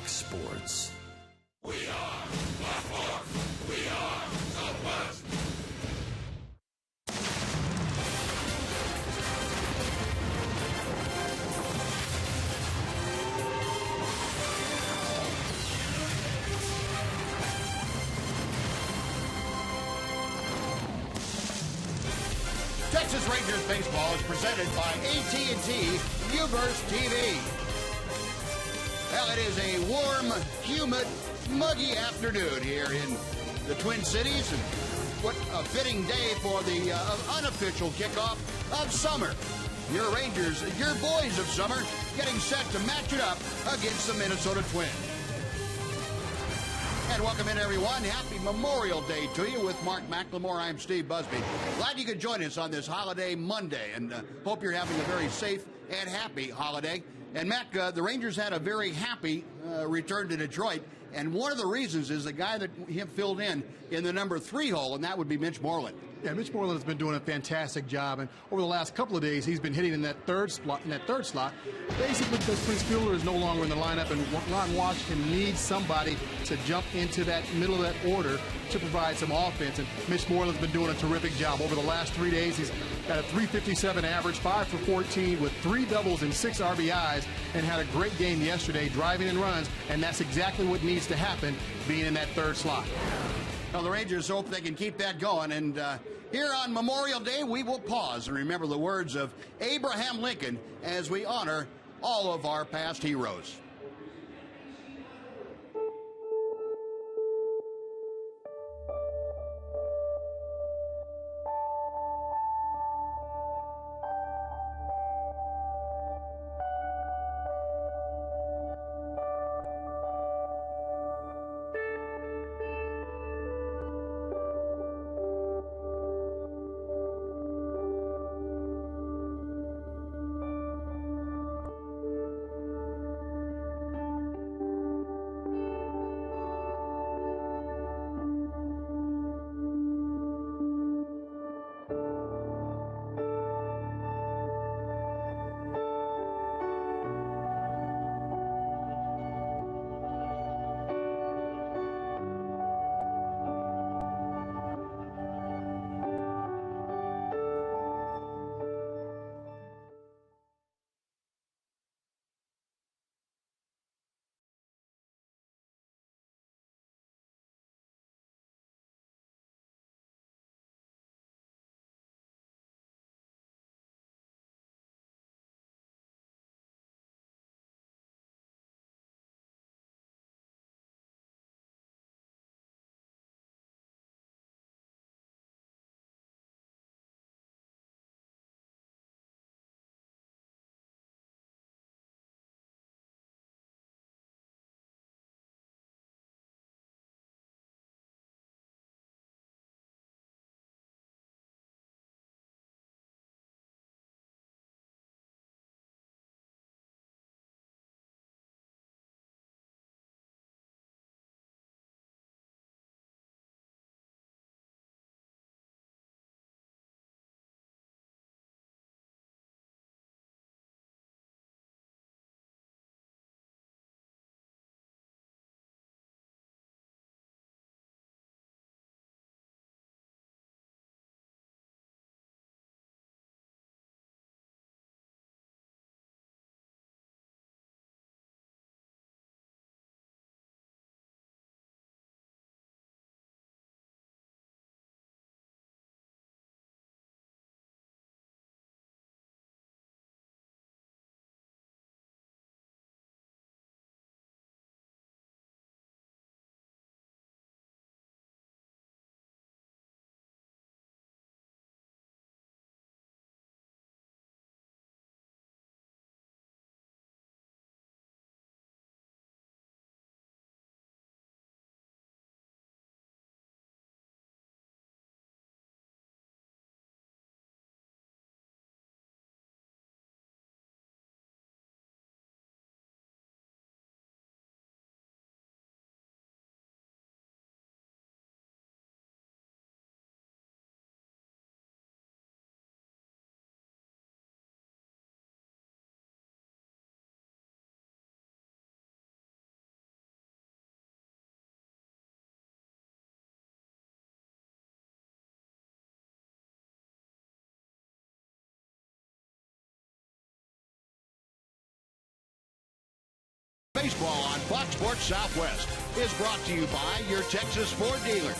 Fox Sports. We are Baltimore. We are Southwest. Texas Rangers baseball is presented by AT&T Uverse TV. Well, it is a warm, humid, muggy afternoon here in the Twin Cities. And what a fitting day for the unofficial kickoff of summer. Your Rangers, your boys of summer, getting set to match it up against the Minnesota Twins. And welcome in, everyone. Happy Memorial Day to you with Mark McLemore. I'm Steve Busby. Glad you could join us on this holiday Monday, and hope you're having a very safe and happy holiday. And, Mac, the Rangers had a very happy return to Detroit, and one of the reasons is the guy that he filled in the number 3 hole, and that would be Mitch Moreland. Yeah, Mitch Moreland has been doing a fantastic job, and over the last couple of days, he's been hitting in that third slot. Basically, because Prince Fielder is no longer in the lineup, and Ron Washington needs somebody to jump into that middle of that order to provide some offense. And Mitch Moreland's been doing a terrific job over the last 3 days. He's got a .357 average, 5 for 14 with 3 doubles and 6 RBIs, and had a great game yesterday, driving in runs. And that's exactly what needs to happen, being in that third slot. Well, the Rangers hope they can keep that going. And here on Memorial Day, we will pause and remember the words of Abraham Lincoln as we honor all of our past heroes. Baseball on Fox Sports Southwest is brought to you by your Texas Ford dealers.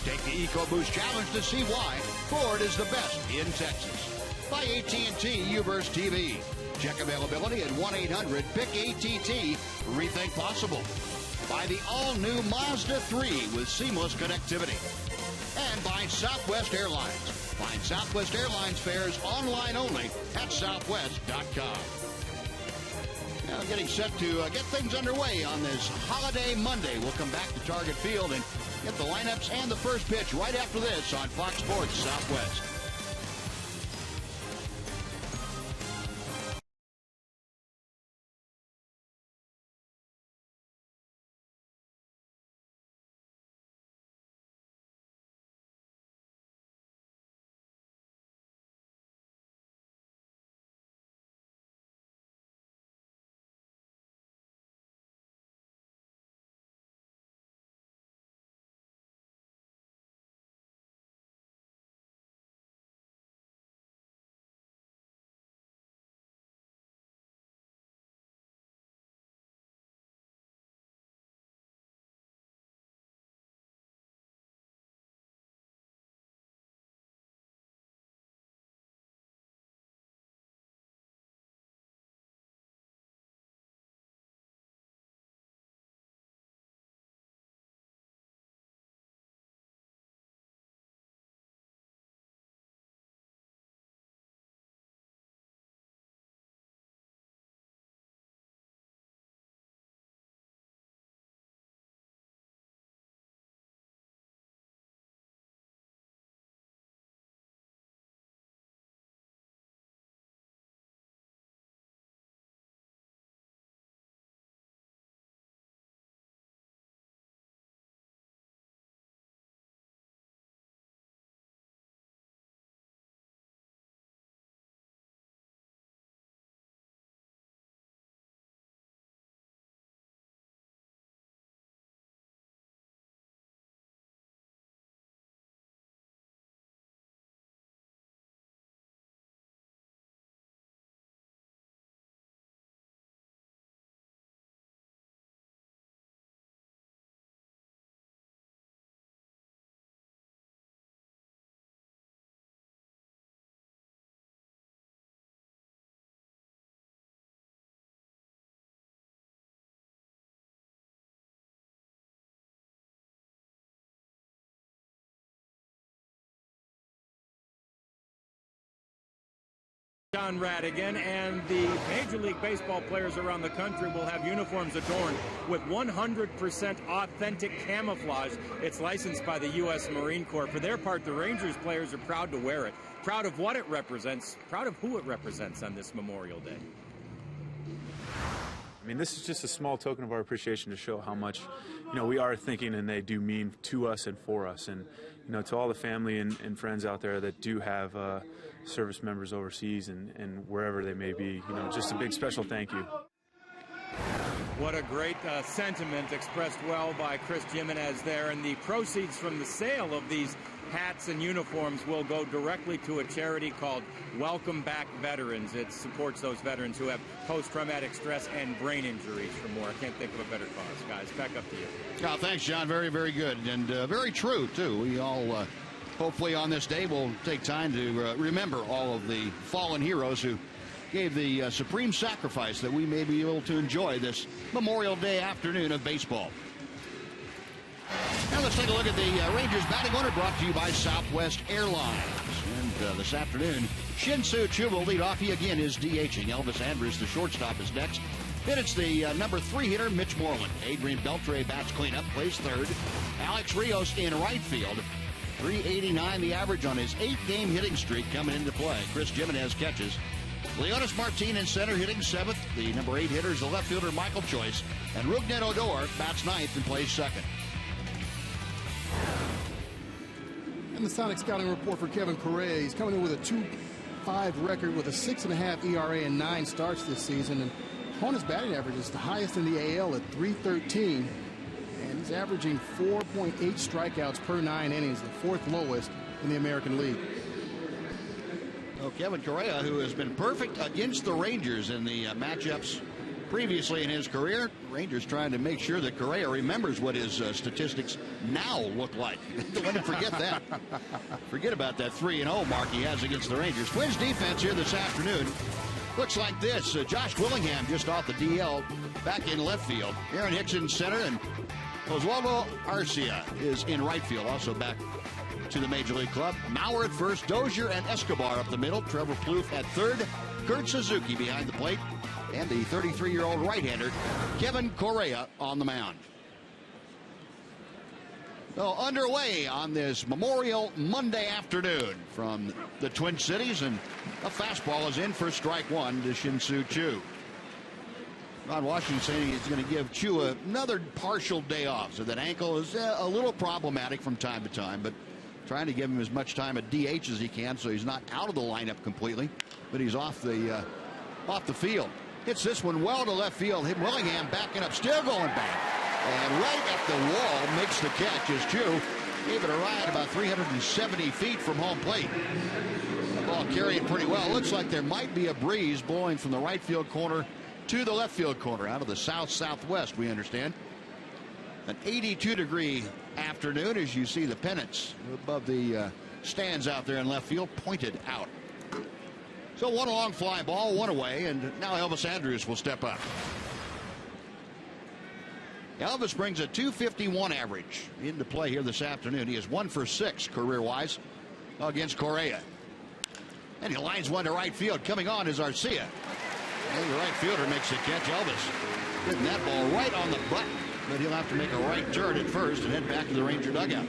Take the EcoBoost Challenge to see why Ford is the best in Texas. By AT&T UVerse TV. Check availability at 1-800-PIC-ATT. Rethink possible. By the all-new Mazda 3 with seamless connectivity. And by Southwest Airlines. Find Southwest Airlines fares online only at southwest.com. Now getting set to get things underway on this holiday Monday. We'll come back to Target Field and get the lineups and the first pitch right after this on Fox Sports Southwest. John Radigan, and the Major League Baseball players around the country will have uniforms adorned with 100% authentic camouflage. It's licensed by the U.S. Marine Corps. For their part, the Rangers players are proud to wear it, proud of what it represents, proud of who it represents on this Memorial Day. I mean, this is just a small token of our appreciation to show how much, we are thinking and they do mean to us and for us. And, to all the family and friends out there that do have service members overseas and wherever they may be, just a big special thank you. What a great sentiment expressed well by Chris Jimenez there. And the proceeds from the sale of these hats and uniforms will go directly to a charity called Welcome Back Veterans. It supports those veterans who have post-traumatic stress and brain injuries for more. I can't think of a better cause, guys. Back up to you. Oh, thanks, John. Very, very good. And very true, too. We all, hopefully on this day, will take time to remember all of the fallen heroes who gave the supreme sacrifice that we may be able to enjoy this Memorial Day afternoon of baseball. Now let's take a look at the Rangers batting order, brought to you by Southwest Airlines. And this afternoon, Shin-Soo Choo will lead off. He again is DHing. Elvis Andrus, the shortstop, is next. Then it's the number 3 hitter, Mitch Moreland. Adrian Beltre bats cleanup, plays third. Alex Rios in right field. .389 the average on his 8-game hitting streak coming into play. Chris Jimenez catches. Leonis Martin in center, hitting 7th. The number 8 hitter is the left fielder, Michael Choice. And Rougned Odor bats 9th and plays 2nd. And the Sonic scouting report for Kevin Correa. He's coming in with a 2.5 record with a 6.5 ERA and 9 starts this season. And on his batting average is the highest in the AL at .313. And he's averaging 4.8 strikeouts per 9 innings, the 4th lowest in the American League. Kevin Correa, who has been perfect against the Rangers in the matchups previously in his career. Rangers trying to make sure that Correa remembers what his statistics now look like. Don't let him forget that. Forget about that 3-0 mark he has against the Rangers. Twins defense here this afternoon looks like this. Josh Willingham just off the DL back in left field. Aaron Hicks in center, and Oswaldo Arcia is in right field, also back to the Major League Club. Mauer at first, Dozier and Escobar up the middle. Trevor Plouffe at third. Kurt Suzuki behind the plate. And the 33-year-old right-hander, Kevin Correa, on the mound. So underway on this Memorial Monday afternoon from the Twin Cities, and a fastball is in for strike one to Shin-Soo Choo. Ron Washington saying he's going to give Choo another partial day off, so that ankle is a little problematic from time to time, but trying to give him as much time at DH as he can so he's not out of the lineup completely, but he's off the field. Hits this one well to left field. Willingham backing up, still going back. And right at the wall makes the catch as Choo gave it a ride about 370 feet from home plate. The ball carrying pretty well. Looks like there might be a breeze blowing from the right field corner to the left field corner, out of the south-southwest, we understand. An 82-degree afternoon as you see the pennants above the stands out there in left field pointed out. So one long fly ball, one away, and now Elvis Andrus will step up. Elvis brings a .251 average into play here this afternoon. He is 1 for 6 career-wise against Correa. And he lines one to right field. Coming on is Arcia. And the right fielder makes the catch. Elvis hitting that ball right on the button, but he'll have to make a right turn at first and head back to the Ranger dugout.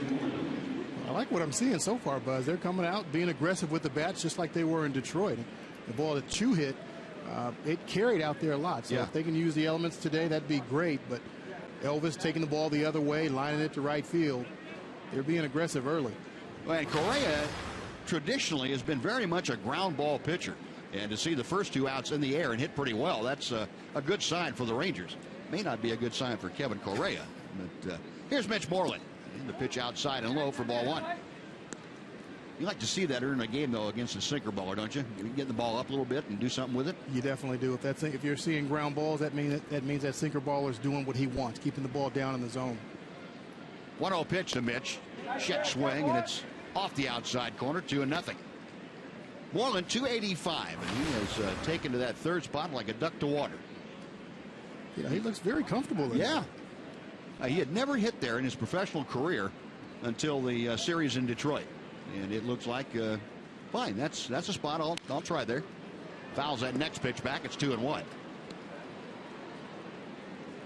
I like what I'm seeing so far, Buzz. They're coming out, being aggressive with the bats, just like they were in Detroit. The ball that Choo hit, it carried out there a lot. So if they can use the elements today, that'd be great. But Elvis taking the ball the other way, lining it to right field. They're being aggressive early. Well, and Correa traditionally has been very much a ground ball pitcher. And to see the first two outs in the air and hit pretty well, that's a good sign for the Rangers. May not be a good sign for Kevin Correa. But here's Mitch Moreland. The pitch outside and low for ball one. You like to see that early in a game, though, against a sinker baller, don't you? You get the ball up a little bit and do something with it. You definitely do. If you're seeing ground balls, that means that sinker baller is doing what he wants, keeping the ball down in the zone. 1-0 pitch to Mitch. Check swing, and it's off the outside corner, 2-0. Moreland 285, and he has taken to that third spot like a duck to water. Yeah, he looks very comfortable there. Yeah. He had never hit there in his professional career until the series in Detroit, and it looks like fine. That's a spot I'll try there. Fouls that next pitch back. It's 2-1.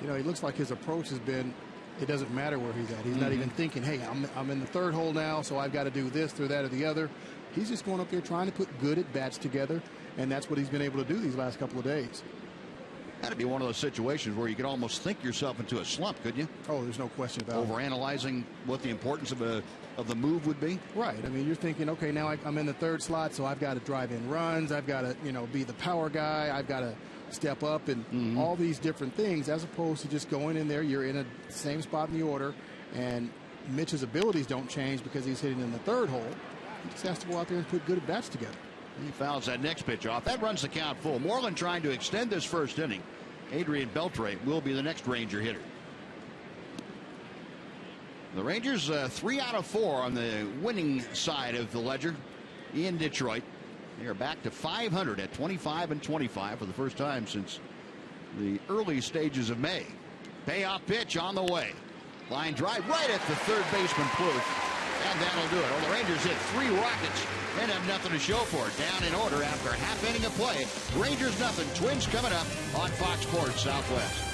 You know, he looks like his approach has been, it doesn't matter where he's at. He's not even thinking, hey, I'm in the third hole now, so I've got to do this or that or the other. He's just going up there trying to put good at bats together, and that's what he's been able to do these last couple of days. That'd be one of those situations where you could almost think yourself into a slump, couldn't you? Oh, there's no question about it. Overanalyzing what the importance of the move would be. Right. I mean, you're thinking, okay, now I'm in the third slot, so I've got to drive in runs. I've got to, be the power guy. I've got to step up and all these different things, as opposed to just going in there. You're in the same spot in the order, and Mitch's abilities don't change because he's hitting in the third hole. He just has to go out there and put good at bats together. He fouls that next pitch off. That runs the count full. Moreland trying to extend this first inning. Adrian Beltre will be the next Ranger hitter. The Rangers 3 out of 4 on the winning side of the ledger in Detroit. They are back to 500 at 25-25 for the first time since the early stages of May. Payoff pitch on the way. Line drive right at the third baseman Plouffe. And that'll do it. Well, the Rangers hit 3 rockets and have nothing to show for it. Down in order after a half inning of play. Rangers nothing. Twins coming up on Fox Sports Southwest.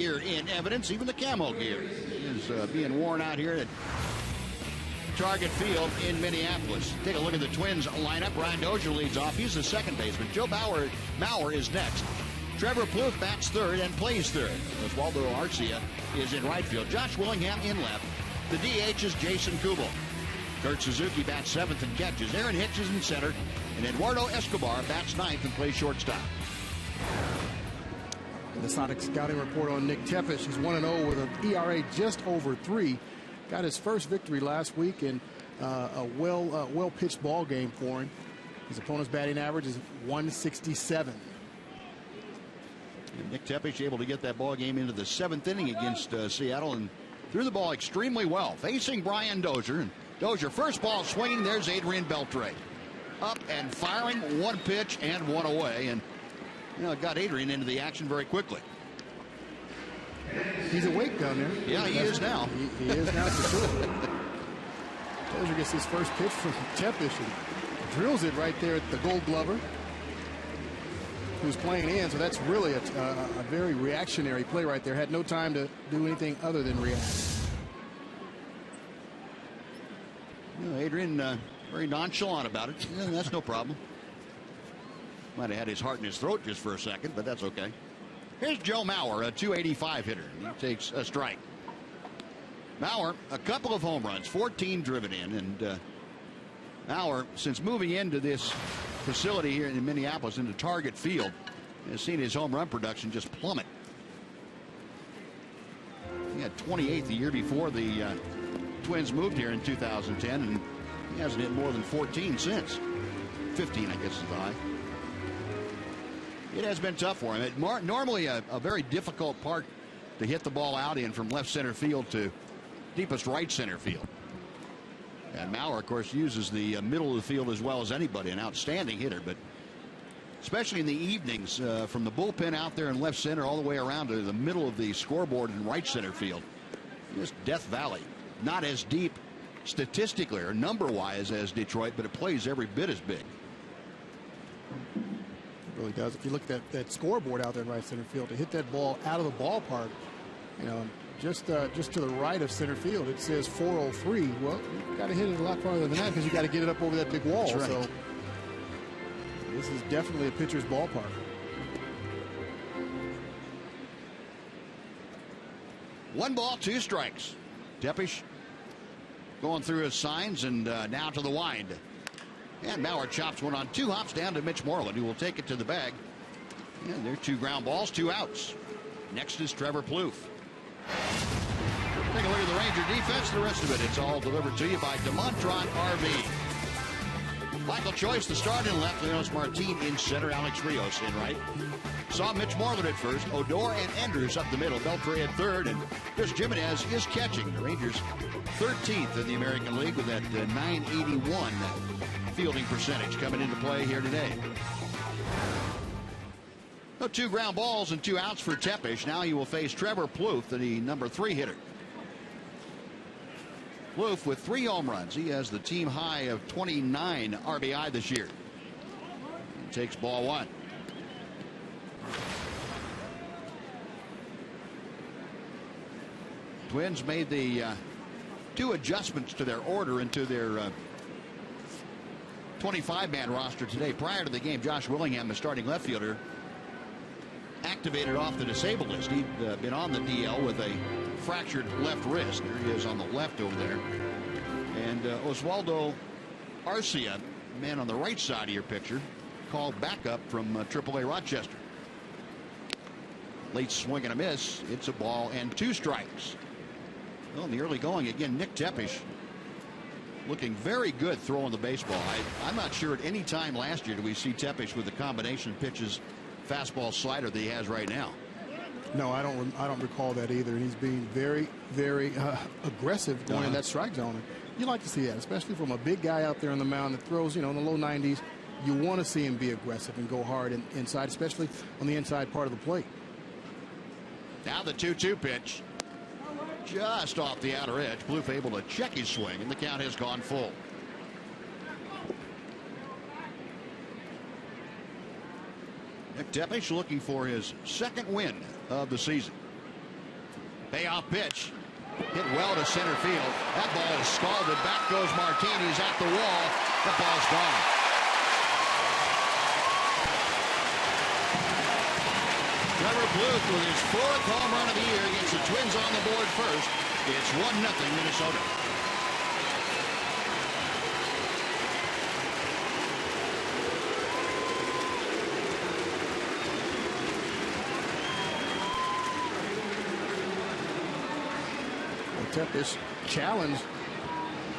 gear in evidence. Even the camo gear is being worn out here at Target Field in Minneapolis. Take a look at the Twins lineup. Brian Dozier leads off. He's the second baseman. Joe Mauer is next. Trevor Plouffe bats third and plays third. Oswaldo Arcia is in right field. Josh Willingham in left. The DH is Jason Kubel. Kurt Suzuki bats seventh and catches. Aaron Hicks is in center. And Eduardo Escobar bats ninth and plays shortstop. The Sonic scouting report on Nick Tepesch. He's 1-0 with an ERA just over 3. Got his first victory last week in a well-pitched ball game for him. His opponent's batting average is 167. And Nick Tepesch able to get that ball game into the 7th inning against Seattle and threw the ball extremely well. Facing Brian Dozier. And Dozier, first ball swinging. There's Adrian Beltre. Up and firing, one pitch and one away. And got Adrian into the action very quickly. He's awake down there. Yeah, he is now. He is now for sure. Dozier gets his first pitch from Tepesch and drills it right there at the Gold Glover, who's playing in. So that's really a very reactionary play right there. Had no time to do anything other than react. Adrian very nonchalant about it. Yeah, that's no problem. Might have had his heart in his throat just for a second, but that's okay. Here's Joe Mauer, a 285 hitter. He takes a strike. Mauer, a couple of home runs, 14 driven in. And Mauer, since moving into this facility here in Minneapolis, into Target Field, has seen his home run production just plummet. He had 28 the year before the Twins moved here in 2010, and he hasn't hit more than 14 since. 15, I guess, is the high. It has been tough for him. Normally a very difficult part to hit the ball out in from left center field to deepest right center field. And Mauer, of course, uses the middle of the field as well as anybody. An outstanding hitter, but especially in the evenings, from the bullpen out there in left center all the way around to the middle of the scoreboard in right center field. Just Death Valley. Not as deep statistically or number-wise as Detroit, but it plays every bit as big. It really does. If you look at that scoreboard out there in right center field, to hit that ball out of the ballpark, just to the right of center field, it says 403. Well, you got to hit it a lot farther than that because you got to get it up over that big wall. That's right. So this is definitely a pitcher's ballpark. One ball, two strikes. Tepesch going through his signs, and now to the wind. And Mauer chops one on two hops down to Mitch Moreland, who will take it to the bag. And there are two ground balls, two outs. Next is Trevor Plouffe. Take a look at the Ranger defense. The rest of it, it's all delivered to you by DeMontron RV. Michael Choice, the start in left. Leonos Martin in center. Alex Rios in right. Saw Mitch Moreland at first. Odor and Enders up the middle. Beltre at third. And Chris Jimenez is catching. The Rangers 13th in the American League with that .981 fielding percentage coming into play here today. So two ground balls and two outs for Tepesch. Now he will face Trevor Plouffe, the number 3 hitter. Plouffe with 3 home runs. He has the team high of 29 RBI this year. He takes ball one. Twins made the 2 adjustments to their order into their 25-man roster today. Prior to the game, Josh Willingham, the starting left fielder, activated off the disabled list. He'd been on the DL with a fractured left wrist. There he is on the left over there. And Oswaldo Arcia, man on the right side of your picture, called back up from AAA Rochester. Late swing and a miss. It's a ball and 2 strikes. Well, in the early going again, Nick Tepesch looking very good throwing the baseball. I'm not sure at any time last year did we see Tepesch with the combination of pitches, fastball, slider that he has right now. No, I don't recall that either. He's being very, very aggressive going in that strike zone. You like to see that, especially from a big guy out there on the mound that throws, in the low 90s. You want to see him be aggressive and go hard inside, especially on the inside part of the plate. Now the 2-2 pitch. Just off the outer edge. Plouffe able to check his swing, and the count has gone full. Nick Tepesch looking for his 2nd win of the season. Payoff pitch. Hit well to center field. That ball is scalded. Back goes Martinez at the wall. The ball's gone. Trevor Bluth with his 4th home run of the year gets the Twins on the board first. It's 1-0 Minnesota. Tempest challenged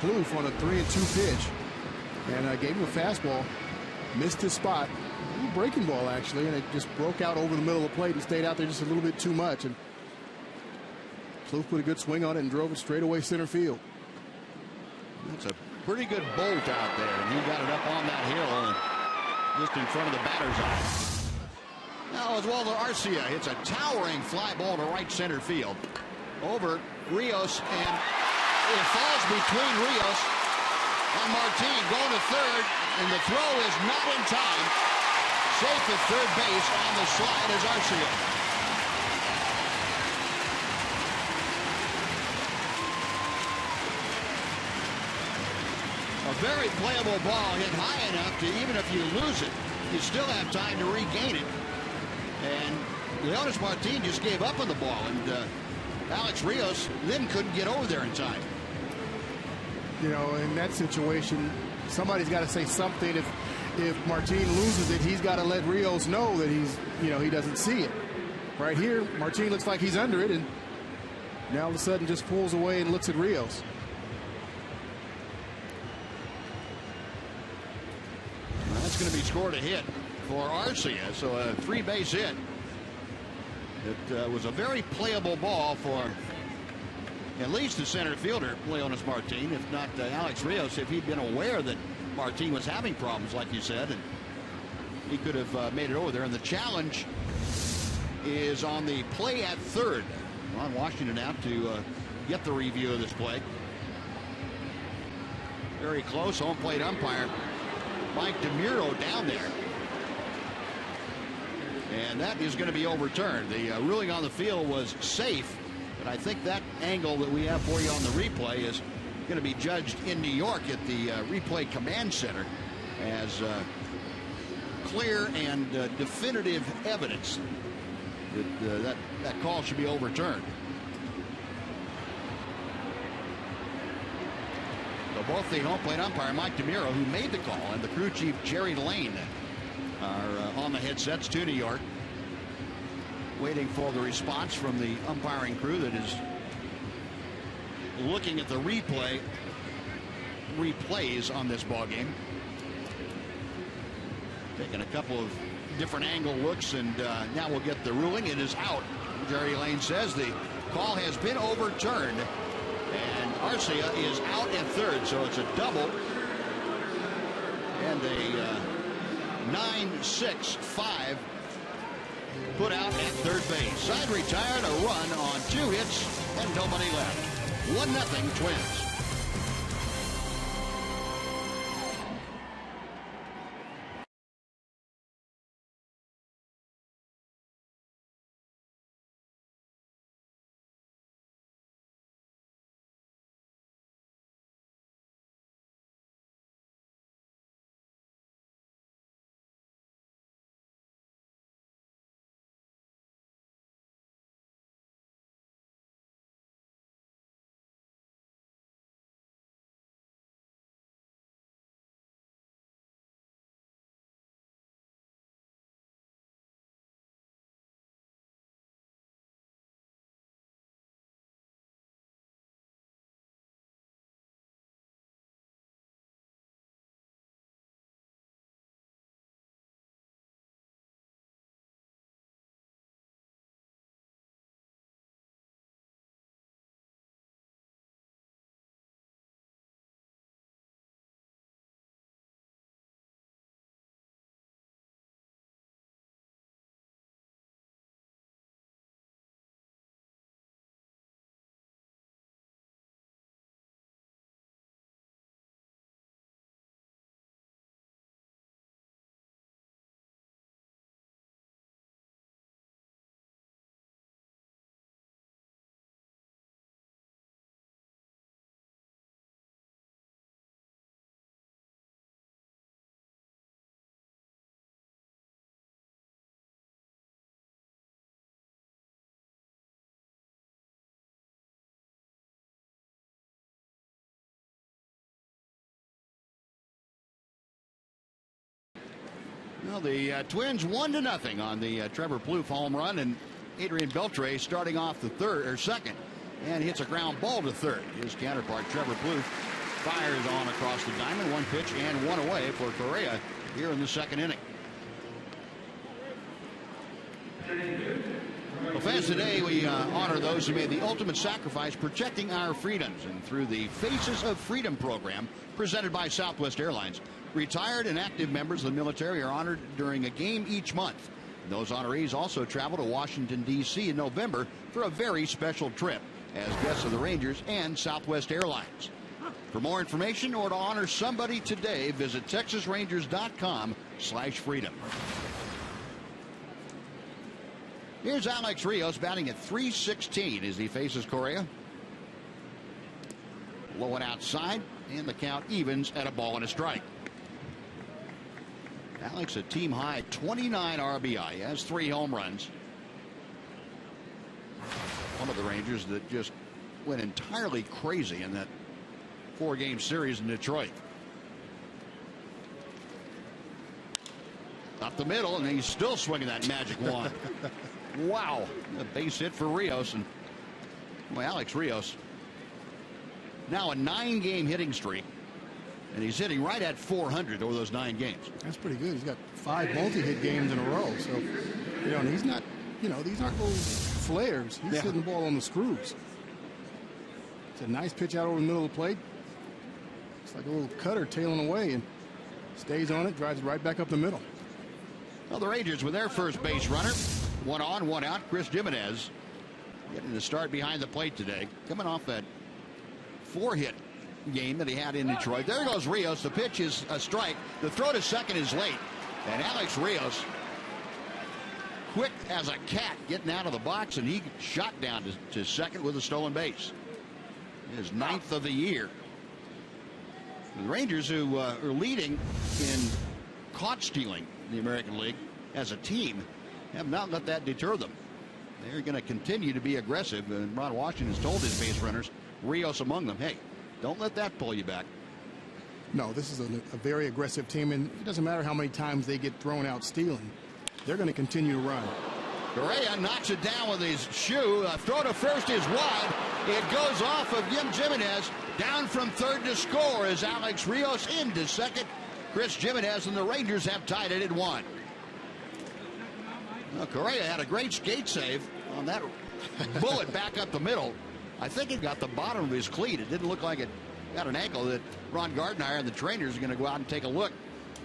Plouffe on a 3-2 pitch and gave him a fastball. Missed his spot. A breaking ball, actually, and it just broke out over the middle of the plate and stayed out there just a little bit too much. And Plouffe put a good swing on it and drove it straight away center field. That's a pretty good bolt out there, and he got it up on that hill and just in front of the batter's eye. Now Oswaldo Arcia hits a towering fly ball to right center field. Over Rios, and it falls between Rios and Martin going to third, and the throw is not in time. Safe at third base on the slide is Arcia. A very playable ball hit high enough to, even if you lose it, you still have time to regain it. And Leonis Martin just gave up on the ball, and Alex Rios then couldn't get over there in time. You know, in that situation, somebody's got to say something. If Martin loses it, he's got to let Rios know that he doesn't see it. Right here, Martin looks like he's under it, and now all of a sudden just pulls away and looks at Rios. Well, that's going to be scored a hit for Arcia, so a 3-base hit. It was a very playable ball for at least the center fielder, Leonis Martin, if not Alex Rios, if he'd been aware that Martin was having problems, like you said, and he could have made it over there. And the challenge is on the play at third. Ron Washington out to get the review of this play. Very close home plate umpire Mike DeMuro down there. And that is going to be overturned. The ruling on the field was safe, but I think that angle that we have for you on the replay is going to be judged in New York at the replay command center as clear and definitive evidence that that call should be overturned. So both the home plate umpire Mike DeMuro, who made the call, and the crew chief Jerry Lane are on the headsets to New York, waiting for the response from the umpiring crew that is looking at the replays on this ball game. Taking a couple of different angle looks, and now we'll get the ruling. It is out. Jerry Lane says the call has been overturned, and Arcia is out at third, so it's a double and a 9-6-5 put out at third base. Side retired, a run on 2 hits and nobody left. 1-0 Twins. Well, the Twins 1-0 on the Trevor Plouffe home run, and Adrian Beltre starting off the second, and hits a ground ball to third. His counterpart Trevor Plouffe fires on across the diamond, one pitch and one away for Correa here in the second inning. Well, fans, today we honor those who made the ultimate sacrifice protecting our freedoms, and through the Faces of Freedom program presented by Southwest Airlines, retired and active members of the military are honored during a game each month. Those honorees also travel to Washington, D.C. in November for a very special trip as guests of the Rangers and Southwest Airlines. For more information or to honor somebody today, visit TexasRangers.com/freedom. Here's Alex Rios batting at .316 as he faces Correa. Low and outside, and the count evens at a ball and a strike. Alex, a team high 29 RBI, has 3 home runs. One of the Rangers that just went entirely crazy in that 4-game series in Detroit. Up the middle, and he's still swinging that magic wand. Wow, a base hit for Rios, and well, Alex Rios now a 9-game hitting streak, and he's hitting right at .400 over those 9 games. That's pretty good. He's got 5 multi-hit games in a row, so and he's not, these aren't those flares. He's hitting the ball on the screws. It's a nice pitch out over the middle of the plate. It's like a little cutter tailing away, and stays on it, drives it right back up the middle. Well, the Rangers with their first base runner. 1 on, 1 out. Chris Jimenez getting the start behind the plate today, coming off that 4-hit game that he had in Detroit. There goes Rios. The pitch is a strike. The throw to second is late, and Alex Rios, quick as a cat, getting out of the box, and he shot down to second with a stolen base. His 9th of the year. The Rangers, who are leading in caught stealing in the American League as a team, have not let that deter them. They're going to continue to be aggressive, and Ron Washington has told his base runners, Rios among them, hey, don't let that pull you back. No, this is a very aggressive team, and it doesn't matter how many times they get thrown out stealing. They're going to continue to run. Correa knocks it down with his shoe. A throw to first is wide. It goes off of Jimenez. Down from third to score is Alex Rios into second. Chris Jimenez and the Rangers have tied it at 1. Well, Correa had a great skate save on that bullet back up the middle. I think it got the bottom of his cleat. It didn't look like it got an ankle. That Ron Gardner and the trainers are going to go out and take a look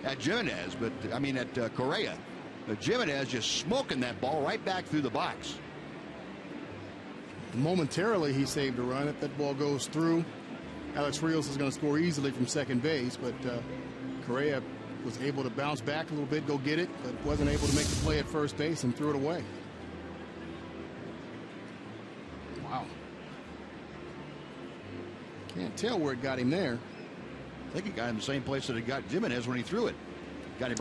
at Jimenez, at Correa. But Jimenez just smoking that ball right back through the box. Momentarily, he saved a run. If that ball goes through, Alex Rios is going to score easily from second base, but Correa was able to bounce back a little bit, go get it, but wasn't able to make the play at first base and threw it away. Wow. Can't tell where it got him there. I think it got him the same place that it got Jimenez when he threw it. Got him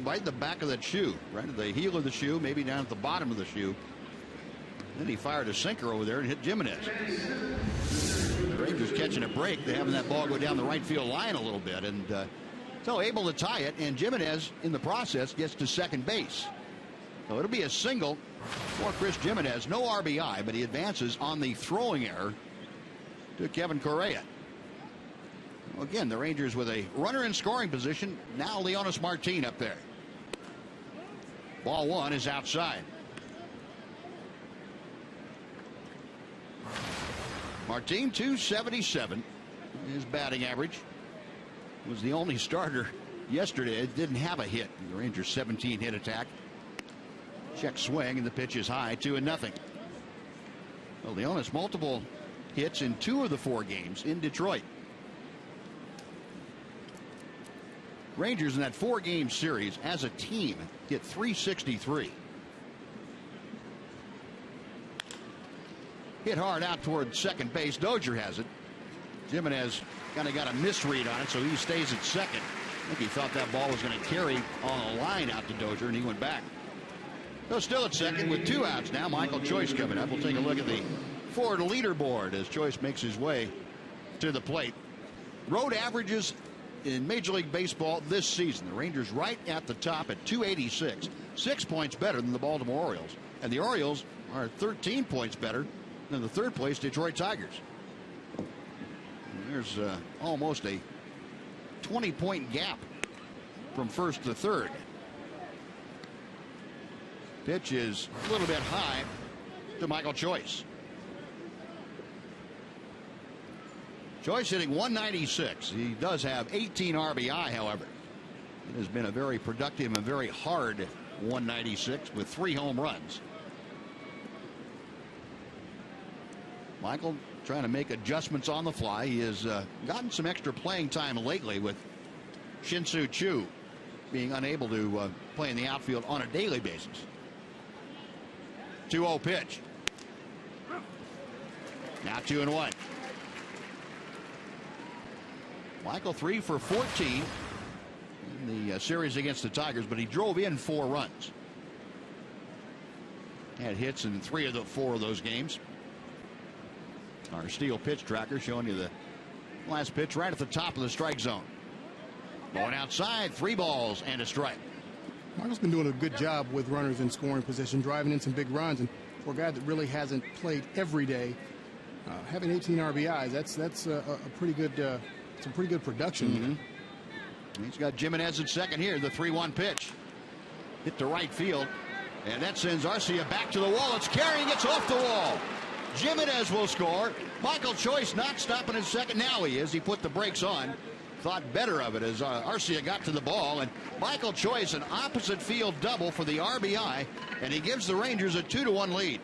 right in the back of that shoe, right at the heel of the shoe, maybe down at the bottom of the shoe. Then he fired a sinker over there and hit Jimenez. The Rangers catching a break. They're having that ball go down the right field line a little bit, and so able to tie it, and Jimenez in the process gets to second base. So it'll be a single for Chris Jimenez. No RBI, but he advances on the throwing error to Kevin Correa. Well, again, the Rangers with a runner in scoring position. Now Leonis Martin up there. Ball 1 is outside. Martin, .277, his batting average. Was the only starter yesterday. It didn't have a hit. The Rangers 17-hit attack. Check swing, and the pitch is high, 2-0. Well, Leonis multiple hits in 2 of the 4 games in Detroit. Rangers in that 4-game series as a team hit .363. Hit hard out toward second base. Dozier has it. Jimenez kind of got a misread on it, so he stays at second. I think he thought that ball was going to carry on a line out to Dozier, and he went back. So still at second with 2 outs now. Michael Choice coming up. We'll take a look at the Ford leaderboard as Choice makes his way to the plate. Road averages in Major League Baseball this season. The Rangers right at the top at 286, 6 points better than the Baltimore Orioles. And the Orioles are 13 points better than the third place Detroit Tigers. And there's almost a 20-point gap from first to third. Pitch is a little bit high to Michael Choice. Choice hitting 196. He does have 18 RBI, however. It has been a very productive and very hard 196 with 3 home runs. Michael trying to make adjustments on the fly. He has gotten some extra playing time lately with Shin-Soo Choo being unable to play in the outfield on a daily basis. 2-0 pitch. Now 2-1. Michael 3 for 14 in the series against the Tigers, but he drove in 4 runs. Had hits in 3 of the 4 of those games. Our steel pitch tracker showing you the last pitch right at the top of the strike zone. Going outside, 3 balls and a strike. Michael's been doing a good job with runners in scoring position, driving in some big runs, and for a guy that really hasn't played every day, having 18 RBIs, that's a pretty good, some pretty good production. He's got Jimenez at second here. The 3-1 pitch hit to right field, and that sends Arcia back to the wall. It's carrying, it's off the wall. Jimenez will score. Michael Choice not stopping at second. Now he is. He put the brakes on. Thought better of it as Arcia got to the ball, and Michael Choice an opposite field double for the RBI, and he gives the Rangers a 2-1 lead.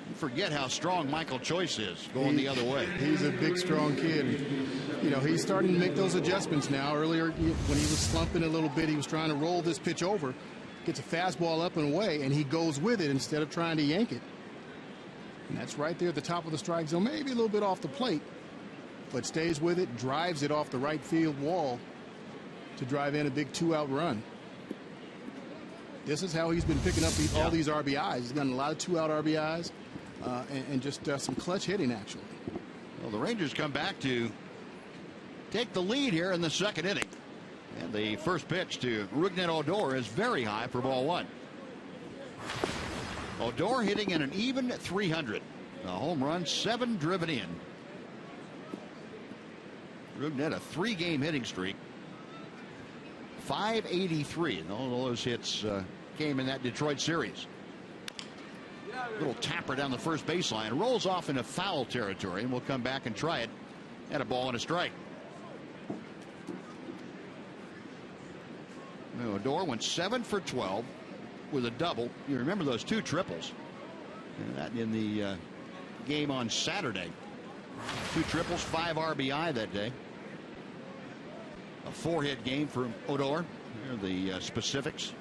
You forget how strong Michael Choice is going the other way. He's a big, strong kid. You know, he's starting to make those adjustments now. Earlier, when he was slumping a little bit, he was trying to roll this pitch over, gets a fastball up and away, and he goes with it instead of trying to yank it. And that's right there at the top of the strike zone, maybe a little bit off the plate, but stays with it, drives it off the right field wall to drive in a big 2-out run. This is how he's been picking up all these RBIs. He's gotten a lot of 2-out RBIs and just some clutch hitting, actually. Well, the Rangers come back to take the lead here in the second inning. And the first pitch to Rougned Odor is very high for ball 1. Odor hitting in an even 300. A home run, 7 driven in. Rougned a 3-game hitting streak. 583, and all those hits came in that Detroit series. Little tapper down the first baseline, rolls off into foul territory, and we'll come back and try it at a ball and a strike. Odor went 7 for 12 with a double. You remember those 2 triples that in the game on Saturday. 2 triples, 5 RBI that day. A 4-hit game for Odor. Here are the specifics.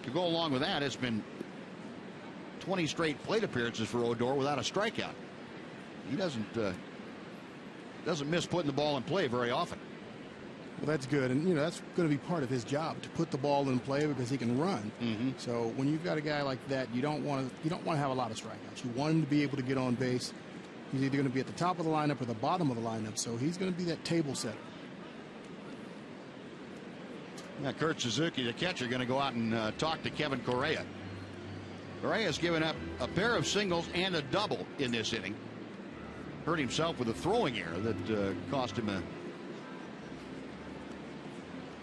To go along with that, it's been 20 straight plate appearances for Odor without a strikeout. He doesn't miss putting the ball in play very often. Well, that's good, and you know that's going to be part of his job, to put the ball in play because he can run. So when you've got a guy like that, you don't want to have a lot of strikeouts. You want him to be able to get on base. He's either going to be at the top of the lineup or the bottom of the lineup, so he's going to be that table setter. Now Kurt Suzuki, the catcher, going to go out and talk to Kevin Correa. Correa's given up a pair of singles and a double in this inning. Hurt himself with a throwing error that cost him an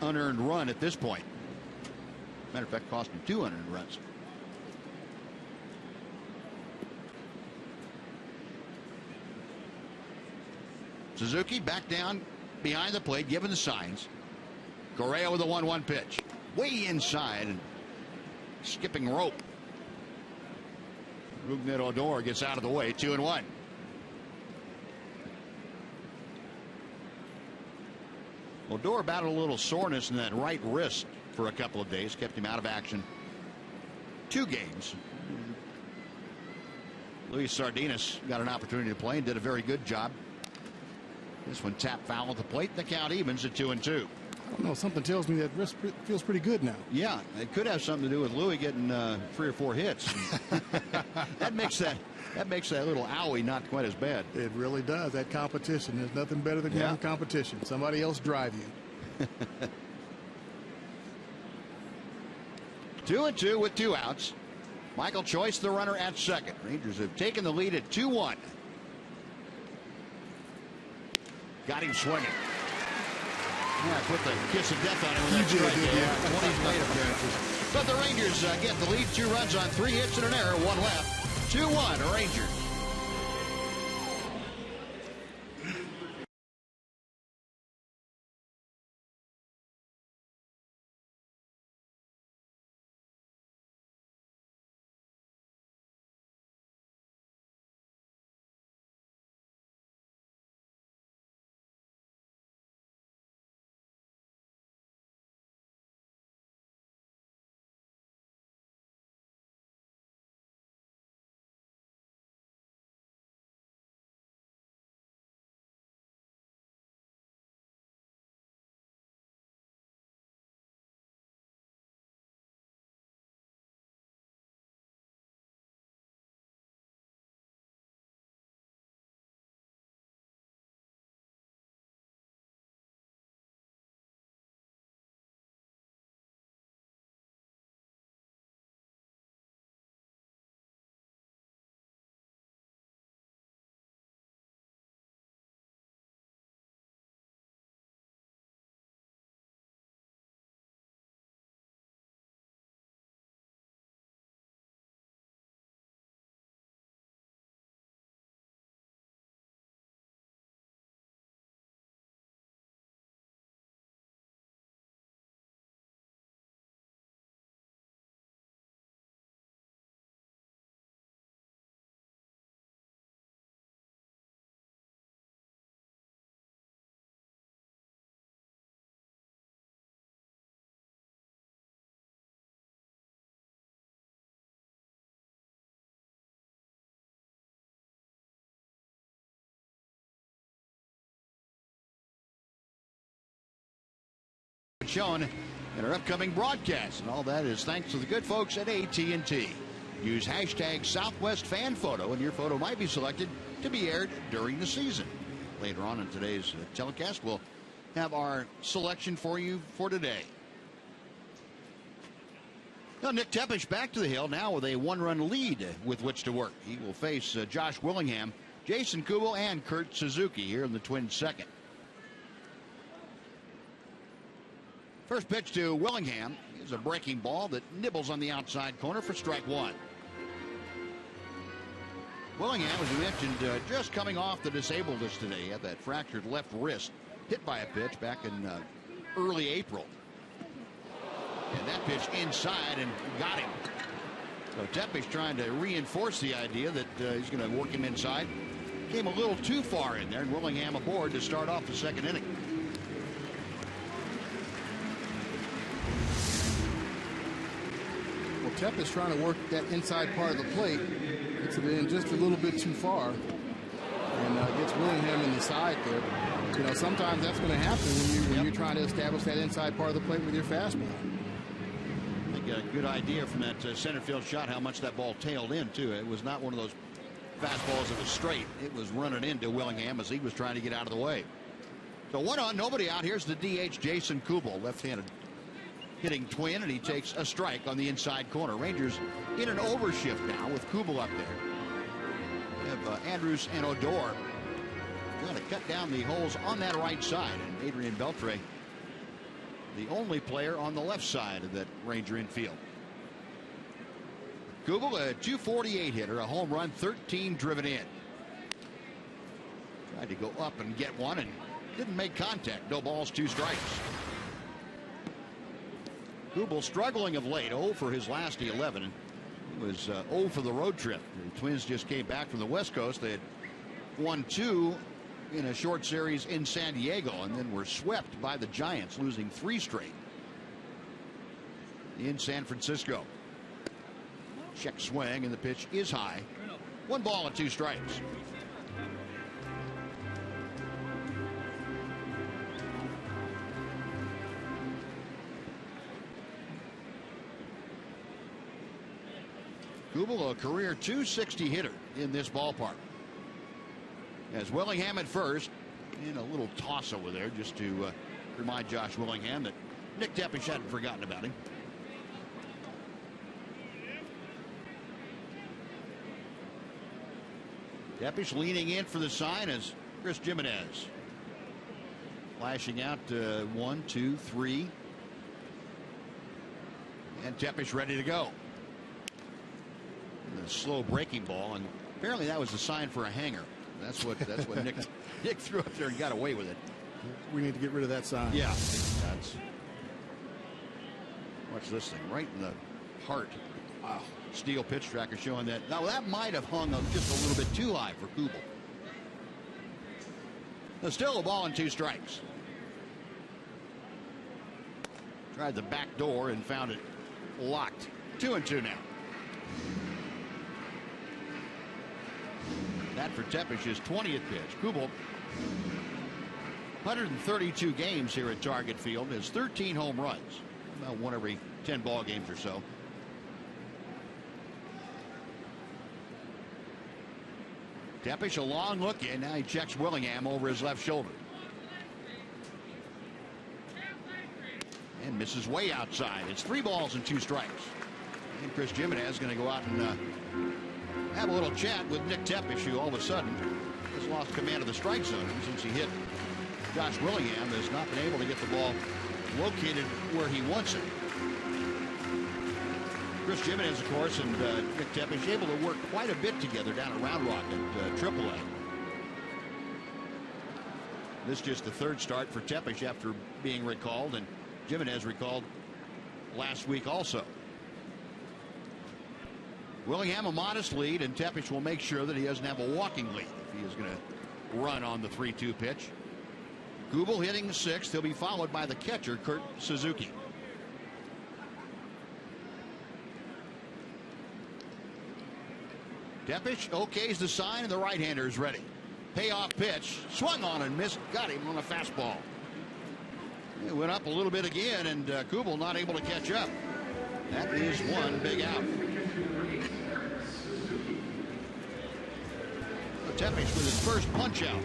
unearned run at this point. Matter of fact, cost him 2 unearned runs. Suzuki back down behind the plate, giving the signs. Correa with a 1-1 pitch. Way inside and skipping rope. Rougned Odor gets out of the way, 2-1. Odor battled a little soreness in that right wrist for a couple of days, kept him out of action 2 games. Luis Sardinas got an opportunity to play and did a very good job. This one tapped foul at the plate. The count evens at 2-2. I don't know. Something tells me that wrist feels pretty good now. Yeah, it could have something to do with Louis getting 3 or 4 hits. That makes that little owie not quite as bad. It really does. That competition. There's nothing better than having competition. Somebody else drive you. 2-2 with 2 outs. Michael Choice, the runner at second. Rangers have taken the lead at 2-1. Got him swinging. Yeah, put the kiss of death on him with that strike. 20 plate appearances. But the Rangers get the lead. 2 runs on 3 hits and an error. 1 left. 2-1 Rangers. Shown in our upcoming broadcast, and all that is thanks to the good folks at AT&T. Use hashtag Southwest Fan Photo, and your photo might be selected to be aired during the season. Later on in today's telecast, we'll have our selection for you for today. Now, Nick Tepesch back to the hill now with a 1-run lead with which to work. He will face Josh Willingham, Jason Kubel, and Kurt Suzuki here in the Twins' second. First pitch to Willingham is a breaking ball that nibbles on the outside corner for strike 1. Willingham, as we mentioned, just coming off the disabled list today. He had that fractured left wrist hit by a pitch back in early April. And that pitch inside and got him. So Tepesch trying to reinforce the idea that he's going to work him inside. Came a little too far in there, and Willingham aboard to start off the second inning. Tepesch trying to work that inside part of the plate. Gets it in just a little bit too far. And gets Willingham in the side there. You know, sometimes that's going to happen when you're trying to establish that inside part of the plate with your fastball. I think a good idea from that center field shot how much that ball tailed in, too. It was not one of those fastballs that was straight. It was running into Willingham as he was trying to get out of the way. So 1 on, nobody out. Here's the DH, Jason Kubel, left-handed hitting Twin, and he takes a strike on the inside corner. Rangers in an overshift now with Kubel up there. We have Andrus and Odor trying to cut down the holes on that right side, and Adrian Beltre, the only player on the left side of that Ranger infield. Kubel, a .248 hitter, a home run, 13 driven in. Tried to go up and get one and didn't make contact. No balls, 2 strikes. Kubel struggling of late, 0 for his last 11. He was 0 for the road trip. The Twins just came back from the West Coast. They had won 2 in a short series in San Diego and then were swept by the Giants, losing 3 straight in San Francisco. Check swing, and the pitch is high. 1 ball and 2 strikes. Kubel, a career .260 hitter in this ballpark. As Willingham at first, and a little toss over there just to remind Josh Willingham that Nick Tepesch hadn't forgotten about him. Tepesch leaning in for the sign as Chris Jimenez. Flashing out 1, 2, 3. And Tepesch ready to go. And a slow breaking ball, and apparently that was a sign for a hanger. That's what Nick threw up there and got away with it. We need to get rid of that sign. Yeah. That's. Watch this thing right in the heart. Wow. Steel pitch tracker showing that. Now that might have hung just a little bit too high for Kubel. There's still a ball and 2 strikes. Tried the back door and found it locked. 2-2 now. That for Tepesch's 20th pitch. Kubel, 132 games here at Target Field, has 13 home runs. About 1 every 10 ball games or so. Tepesch a long look in. Now he checks Willingham over his left shoulder. And misses way outside. It's 3 balls and 2 strikes. And Chris Jimenez is going to go out and have a little chat with Nick Tepesch, who all of a sudden has lost command of the strike zone since he hit Josh Willingham. Has not been able to get the ball located where he wants it. Chris Jimenez, of course, and Nick Tepesch able to work quite a bit together down at Round Rock at AAA. This is just the 3rd start for Tepesch after being recalled, and Jimenez recalled last week also. Willingham a modest lead, and Tepesch will make sure that he doesn't have a walking lead if he is going to run on the 3-2 pitch. Kubel hitting the 6th. He'll be followed by the catcher, Kurt Suzuki. Tepesch okays the sign, and the right-hander is ready. Payoff pitch, swung on and missed, got him on a fastball. It went up a little bit again, and Kubel not able to catch up. That is 1 big out. Tepesch with his first punch out.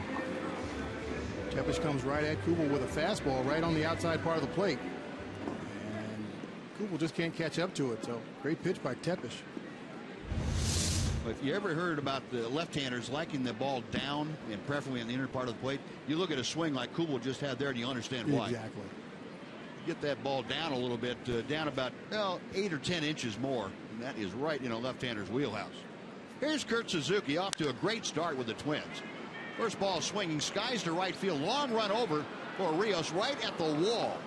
Tepesch comes right at Kubel with a fastball right on the outside part of the plate. And Kubel just can't catch up to it, so great pitch by Tepesch. If you ever heard about the left-handers liking the ball down and preferably in the inner part of the plate, you look at a swing like Kubel just had there and you understand why. Exactly. Get that ball down a little bit, down about 8 or 10 inches more, and that is right in a left-hander's wheelhouse. Here's Kurt Suzuki off to a great start with the Twins. First ball swinging, skies to right field, long run over for Rios right at the wall.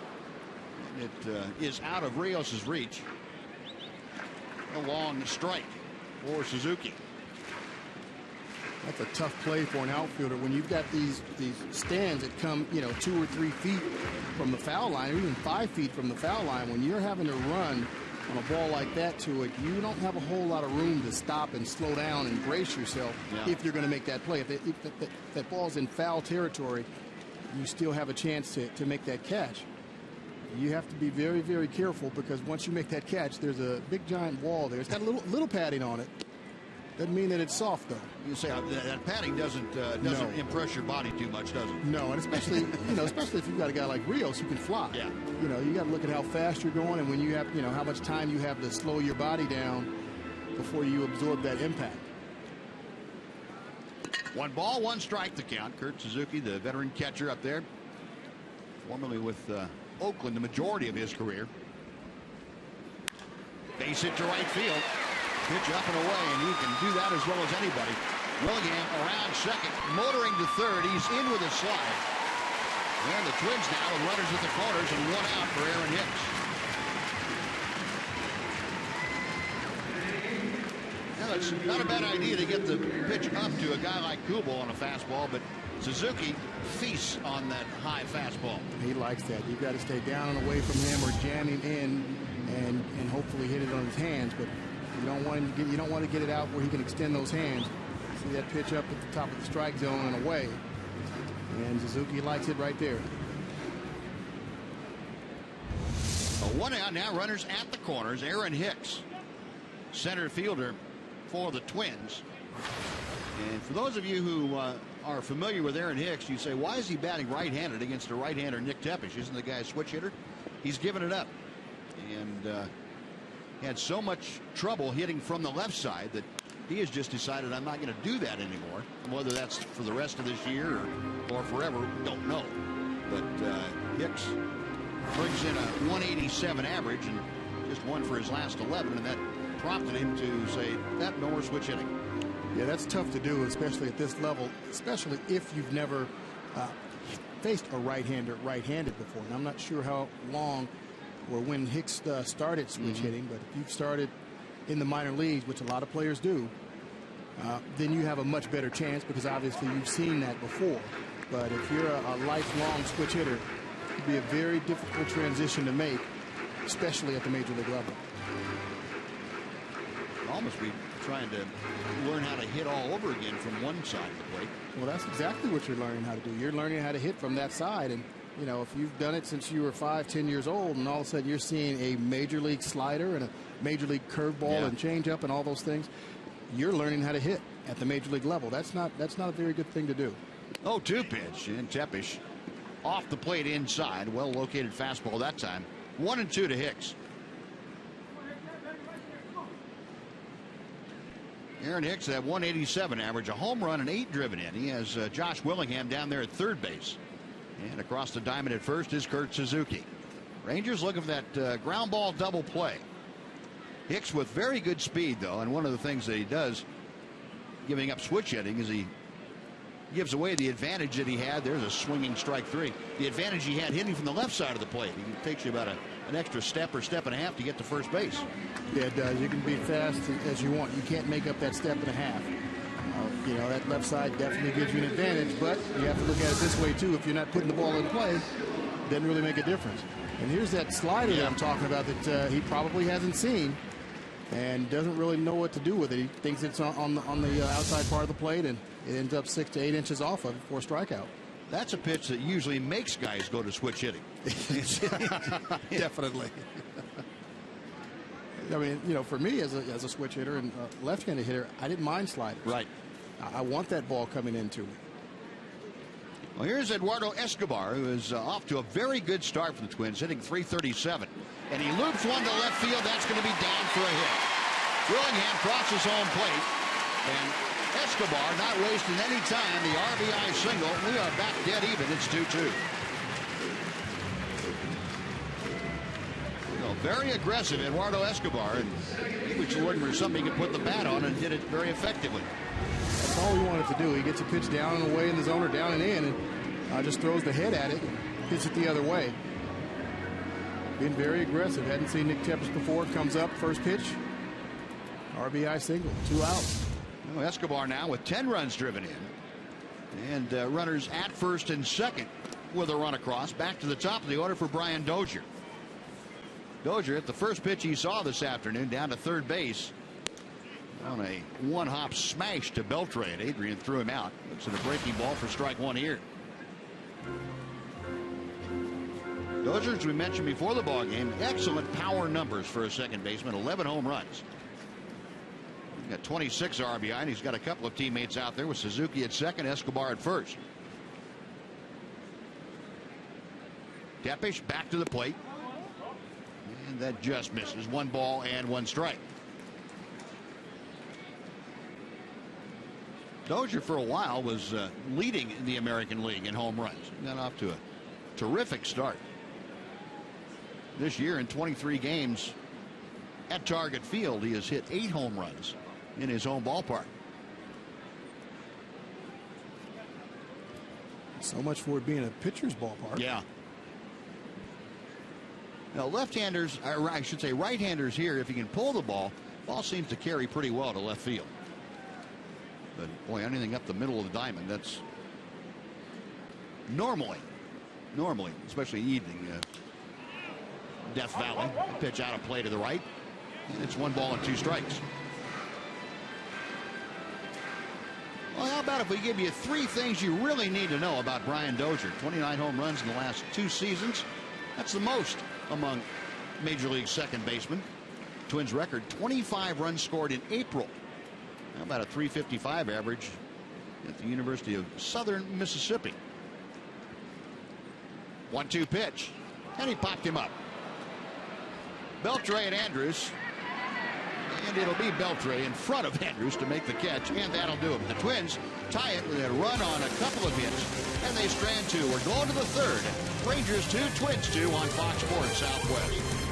And it is out of Rios's reach. A long strike for Suzuki. That's a tough play for an outfielder when you've got these stands that come 2 or 3 feet from the foul line, or even 5 feet from the foul line. When you're having to run on a ball like that to it, you don't have a whole lot of room to stop and slow down and brace yourself if you're going to make that play. If that ball's in foul territory, you still have a chance to make that catch. You have to be very, very careful, because once you make that catch, there's a big giant wall there. It's got a little padding on it. Doesn't mean that it's soft, though. You say that padding doesn't impress your body too much, does it? No, and especially especially if you've got a guy like Rios who can fly. Yeah. You got to look at how fast you're going, and when you have how much time you have to slow your body down before you absorb that impact. 1 ball, 1 strike to count. Kurt Suzuki, the veteran catcher up there, formerly with Oakland the majority of his career. Base hit to right field. Pitch up and away, and he can do that as well as anybody. Willingham around second, motoring to third. He's in with a slide. And the Twins now with runners at the corners and 1 out for Aaron Hicks. Now, it's not a bad idea to get the pitch up to a guy like Kubel on a fastball, but Suzuki feasts on that high fastball. He likes that. You've got to stay down and away from him or jam him in and hopefully hit it on his hands. But you don't want to get it out where he can extend those hands. See that pitch up at the top of the strike zone and away. And Suzuki likes it right there. 1 out now, runners at the corners. Aaron Hicks, center fielder, for the Twins. And for those of you who are familiar with Aaron Hicks, you say, why is he batting right-handed against a right-hander, Nick Tepesch? Isn't the guy a switch hitter? He's given it up. And had so much trouble hitting from the left side that he has just decided, I'm not going to do that anymore. Whether that's for the rest of this year or forever, don't know. But Hicks brings in a 187 average and just won for his last 11, and that prompted him to say, no more switch hitting. Yeah, that's tough to do, especially at this level, especially if you've never faced a right-hander right-handed before. And I'm not sure how long or when Hicks started switch hitting, but if you've started in the minor leagues, which a lot of players do, then you have a much better chance because obviously you've seen that before. But if you're a lifelong switch hitter, it'd be a very difficult transition to make, especially at the major league level. Almost be trying to learn how to hit all over again from one side of the plate. Well, that's exactly what you're learning how to do. You're learning how to hit from that side. And, you know, if you've done it since you were 5-10 years old and all of a sudden you're seeing a major league slider and a major league curveball and changeup and all those things, you're learning how to hit at the major league level. That's not a very good thing to do. 0-2 pitch, and Tepesch off the plate inside. Well located fastball that time. 1-2 to Hicks. Aaron Hicks at 187 average, a home run and 8 driven in. He has Josh Willingham down there at third base. And across the diamond at first is Kurt Suzuki. Rangers looking for that ground ball double play. Hicks with very good speed, though, and one of the things that he does, giving up switch hitting, is he gives away the advantage that he had. There's a swinging strike 3. The advantage he had hitting from the left side of the plate. It takes you about an extra step or step and a half to get to first base. Yeah, it does. You can be fast as you want. You can't make up that step and a half. You know, that left side definitely gives you an advantage, but you have to look at it this way, too. If you're not putting the ball in play, it doesn't really make a difference. And here's that slider that I'm talking about that he probably hasn't seen and doesn't really know what to do with it. He thinks it's on the outside part of the plate, and it ends up 6 to 8 inches off of it for a strikeout. That's a pitch that usually makes guys go to switch hitting. Definitely. I mean, you know, for me as a switch hitter and a left-handed hitter, I didn't mind sliders. Right. I want that ball coming into me. Well, here's Eduardo Escobar, who is off to a very good start for the Twins, hitting .337. And he loops one to left field. That's going to be down for a hit. Willingham crosses home plate. And Escobar not wasting any time. The RBI single. We are back dead even. It's 2-2. Very aggressive, Eduardo Escobar, and he was looking for something he could put the bat on and did it very effectively. That's all he wanted to do. He gets a pitch down and away in the zone or down and in, and just throws the head at it, hits it the other way. Being very aggressive. Hadn't seen Nick Tepesch before. Comes up, first pitch, RBI single, 2 outs. Well, Escobar now with 10 runs driven in, and runners at first and second with a run across. Back to the top of the order for Brian Dozier. Dozier at the first pitch he saw this afternoon down to third base on a one-hop smash to Beltran. Adrian threw him out. Looks at a breaking ball for strike 1 here. Dozier, as we mentioned before the ball game, excellent power numbers for a second baseman. 11 home runs. He's got 26 RBI, and he's got a couple of teammates out there with Suzuki at second, Escobar at first. Tepesch back to the plate. And that just misses. 1 ball and 1 strike. Dozier for a while was leading in the American League in home runs. Got off to a terrific start. This year in 23 games at Target Field, he has hit 8 home runs in his own ballpark. So much for it being a pitcher's ballpark. Yeah. Now, left-handers, or I should say right-handers here, if he can pull the ball seems to carry pretty well to left field. But, boy, anything up the middle of the diamond, that's normally, especially evening, Death Valley, pitch out of play to the right, and it's 1 ball and 2 strikes. Well, how about if we give you 3 things you really need to know about Brian Dozier? 29 home runs in the last 2 seasons. That's the most among Major League second basemen. Twins record 25 runs scored in April How about a .355 average at the University of Southern Mississippi? 1-2 pitch, and he popped him up. Beltre and Andrews, and it'll be Beltre in front of Andrews to make the catch, and that'll do it. The Twins tie it with a run on a couple of hits, and they strand two. We're going to the third. Rangers 2, Twins 2 on Fox Sports Southwest.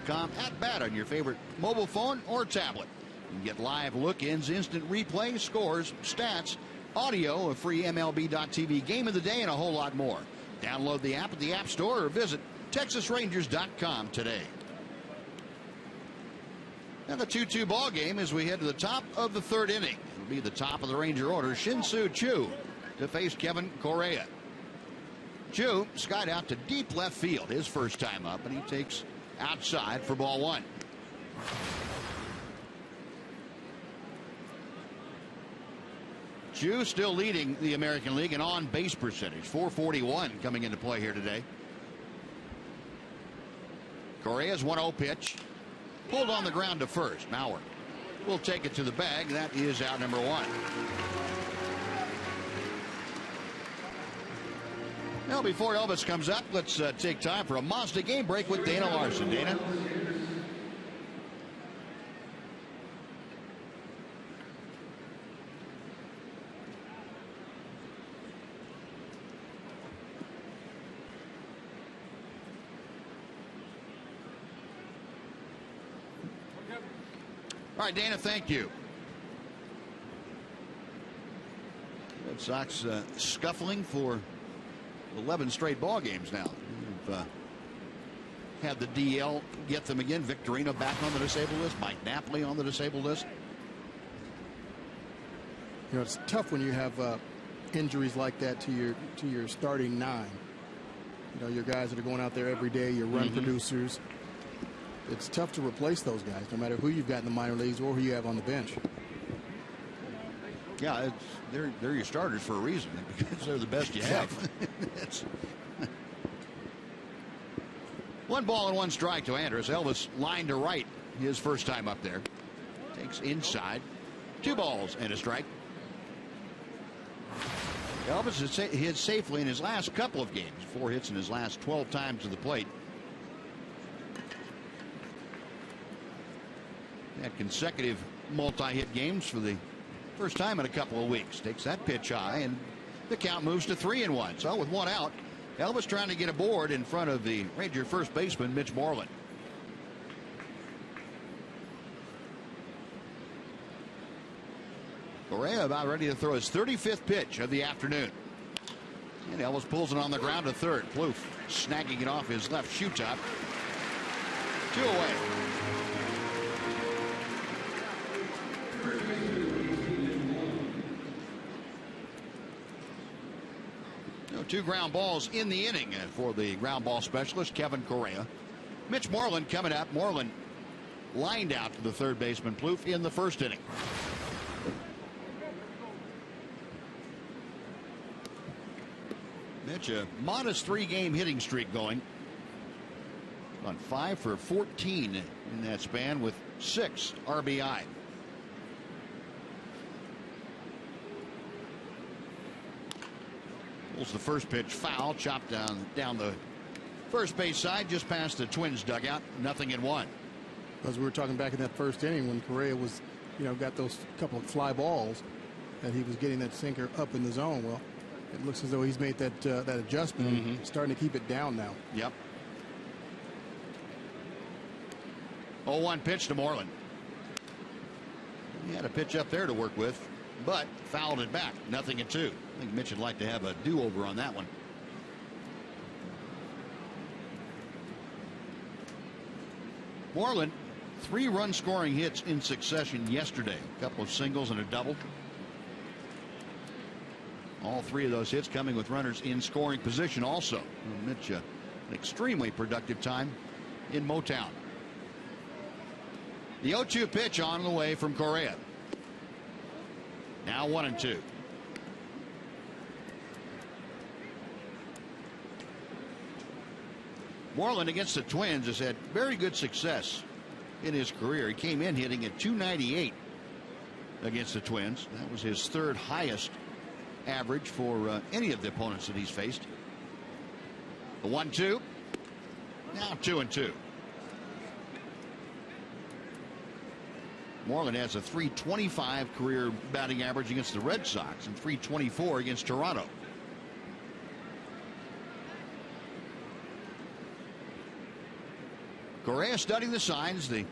.com at bat on your favorite mobile phone or tablet. You can get live look-ins, instant replay, scores, stats, audio, a free MLB.TV game of the day, and a whole lot more. Download the app at the App Store or visit TexasRangers.com today. And the 2-2 ball game as we head to the top of the third inning. It'll be the top of the Ranger order. Shin-Soo Choo to face Kevin Correa. Choo skied out to deep left field his first time up, and he takes outside for ball one. Choo still leading the American League in on-base percentage, .441 coming into play here today. Correa's 1-0 pitch. Pulled on the ground to first. Mauer will take it to the bag. That is out number one. Now, before Elvis comes up, let's take time for a Mazda game break with Dana Larson. Dana? All right, Dana, thank you. Red Sox scuffling for 11 straight ball games now. We've had the DL get them again. Victorino back on the disabled list. Mike Napoli on the disabled list. You know, it's tough when you have injuries like that to your starting nine. You know, your guys that are going out there every day, your run producers. It's tough to replace those guys, no matter who you've got in the minor leagues or who you have on the bench. Yeah, they're your starters for a reason, because they're the best you have. 1 ball and 1 strike to Andrus. Elvis line to right his first time up there. Takes inside. 2 balls and a strike. Elvis has hit safely in his last couple of games. 4 hits in his last 12 times to the plate. Had consecutive multi-hit games for the first time in a couple of weeks. Takes that pitch high, and the count moves to 3-1. So with 1 out, Elvis trying to get aboard in front of the Ranger first baseman, Mitch Moreland. Correa about ready to throw his 35th pitch of the afternoon. And Ellis pulls it on the ground to third. Plouffe snagging it off his left shoe top. 2 away. No, 2 ground balls in the inning for the ground ball specialist, Kevin Correa. Mitch Moreland coming up. Moreland lined out to the third baseman, Plouffe, in the first inning. Mitch, a modest 3-game hitting streak going. On 5 for 14 in that span with 6 RBI. Pulls the first pitch foul, chopped down the first base side, just past the Twins dugout. 0-1. As we were talking back in that first inning when Correa was, got those couple of fly balls, that he was getting that sinker up in the zone. Well, it looks as though he's made that adjustment, starting to keep it down now. Yep. 0-1 pitch to Moreland. He had a pitch up there to work with, but fouled it back. 0-2. I think Mitch would like to have a do-over on that one. Moreland, 3 run scoring hits in succession yesterday. A couple of singles and a double. All 3 of those hits coming with runners in scoring position also. Mitch, an extremely productive time in Motown. The 0-2 pitch on the way from Correa. Now 1-2. Moreland against the Twins has had very good success in his career. He came in hitting at .298 against the Twins. That was his 3rd highest average for any of the opponents that he's faced. The 1-2. Now 2-2. Moreland has a .325 career batting average against the Red Sox and .324 against Toronto. Correa studying the signs. The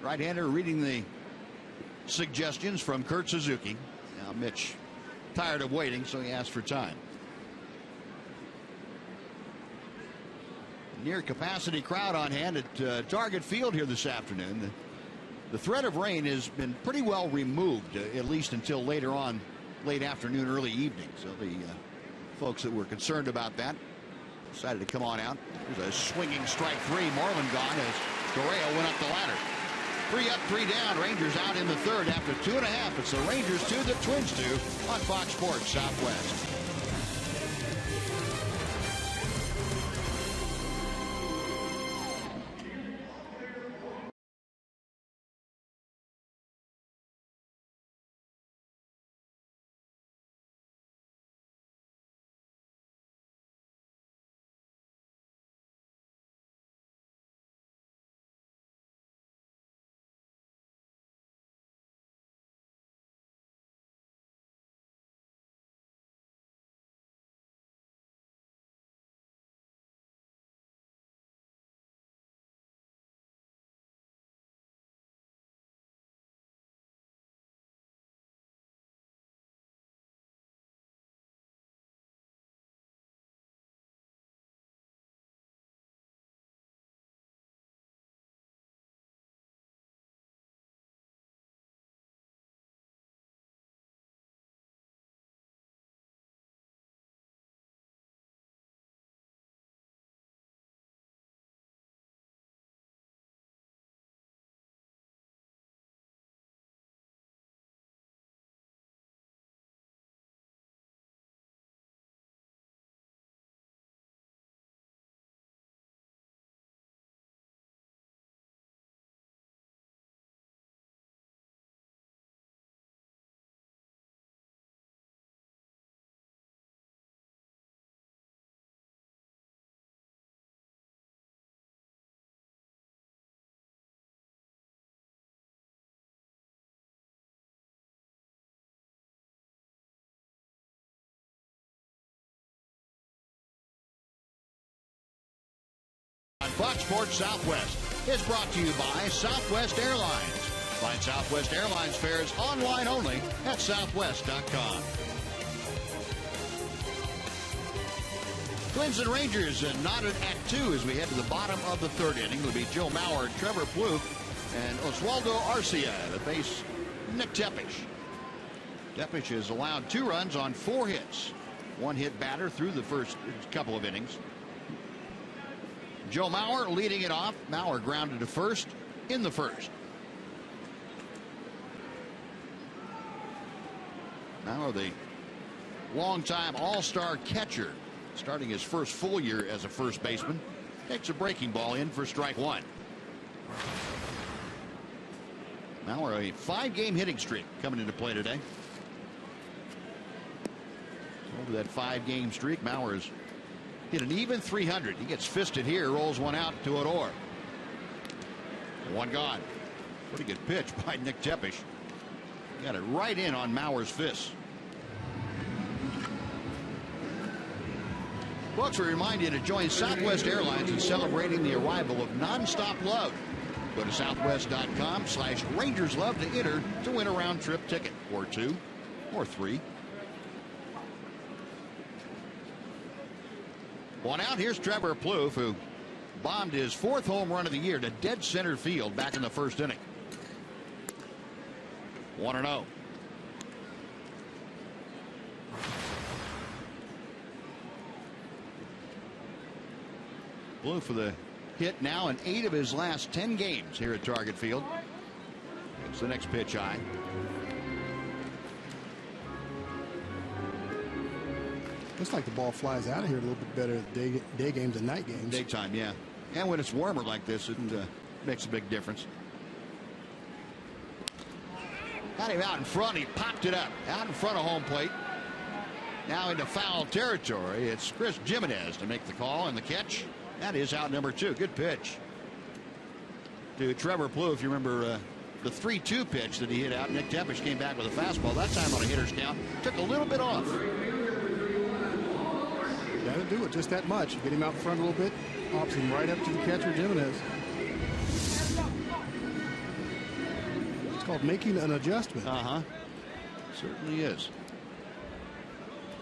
right-hander reading the suggestions from Kurt Suzuki. Now Mitch tired of waiting, so he asked for time. Near capacity crowd on hand at Target Field here this afternoon. The threat of rain has been pretty well removed, at least until later on, late afternoon, early evening. So the folks that were concerned about that decided to come on out. There's a swinging strike 3. Moreland gone as Correa went up the ladder. 3 up, 3 down. Rangers out in the 3rd after 2.5. It's the Rangers 2, the Twins 2 on Fox Sports Southwest. Fox Sports Southwest is brought to you by Southwest Airlines. Find Southwest Airlines fares online only at southwest.com. Twins and Rangers knotted at 2 as we head to the bottom of the third inning. It'll be Joe Mauer, Trevor Plouffe, and Oswaldo Arcia to face Nick Tepesch. Tepesch has allowed 2 runs on 4 hits. 1 hit batter through the first couple of innings. Joe Mauer leading it off. Mauer grounded to first in the first. Mauer, the longtime all-star catcher, starting his first full year as a first baseman, takes a breaking ball in for strike 1. Mauer, a 5-game hitting streak coming into play today. Over that 5-game streak, Mauer's hit an even 300. He gets fisted here, rolls one out to Odor. 1 gone. Pretty good pitch by Nick Tepesch. Got it right in on Mauer's fist. Folks, we remind you to join Southwest Airlines in celebrating the arrival of nonstop love. Go to southwest.com/RangersLove to enter to win a round-trip ticket, or 2, or 3. 1 out. Here's Trevor Plouffe, who bombed his 4th home run of the year to dead center field back in the first inning. 1-0. Plouffe for the hit now in 8 of his last 10 games here at Target Field. It's the next pitch high. Looks like the ball flies out of here a little bit better day games than night games. Daytime, yeah. And when it's warmer like this, it makes a big difference. Got him out in front. He popped it up out in front of home plate. Now into foul territory. It's Chris Jimenez to make the call, and the catch. That is out number 2. Good pitch to Trevor Plouffe. If you remember the 3-2 pitch that he hit out, Nick Tepesch came back with a fastball. That time on a hitter's count. Took a little bit off. That'll do it just that much. Get him out front a little bit. Pops him right up to the catcher, Jimenez. It's called making an adjustment. Certainly is.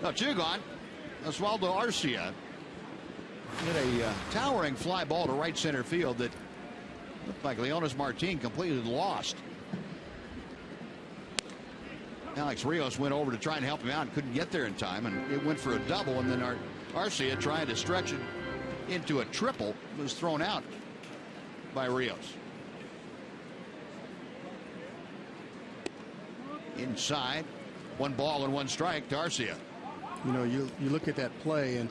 Now 2 gone. Oswaldo Arcia hit a towering fly ball to right center field that looked like Leonis Martin completely lost. Alex Rios went over to try and help him out and couldn't get there in time, and it went for a double, and then Arcia, trying to stretch it into a triple, was thrown out by Rios. Inside, 1 ball and 1 strike to Arcia. You know, you look at that play, and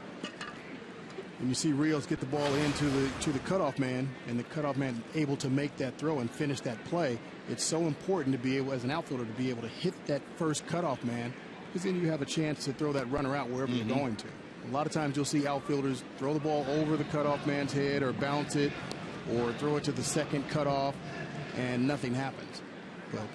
you see Rios get the ball into the cutoff man, and the cutoff man able to make that throw and finish that play. It's so important to be able, as an outfielder, to be able to hit that first cutoff man, because then you have a chance to throw that runner out wherever you're going to. A lot of times you'll see outfielders throw the ball over the cutoff man's head, or bounce it, or throw it to the second cutoff, and nothing happens. But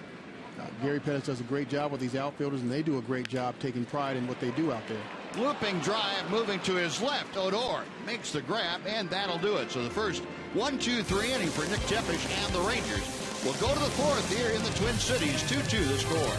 Gary Pettis does a great job with these outfielders, and they do a great job taking pride in what they do out there. Looping drive moving to his left. Odor makes the grab, and that'll do it. So the first 1-2-3 inning for Nick Tepesch and the Rangers will go to the 4th here in the Twin Cities. 2-2 the score.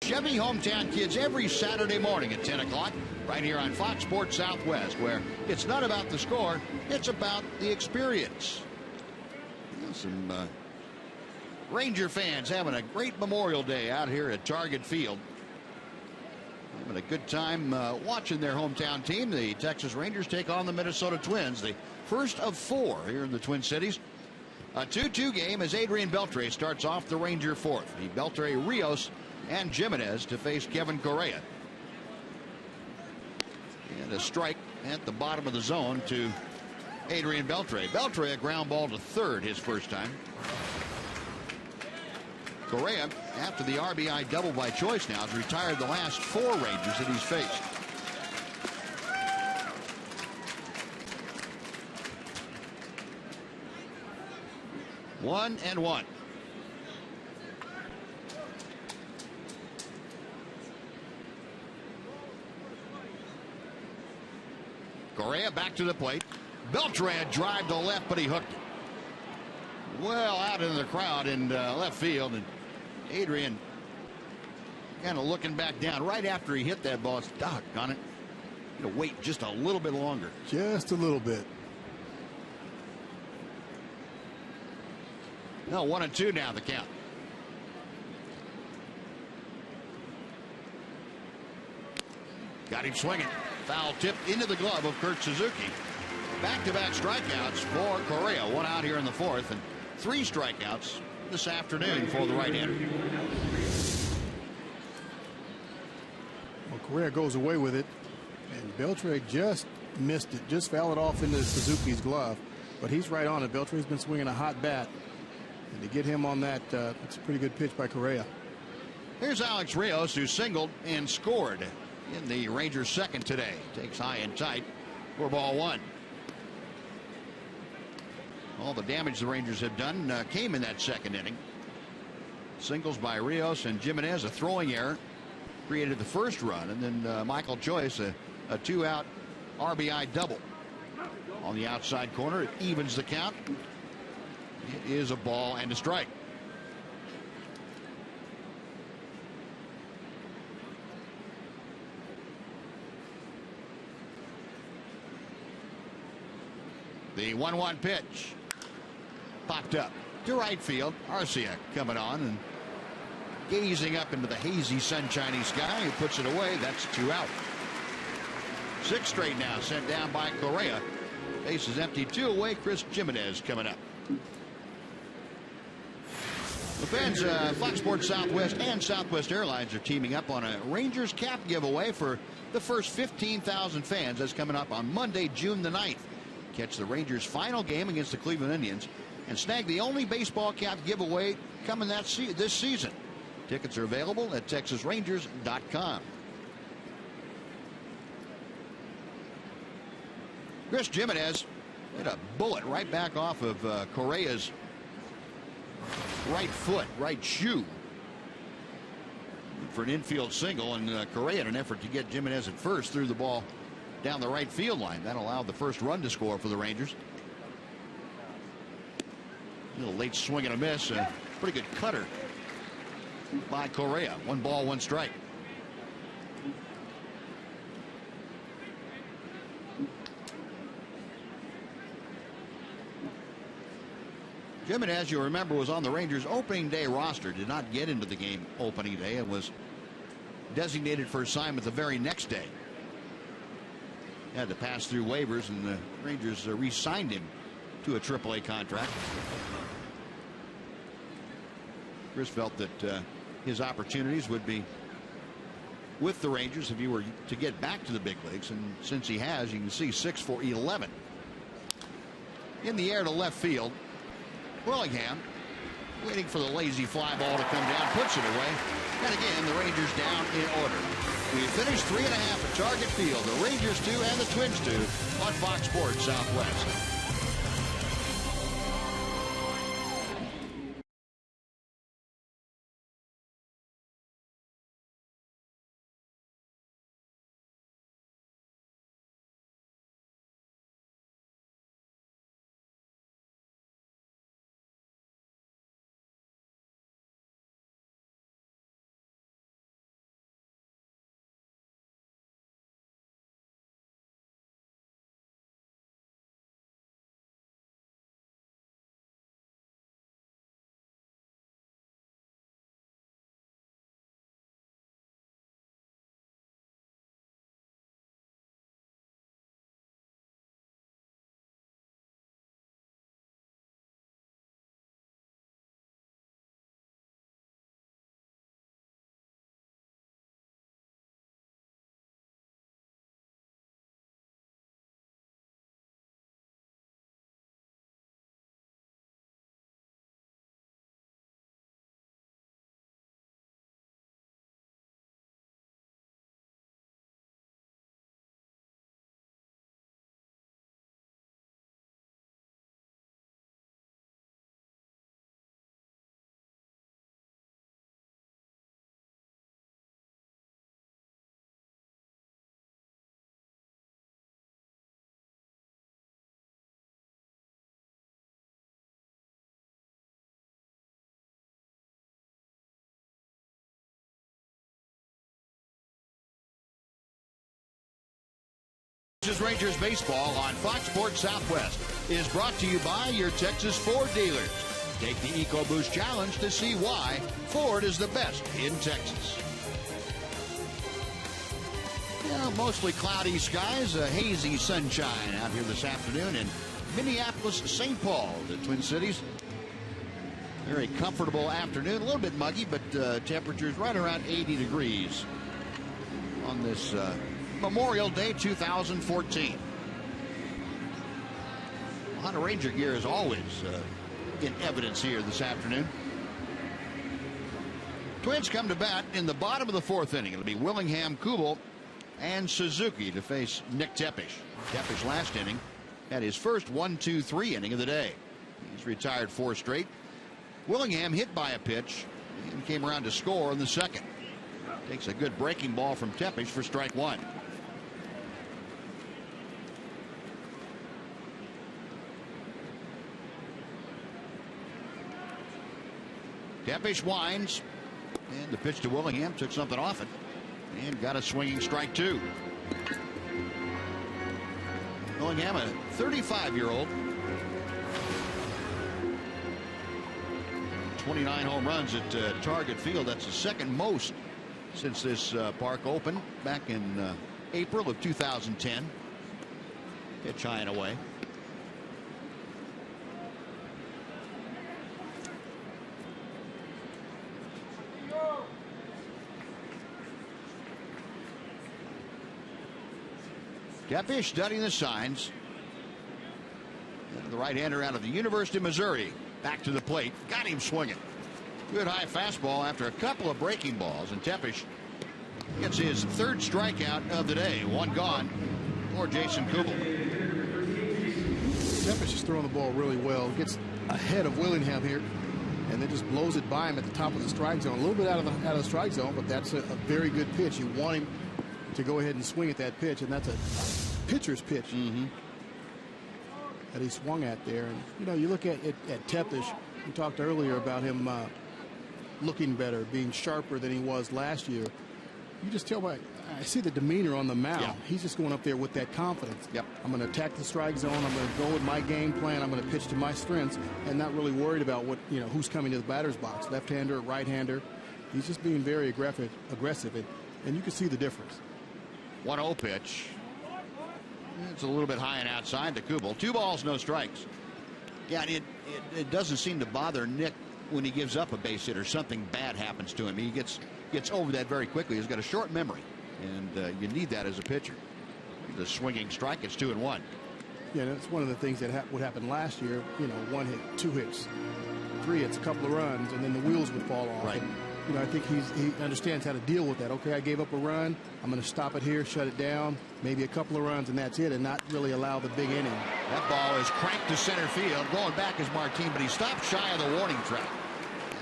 Chevy Hometown Kids every Saturday morning at 10 o'clock right here on Fox Sports Southwest, where it's not about the score, it's about the experience. Some Ranger fans having a great Memorial Day out here at Target Field. Having a good time watching their hometown team. The Texas Rangers take on the Minnesota Twins, the first of 4 here in the Twin Cities. A 2-2 game as Adrian Beltre starts off the Ranger fourth. The Beltre, Rios, and Jimenez to face Kevin Correa. And a strike at the bottom of the zone to Adrian Beltre. Beltre a ground ball to third his first time. Correa, after the RBI double by choice now, has retired the last 4 Rangers that he's faced. One and one. Correa back to the plate. Beltran drive to left, but he hooked it. Well out in the crowd in left field, and Adrian kind of looking back down right after he hit that ball. It's doggone it. You know, wait just a little bit longer. Just a little bit. No, 1-2 now the count. Got him swinging. Foul tip into the glove of Kurt Suzuki. Back-to-back strikeouts for Correa. 1 out here in the fourth, and 3 strikeouts this afternoon for the right-hander. Well, Correa goes away with it, and Beltre just missed it. Just fouled it off into Suzuki's glove, but he's right on it. Beltre's been swinging a hot bat, and to get him on that, it's a pretty good pitch by Correa. Here's Alex Rios, who singled and scored in the Rangers' second today. Takes high and tight for ball 1. All the damage the Rangers have done came in that second inning. Singles by Rios and Jimenez, a throwing error created the first run, and then Michael Joyce, a 2-out RBI double on the outside corner. It evens the count. It is a ball and a strike. The 1-1 pitch popped up to right field. Arcia coming on and gazing up into the hazy, sunshiny sky. He puts it away. That's 2 out. 6 straight now sent down by Correa. Base is empty. 2 away. Chris Jimenez coming up. The fans, Fox Sports Southwest and Southwest Airlines are teaming up on a Rangers cap giveaway for the first 15,000 fans. That's coming up on Monday, June the 9th. Catch the Rangers' final game against the Cleveland Indians and snag the only baseball cap giveaway coming this season. Tickets are available at TexasRangers.com. Chris Jimenez hit a bullet right back off of Correa's right foot, right shoe, for an infield single, and Correa in an effort to get Jimenez at first threw the ball down the right field line. That allowed the first run to score for the Rangers. A little late swing and a miss. A pretty good cutter by Correa. 1 ball, 1 strike. Jimenez, you remember, was on the Rangers opening day roster. Did not get into the game opening day and was designated for assignment the very next day. Had to pass through waivers, and the Rangers re-signed him to a AAA contract. Chris felt that his opportunities would be with the Rangers if he were to get back to the big leagues, and since he has, you can see 6 for 11. In the air to left field, Willingham waiting for the lazy fly ball to come down, puts it away, and again the Rangers down in order. We finished 3.5 at Target Field. The Rangers 2 and the Twins 2 on Fox Sports Southwest. Texas Rangers baseball on Fox Sports Southwest is brought to you by your Texas Ford dealers. Take the EcoBoost Challenge to see why Ford is the best in Texas. Yeah, mostly cloudy skies, hazy sunshine out here this afternoon in Minneapolis, St. Paul, the Twin Cities. Very comfortable afternoon, a little bit muggy, but temperatures right around 80 degrees on this Memorial Day 2014. Honda Ranger gear is always in evidence here this afternoon. Twins come to bat in the bottom of the fourth inning. It'll be Willingham, Kubel, and Suzuki to face Nick Tepesch. Tepesch last inning had his first 1-2-3 inning of the day. He's retired 4 straight. Willingham hit by a pitch and came around to score in the second. Takes a good breaking ball from Tepesch for strike 1. Tepesch winds, and the pitch to Willingham took something off it and got a swinging strike 2. Willingham, a 35-year-old, 29 home runs at Target Field. That's the second most since this park opened back in April of 2010. Pitch high and away. Tepesch studying the signs. And the right-hander out of the University of Missouri back to the plate. Got him swinging. Good high fastball after a couple of breaking balls. And Tepesch gets his 3rd strikeout of the day. 1 gone for Jason Kubel. Tepesch is throwing the ball really well. Gets ahead of Willingham here. And then just blows it by him at the top of the strike zone. A little bit out of the strike zone, but that's a very good pitch. You want him to go ahead and swing at that pitch, and that's a pitcher's pitch that he swung at there. And you know, you look at Tepesch. We talked earlier about him looking better, being sharper than he was last year. You just tell by I see the demeanor on the mound. Yeah. He's just going up there with that confidence. Yep. I'm going to attack the strike zone. I'm going to go with my game plan. I'm going to pitch to my strengths, and not really worried about what who's coming to the batter's box, left-hander, right-hander. He's just being very aggressive, and you can see the difference. 1-0 pitch. It's a little bit high and outside to Kubel. 2 balls, no strikes. Yeah, it doesn't seem to bother Nick when he gives up a base hit or something bad happens to him. He gets over that very quickly. He's got a short memory, and you need that as a pitcher. The swinging strike, it's 2-1. Yeah, that's one of the things that would happen last year. 1 hit, 2 hits, 3 hits, a couple of runs, and then the wheels would fall off. Right. And, I think he understands how to deal with that. Okay, I gave up a run. I'm going to stop it here, shut it down, maybe a couple of runs, and that's it, and not really allow the big inning. That ball is cranked to center field. Going back is Martin, but he stopped shy of the warning track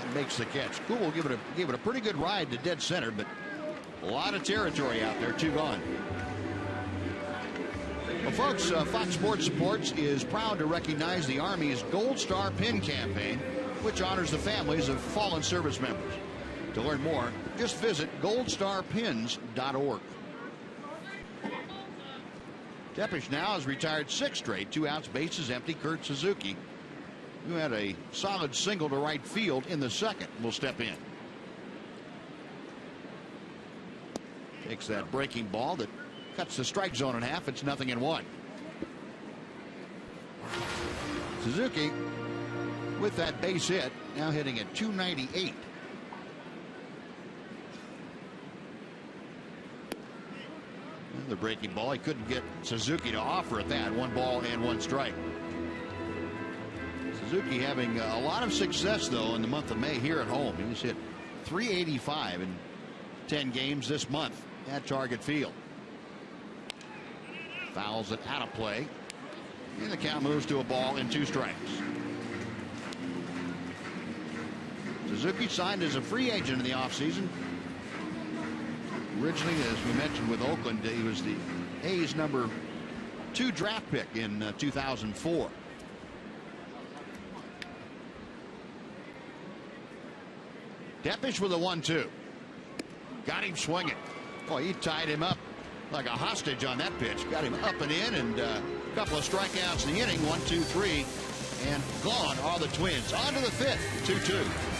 and makes the catch. Kubel gave it a pretty good ride to dead center, but a lot of territory out there. 2 gone. Well, folks, Fox Sports Supports is proud to recognize the Army's Gold Star Pin campaign, which honors the families of fallen service members. To learn more, just visit goldstarpins.org. Tepesch now has retired 6 straight, 2 outs, bases empty. Kurt Suzuki, who had a solid single to right field in the second, will step in. Takes that breaking ball that cuts the strike zone in half. It's 0-1. Suzuki with that base hit, now hitting at .298. The breaking ball, he couldn't get Suzuki to offer at that. 1 ball and 1 strike. Suzuki having a lot of success, though, in the month of May here at home. He's hit .385 in 10 games this month at Target Field. Fouls it out of play, and the count moves to a ball and 2 strikes. Suzuki signed as a free agent in the offseason. Originally, as we mentioned with Oakland, he was the A's number 2 draft pick in 2004. Tepesch with a 1-2. Got him swinging. Boy, he tied him up like a hostage on that pitch. Got him up and in, and a couple of strikeouts in the inning. 1, 2, 3, and gone are the Twins. On to the fifth. 2-2.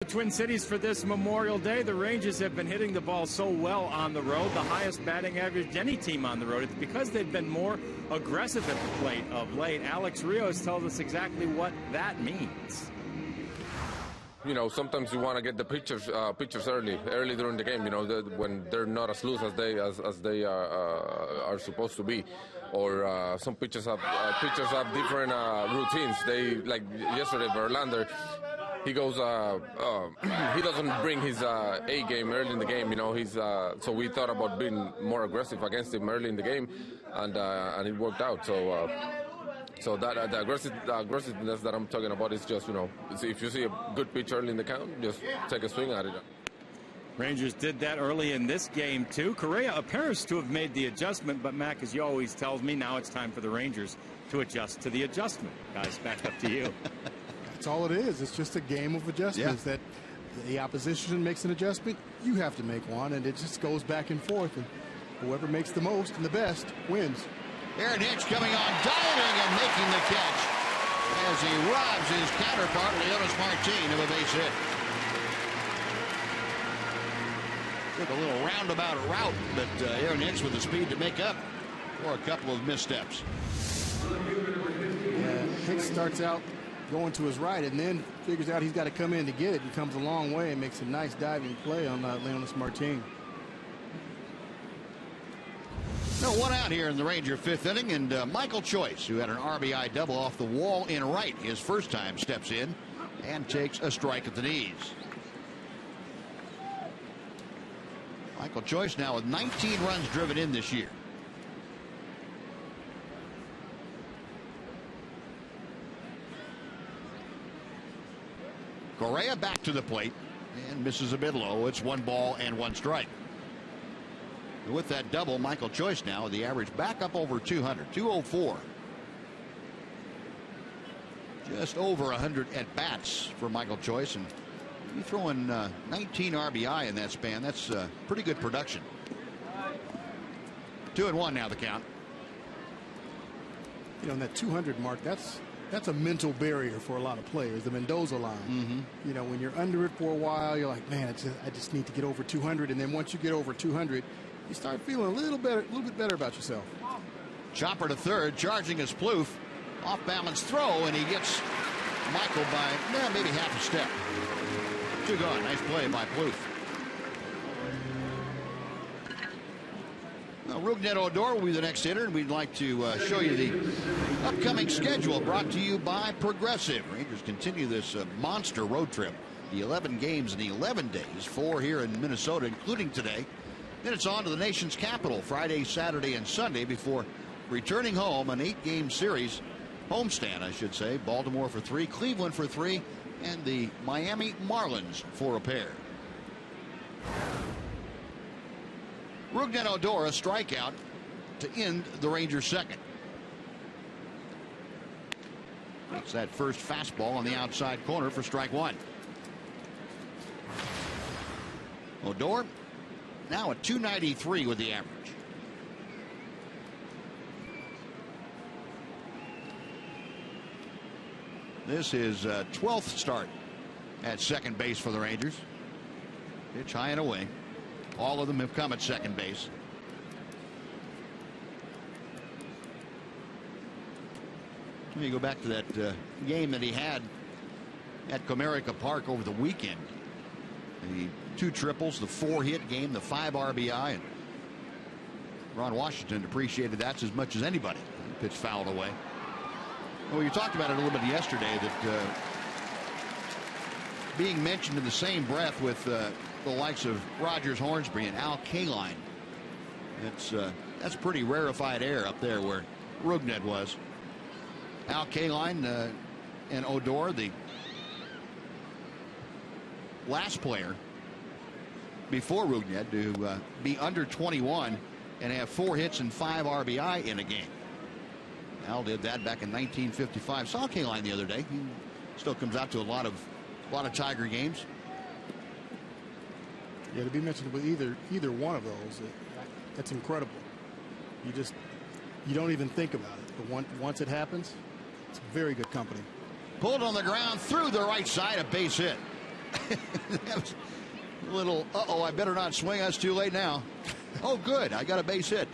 Twin Cities for this Memorial Day. The Rangers have been hitting the ball so well on the road, the highest batting average any team on the road. It's because they've been more aggressive at the plate of late. Alex Rios tells us exactly what that means. You know, sometimes you want to get the pitchers early during the game. You know, when they're not as loose as they are supposed to be, or some pitchers have different routines. They, like yesterday, Verlander. He goes. He doesn't bring his A game early in the game. You know, so we thought about being more aggressive against him early in the game, and it worked out. So that the aggressiveness that I'm talking about is just, you know, if you see a good pitch early in the count, just take a swing at it. Rangers did that early in this game too. Correa appears to have made the adjustment, but Mac, as you always tells me, now it's time for the Rangers to adjust to the adjustment. Guys, back up to you. That's all it is. It's just a game of adjustments. That the opposition makes an adjustment, you have to make one, and it just goes back and forth, and whoever makes the most and the best wins. Aaron Hicks coming on, diving and making the catch as he robs his counterpart, Leonis Martin, of a base hit. Took a little roundabout route, but Aaron Hicks with the speed to make up for a couple of missteps. Yeah, Hicks starts out going to his right and then figures out he's got to come in to get it. He comes a long way and makes a nice diving play on Leonis Martin. No, one out here in the Ranger fifth inning, and Michael Choice, who had an RBI double off the wall in right his first time, steps in and takes a strike at the knees. Michael Choice now with 19 runs driven in this year. Correa back to the plate and misses a bit low. It's 1 ball and 1 strike. With that double, Michael Choice now the average back up over 200, 204. Just over 100 at bats for Michael Choice, and you throw in 19 RBI in that span. That's pretty good production. 2-1 now the count. You know, in that 200 mark, that's a mental barrier for a lot of players, the Mendoza line. You know, when you're under it for a while, you're like, man, I just need to get over 200. And then once you get over 200, you start feeling a little bit better about yourself. Chopper to third, charging his Plouffe. Off balance throw, and he gets Michael by maybe half a step. 2 gone. Nice play by Plouffe. Now, Rougned Odor will be the next hitter, and we'd like to show you the upcoming schedule brought to you by Progressive. Rangers continue this monster road trip. The 11 games in 11 days, 4 here in Minnesota, including today. Then it's on to the nation's capital Friday, Saturday, and Sunday before returning home, an 8-game series homestand, I should say. Baltimore for 3, Cleveland for 3, and the Miami Marlins for a pair. Rougned Odor, a strikeout to end the Rangers' second. It's that first fastball on the outside corner for strike one. Odor now at .293 with the average. This is 12th start at second base for the Rangers. Pitch high and away. All of them have come at second base. Let me go back to that game that he had at Comerica Park over the weekend. The 2 triples, the 4-hit game, the 5 RBI. And Ron Washington appreciated that as much as anybody. Pitch fouled away. Well, you talked about it a little bit yesterday, that being mentioned in the same breath with the likes of Rogers Hornsby and Al Kaline. That's pretty rarefied air up there where Rougned was. Al Kaline and Odor, the last player before Rougned to be under 21 and have 4 hits and 5 RBI in a game. Al did that back in 1955. Saw Kaline the other day. He still comes out to a lot of Tiger games. Yeah, to be mentioned with either one of those, that's incredible. You don't even think about it, but once it happens, it's very good company. Pulled on the ground through the right side, a base hit. That was a little, I better not swing, us too late now. Oh, good, I got a base hit.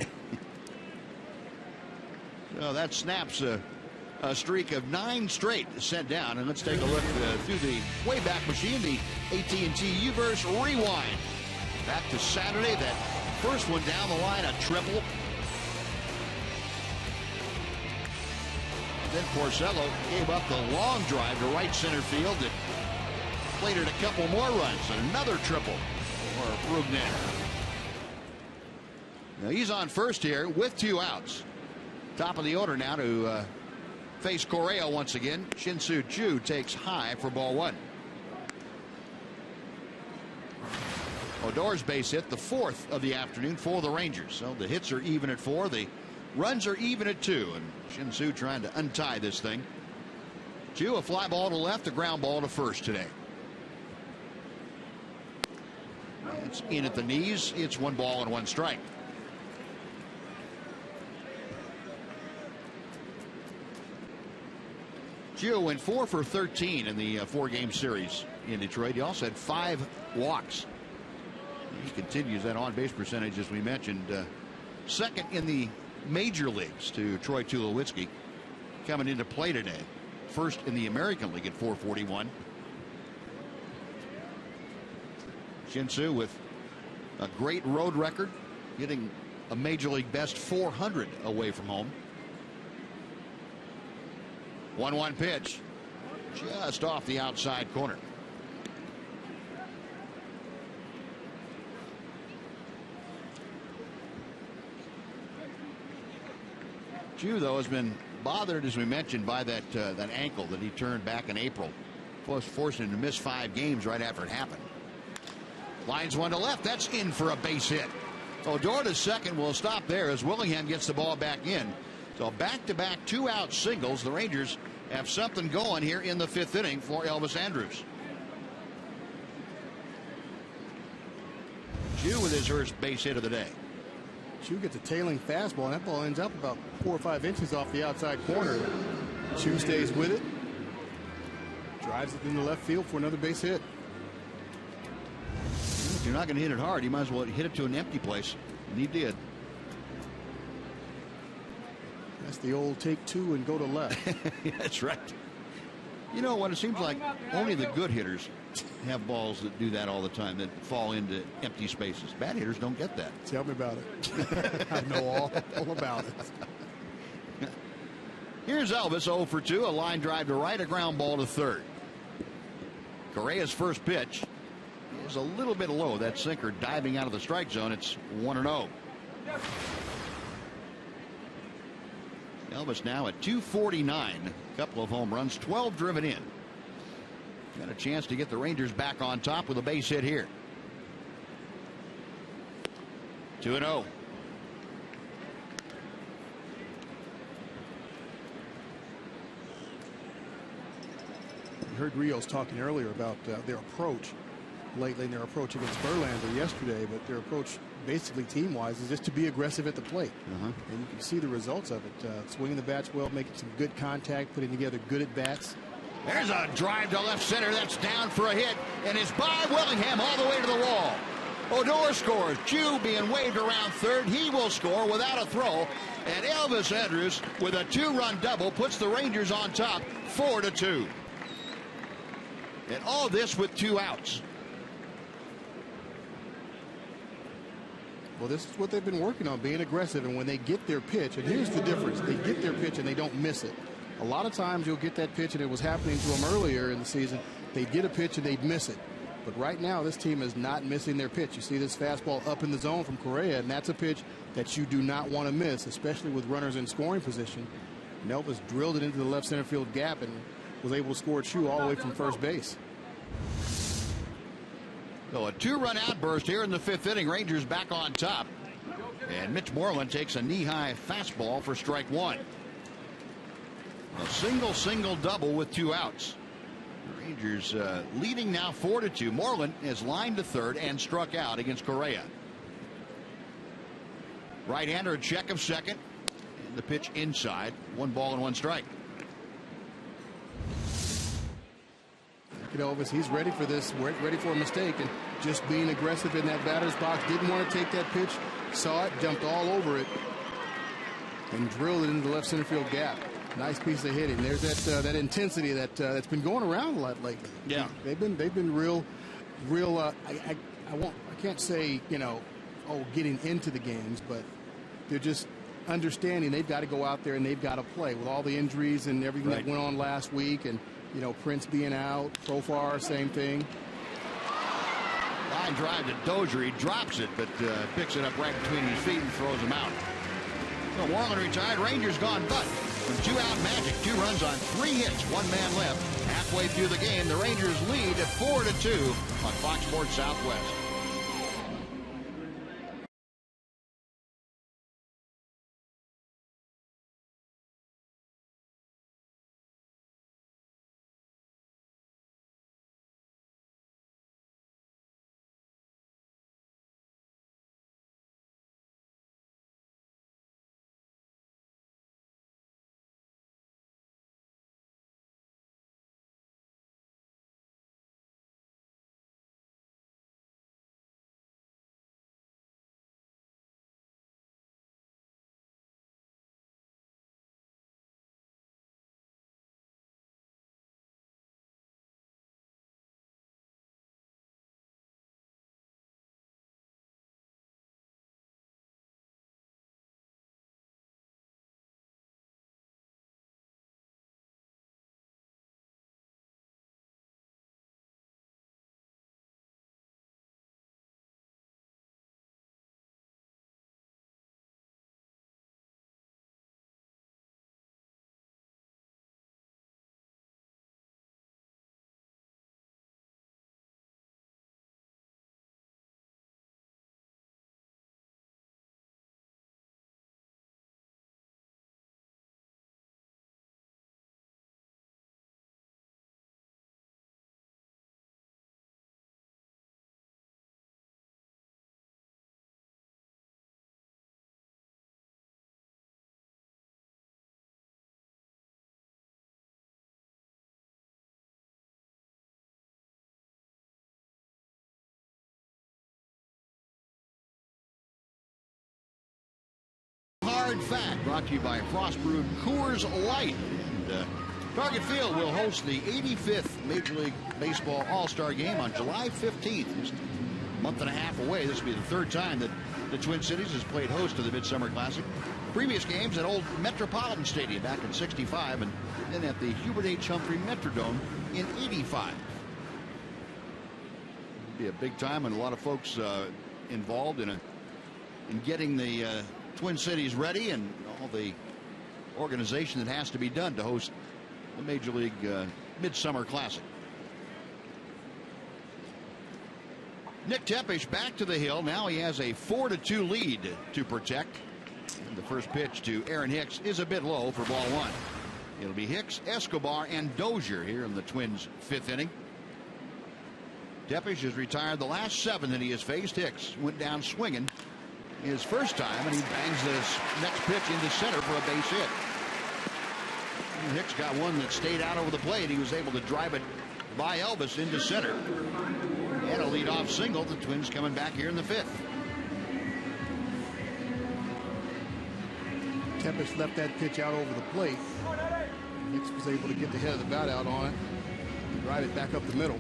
So that snaps a streak of 9 straight sent down. And let's take a look through the Wayback Machine, the AT&T U-verse rewind. Back to Saturday, that first one down the line, a triple. Then Porcello gave up the long drive to right center field that plated a couple more runs, and another triple for Rougned. Now he's on first here with 2 outs. Top of the order now to face Correa once again. Shin-Soo Choo takes high for ball 1. Odor's base hit, the 4th of the afternoon for the Rangers. So the hits are even at 4. The runs are even at 2. And Shin-Soo trying to untie this thing. Choo, a fly ball to left, a ground ball to first today. It's in at the knees. It's 1 ball and 1 strike. Choo went 4 for 13 in the 4-game series in Detroit. He also had 5 walks. He continues that on-base percentage, as we mentioned. Second in the major leagues to Troy Tulowitzki coming into play today. First in the American League at 441. Shin-Soo with a great road record, hitting a major league best 400 away from home. 1-1 pitch, just off the outside corner. Choo, though, has been bothered, as we mentioned, by that ankle that he turned back in April, forcing him to miss 5 games right after it happened. Lines 1 to left. That's in for a base hit. Odor to second will stop there as Willingham gets the ball back in. So back-to-back 2-out singles. The Rangers have something going here in the 5th inning for Elvis Andrus. Choo with his first base hit of the day. Choo gets a tailing fastball, and that ball ends up about 4 or 5 inches off the outside corner. Choo stays with it, drives it into left field for another base hit. If you're not going to hit it hard, you might as well hit it to an empty place. And he did. That's the old take 2 and go to left. That's right. You know what? It seems like only the good hitters have balls that do that all the time, that fall into empty spaces. Bad hitters don't get that. Tell me about it. I know all about it. Here's Elvis 0 for 2. A line drive to right, a ground ball to third. Correa's first pitch is a little bit low. That sinker diving out of the strike zone. It's 1-0. Elvis now at 249. A couple of home runs, 12 driven in. Got a chance to get the Rangers back on top with a base hit here. 2-0. We heard Rios talking earlier about their approach lately and their approach against Verlander yesterday, but their approach basically team-wise is just to be aggressive at the plate. And you can see the results of it. Swinging the bats well, making some good contact, putting together good at-bats. There's a drive to left center. That's down for a hit, and it's by Willingham all the way to the wall. Odor scores. Chu being waved around third. He will score without a throw. And Elvis Andrus with a 2-run double puts the Rangers on top 4-2. And all this with 2 outs. Well, this is what they've been working on, being aggressive. And when they get their pitch, and here's the difference, they get their pitch and they don't miss it. A lot of times you'll get that pitch, and it was happening to them earlier in the season. They'd get a pitch and they'd miss it. But right now, this team is not missing their pitch. You see this fastball up in the zone from Correa, and that's a pitch that you do not want to miss, especially with runners in scoring position. And Elvis drilled it into the left center field gap and was able to score Chu all the way from first base. So a 2-run outburst here in the 5th inning. Rangers back on top. And Mitch Moreland takes a knee-high fastball for strike 1. A single double with 2 outs. The Rangers leading now 4-2. Moreland is lined to third and struck out against Correa. Right-hander, a check of second. And the pitch inside. 1 ball and 1 strike. Elvis, he's ready for this, ready for a mistake, and just being aggressive in that batter's box. Didn't want to take that pitch, saw it, jumped all over it, and drilled it into the left center field gap. Nice piece of hitting. There's that intensity that's been going around a lot lately. Yeah, they've been real. I can't say getting into the games, but they're just understanding they've got to go out there and they've got to play with all the injuries and everything that went on last week, and Prince being out, Profar, same thing. Line drive to Dozier. He drops it, but picks it up right between his feet and throws him out. So Moreland retired. Rangers gone but from 2-out magic. 2 runs on 3 hits. 1 man left. Halfway through the game, the Rangers lead at 4-2 on Fox Sports Southwest. Hard Fact, brought to you by Frost Brewed Coors Light. And, Target Field will host the 85th Major League Baseball All-Star Game on July 15th. Just a month and a half away. This will be the 3rd time that the Twin Cities has played host to the Midsummer Classic. Previous games at Old Metropolitan Stadium back in '65, and then at the Hubert H. Humphrey Metrodome in '85. It'll be a big time, and a lot of folks involved in getting the Twin Cities ready, and all the organization that has to be done to host the Major League Midsummer Classic. Nick Tepesch back to the hill. Now he has a 4-2 lead to protect. And the first pitch to Aaron Hicks is a bit low for ball one. It'll be Hicks, Escobar, and Dozier here in the Twins' 5th inning. Tepesch has retired the last 7 that he has faced. Hicks went down swinging his first time, and he bangs this next pitch into center for a base hit. And Hicks got one that stayed out over the plate. He was able to drive it by Elvis into center. And a leadoff single. The Twins coming back here in the 5th. Tepesch left that pitch out over the plate. Hicks was able to get the head of the bat out on it and drive it back up the middle.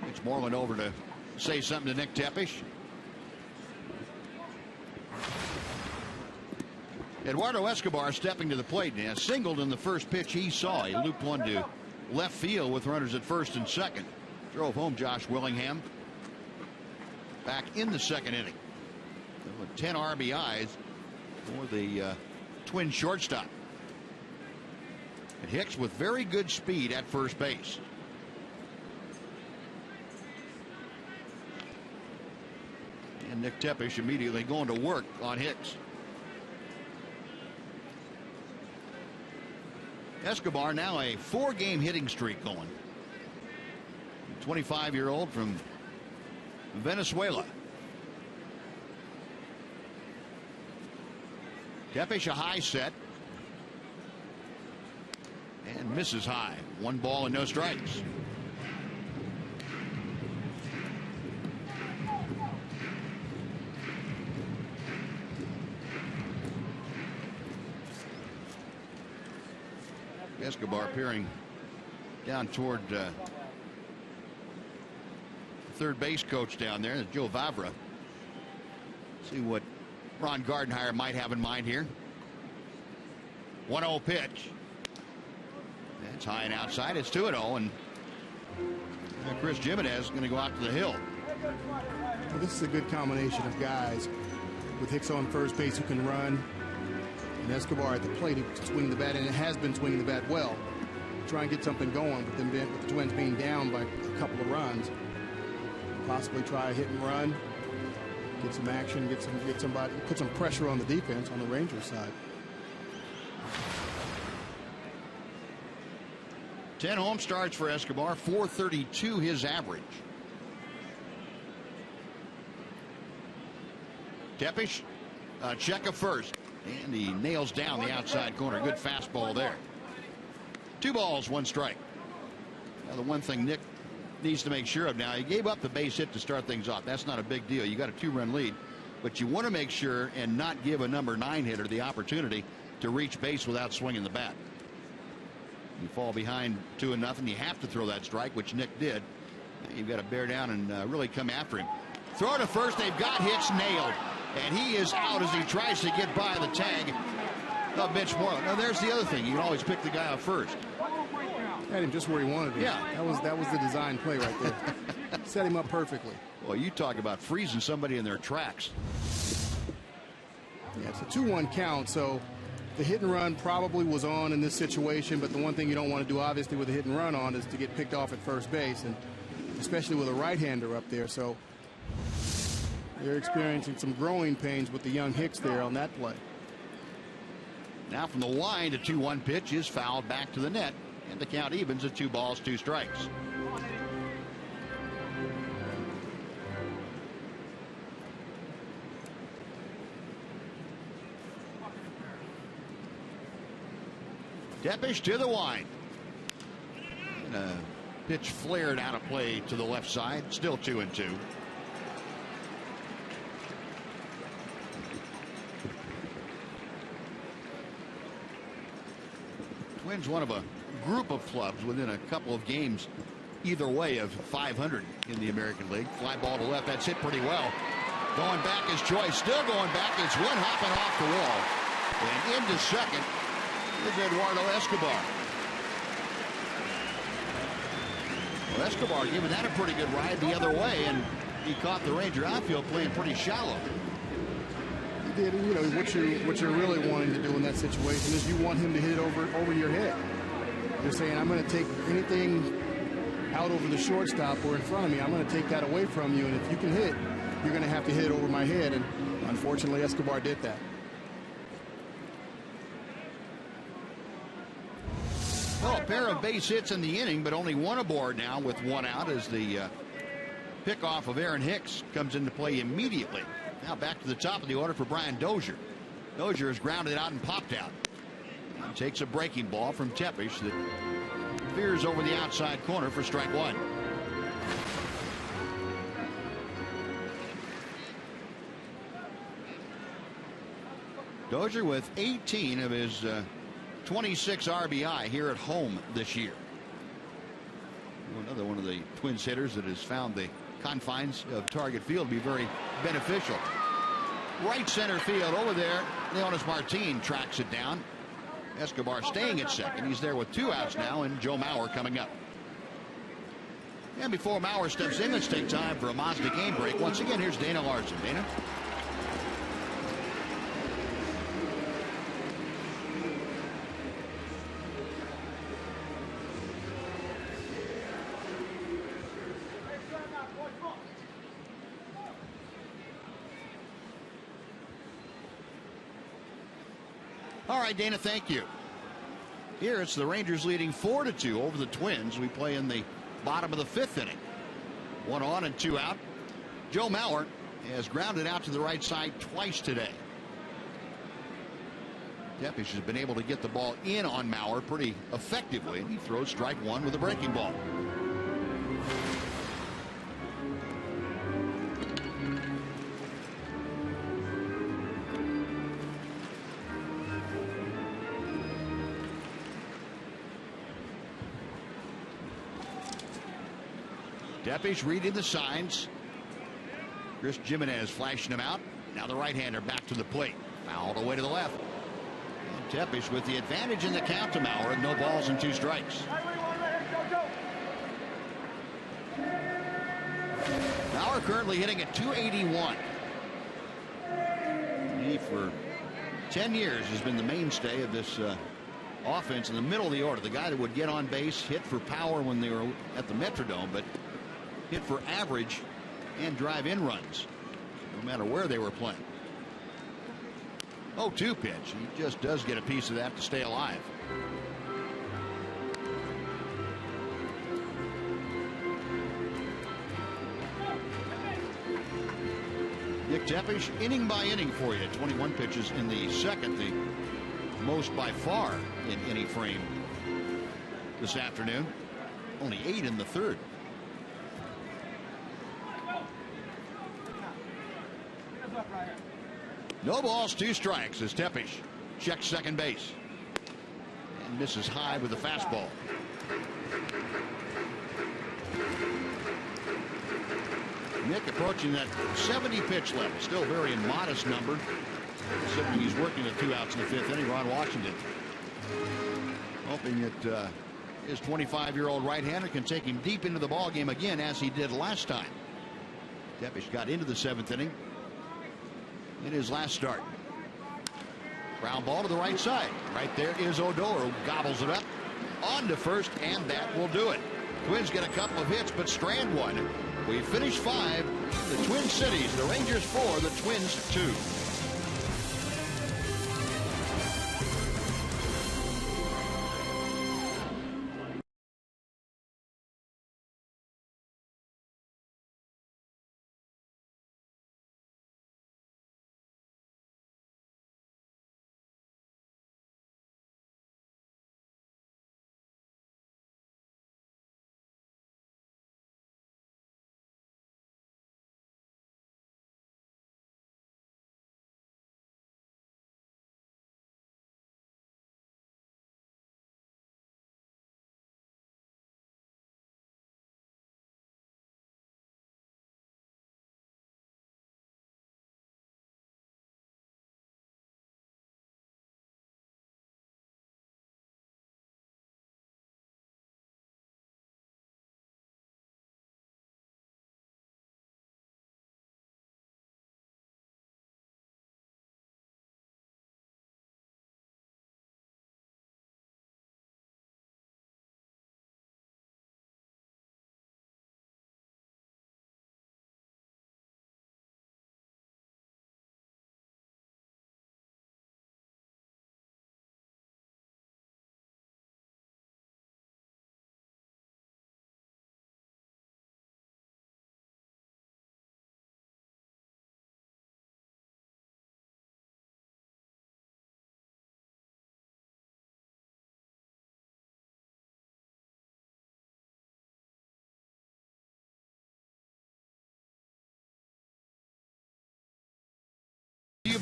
It's Moreland over to say something to Nick Tepesch. Eduardo Escobar stepping to the plate and singled in the first pitch he saw. He looped one to left field with runners at first and second. Drove home Josh Willingham. Back in the 2nd inning. 10 RBIs for the Twin shortstop. And Hicks with very good speed at first base. And Nick Tepesch immediately going to work on Hicks. Escobar now a 4-game hitting streak going. 25-year-old from Venezuela. Tepesch a high set. And misses high. 1 ball and no strikes. Escobar peering down toward third base coach down there, Joe Vavra. See what Ron Gardenhire might have in mind here. 1-0 pitch. That's high and outside. It's 2-0, and Chris Jimenez is going to go out to the hill. Well, this is a good combination of guys with Hicks on first base who can run, and Escobar at the plate who can swing the bat, and it has been swinging the bat well. Try and get something going with the Twins being down by a couple of runs. Possibly try a hit and run, get some action, get somebody, put some pressure on the defense on the Rangers side. 10 home starts for Escobar, 432 his average. Tepesch, check of first, and he nails down the outside corner. Good fastball there. 2 balls, 1 strike. Now the one thing Nick needs to make sure of now, he gave up the base hit to start things off. That's not a big deal. You got a 2-run lead, but you want to make sure and not give a number 9 hitter the opportunity to reach base without swinging the bat. You fall behind 2-0, you have to throw that strike, which Nick did. You've got to bear down and really come after him. Throw to first. They've got Hicks nailed, and he is out as he tries to get by the tag of Mitch Moreland. Now there's the other thing. You can always pick the guy up first. Had him just where he wanted him. Yeah, that was the design play right there. Set him up perfectly. Well, you talk about freezing somebody in their tracks. Yeah, it's a 2-1 count, so the hit and run probably was on in this situation, but the one thing you don't want to do, obviously, with a hit and run on is to get picked off at first base, and especially with a right-hander up there. So they're experiencing some growing pains with the young Hicks there on that play. Now from the wind, a 2-1 pitch is fouled back to the net, and the count evens at 2 balls, 2 strikes. Tepesch to the wind. And a pitch flared out of play to the left side. Still 2-2. Twins one of a group of clubs within a couple of games either way of 500 in the American League. Fly ball to left. That's hit pretty well. Going back is Choice. Still going back. It's one hopping off the wall. And into second is Eduardo Escobar. Well, Escobar giving that a pretty good ride the other way, and he caught the Ranger outfield playing pretty shallow. did. And, you know, what you're really wanting to do in that situation is you want him to hit it over your head. You're saying, I'm going to take anything out over the shortstop or in front of me. I'm going to take that away from you, and if you can hit, you're going to have to hit it over my head. And unfortunately, Escobar did that. Well, a pair of base hits in the inning, but only one aboard now with one out as the pickoff of Aaron Hicks comes into play immediately. Now back to the top of the order for Brian Dozier. Dozier is grounded out and popped out. And takes a breaking ball from Tepesch that veers over the outside corner for strike one. Dozier with 18 of his 26 RBI here at home this year. Another one of the Twins hitters that has found the confines of Target Field to be very beneficial. Right center field over there. Leonis Martin tracks it down. Escobar staying at second. He's there with two outs now, and Joe Mauer coming up. And before Mauer steps in, let's take time for a Mazda game break. Once again, here's Dana Larson. Dana? All right, Dana, thank you. Here it's the Rangers leading 4-2 over the Twins. We play in the bottom of the fifth inning. One on and two out. Joe Mauer has grounded out to the right side twice today. Tepesch has been able to get the ball in on Mauer pretty effectively, and he throws strike one with a breaking ball. Tepesch reading the signs. Chris Jimenez flashing him out. Now the right-hander back to the plate. Fouled away to the left. And Tepesch with the advantage in the count to Mauer. No balls and two strikes. Mauer currently hitting at .281. He for 10 years has been the mainstay of this offense in the middle of the order. The guy that would get on base, hit for power when they were at the Metrodome, but hit for average and drive in runs no matter where they were playing. 0-2 pitch. He just does get a piece of that to stay alive. Nick Tepesch inning by inning for you. 21 pitches in the second, the most by far in any frame this afternoon. Only 8 in the third. No balls, two strikes as Tepesch checks second base and misses high with a fastball. Nick approaching that 70 pitch level, still very modest number, considering he's working with two outs in the fifth inning. Ron Washington hoping that his 25-year-old right-hander can take him deep into the ball game again, as he did last time. Tepesch got into the seventh inning in his last start. Ground ball to the right side. Right there is Odor, who gobbles it up on to first, and that will do it. Twins get a couple of hits, but strand one. We finish 5. The Twin Cities, the Rangers 4, the Twins 2.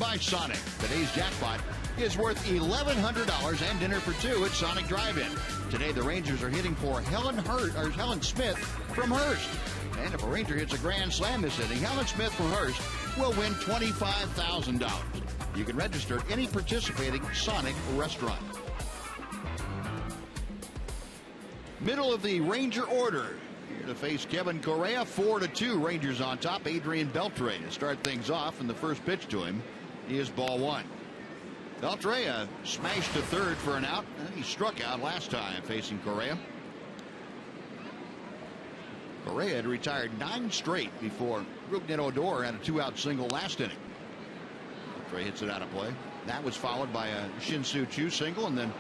by Sonic. Today's jackpot is worth $1,100 and dinner for two at Sonic Drive-In. Today the Rangers are hitting for Helen Smith from Hearst. And if a Ranger hits a grand slam this inning, Helen Smith from Hearst will win $25,000. You can register at any participating Sonic restaurant. Middle of the Ranger order. Here to face Kevin Correa, 4-2. Rangers on top. Adrian Beltre to start things off, and the first pitch to him is ball one. Beltre smashed to third for an out. He struck out last time facing Correa. Correa had retired 9 straight before Rougned Odor had a 2-out single last inning. Beltre hits it out of play. That was followed by a Shin-Soo Choo single and then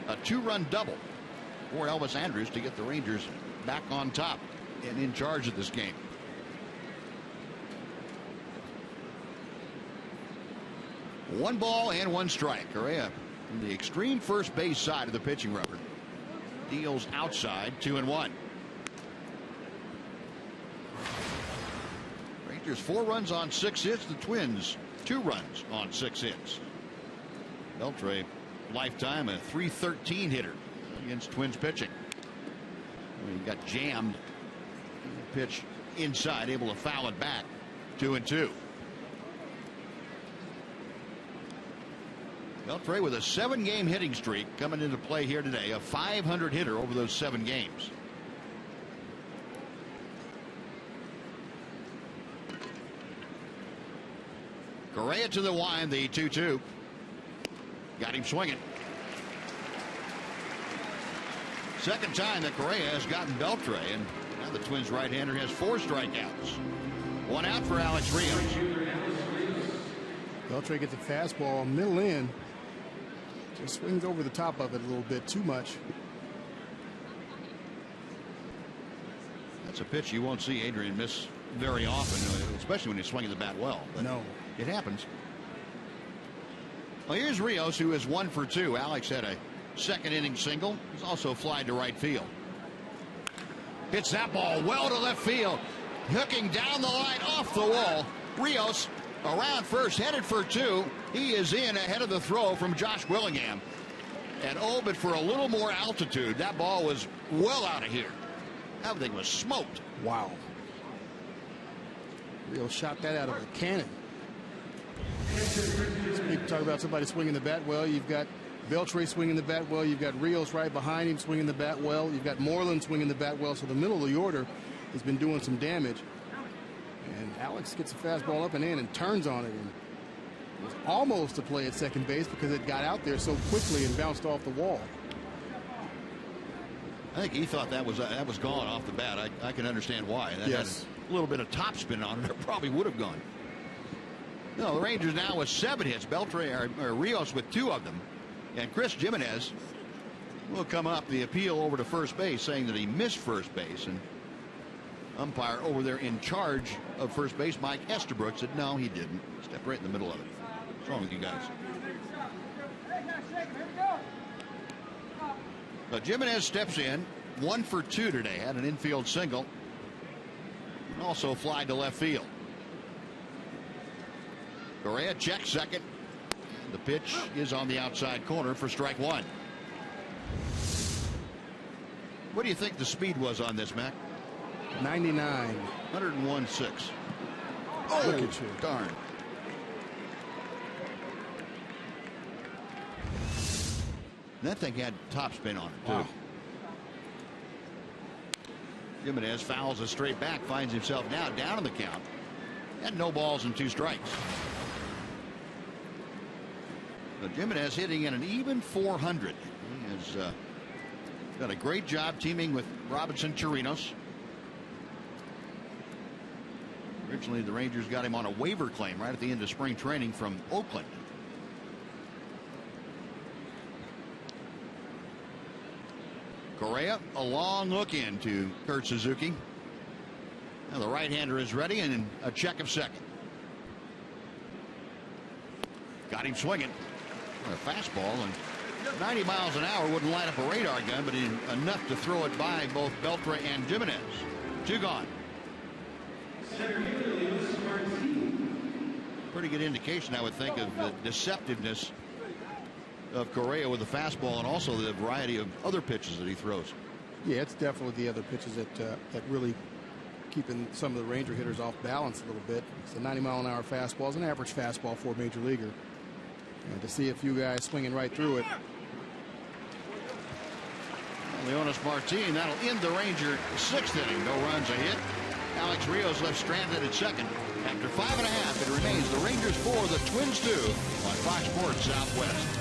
a 2-run double for Elvis Andrus to get the Rangers back on top and in charge of this game. One ball and one strike. Correa from the extreme first base side of the pitching rubber deals outside, 2-1. Rangers 4 runs on 6 hits. The Twins 2 runs on 6 hits. Beltre lifetime a .313 hitter against Twins pitching. He got jammed. Pitch inside, able to foul it back. 2-2. Beltre with a 7-game hitting streak coming into play here today. A .500 hitter over those 7 games. Correa to the wind, the 2-2. Got him swinging. Second time that Correa has gotten Beltre, and now the Twins right-hander has 4 strikeouts. 1 out for Alex Rios. Beltre gets a fastball middle in. Just swings over the top of it a little bit too much. That's a pitch you won't see Adrian miss very often, especially when he's swinging the bat well. But no, it happens. Well, here's Rios, who is 1 for 2. Alex had a second inning single. He's also flied to right field. Hits that ball well to left field. Hooking down the line off the wall. Rios around first, headed for 2. He is in ahead of the throw from Josh Willingham. And but for a little more altitude, that ball was well out of here. That thing was smoked. Wow. Rios shot that out of a cannon. People talk about somebody swinging the bat well. You've got Beltre swinging the bat well. You've got Rios right behind him swinging the bat well. You've got Moreland swinging the bat well. So the middle of the order has been doing some damage. And Alex gets a fastball up and in and turns on it. And it was almost a play at second base because it got out there so quickly and bounced off the wall. I think he thought that was gone off the bat. I can understand why. That yes. Had a little bit of topspin on it. It probably would have gone. No, the Rangers now with 7 hits. Beltre or Rios with 2 of them. And Chris Jimenez will come up. The appeal over to first base saying that he missed first base. And umpire over there in charge of first base, Mike Estabrook, said no, he didn't. Stepped right in the middle of it. What's wrong with you guys? But Jimenez steps in. 1 for 2 today. Had an infield single. And also flied to left field. Correa checks second. The pitch is on the outside corner for strike 1. What do you think the speed was on this, Mac? 99. 101.6. Oh, look at you. Darn. That thing had topspin on it, too. Wow. Jimenez fouls a straight back, finds himself now down in the count. And no balls and 2 strikes. So Jimenez hitting at an even .400. He has done a great job teaming with Robinson Chirinos. Originally, the Rangers got him on a waiver claim right at the end of spring training from Oakland. Correa, a long look in to Kurt Suzuki. Now the right-hander is ready and a check of second. Got him swinging. A fastball, and 90 miles an hour wouldn't light up a radar gun, but enough to throw it by both Beltre and Jimenez. 2 gone. Pretty pretty good indication, I would think, of the deceptiveness of Correa with the fastball and also the variety of other pitches that he throws. Yeah, it's definitely the other pitches that really keeping some of the Ranger hitters off balance a little bit. It's a 90-mile-an-hour fastball. It's an average fastball for a major leaguer. And to see a few guys swinging right through it. Leonis Martin, that'll end the Ranger 6th inning. No runs, a hit. Alex Rios left stranded at second. After 5.5, it remains the Rangers 4, the Twins 2 on Fox Sports Southwest.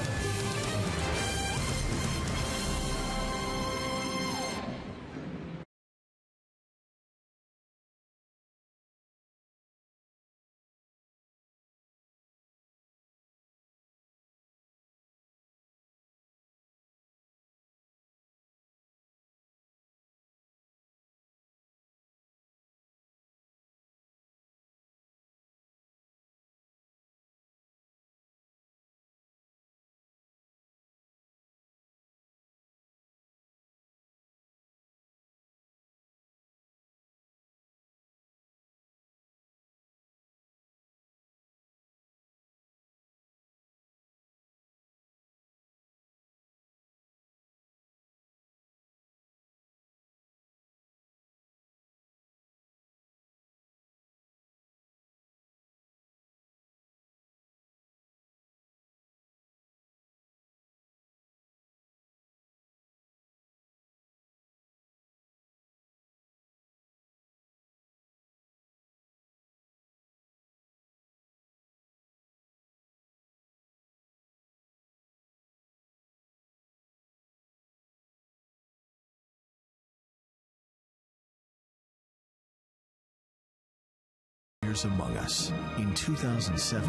Among us. In 2007,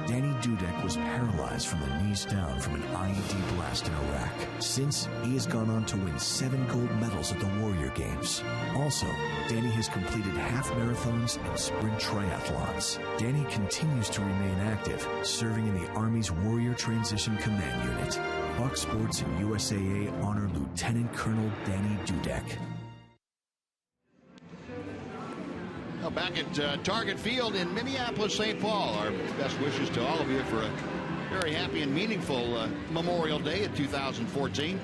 Danny Dudek was paralyzed from the knees down from an IED blast in Iraq. Since, he has gone on to win 7 gold medals at the Warrior Games. Also, Danny has completed half marathons and sprint triathlons. Danny continues to remain active, serving in the Army's Warrior Transition Command Unit. Fox Sports and USAA honor Lieutenant Colonel Danny Dudek. Back at Target Field in Minneapolis, St. Paul. Our best wishes to all of you for a very happy and meaningful Memorial Day of 2014.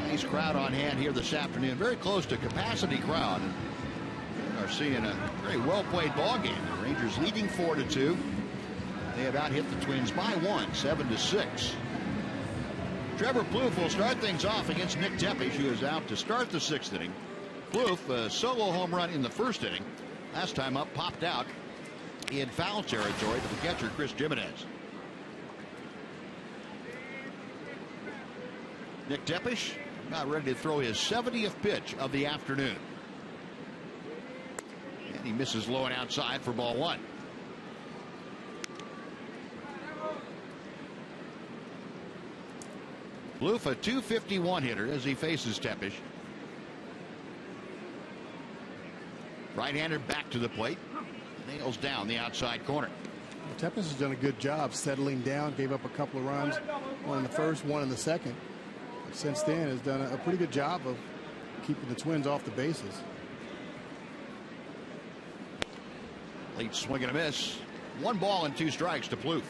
Nice crowd on hand here this afternoon. Very close to capacity crowd. We are seeing a very well-played ball game. The Rangers leading 4-2. They have out-hit the Twins by 1, 7-6. Trevor Plouffe will start things off against Nick Tepesch, who is out to start the 6th inning. Plouffe, a solo home run in the 1st inning. Last time up, popped out in foul territory to the catcher, Chris Jimenez. Nick Tepesch about ready to throw his 70th pitch of the afternoon. And he misses low and outside for ball 1. Plouffe, a .251 hitter as he faces Tepesch. Right-hander back to the plate. Nails down the outside corner. Well, Tepesch has done a good job settling down. Gave up a couple of runs. One in the 1st, one in the 2nd. But since then has done a pretty good job of keeping the Twins off the bases. Late swing and a miss. 1 ball and 2 strikes to Plouffe.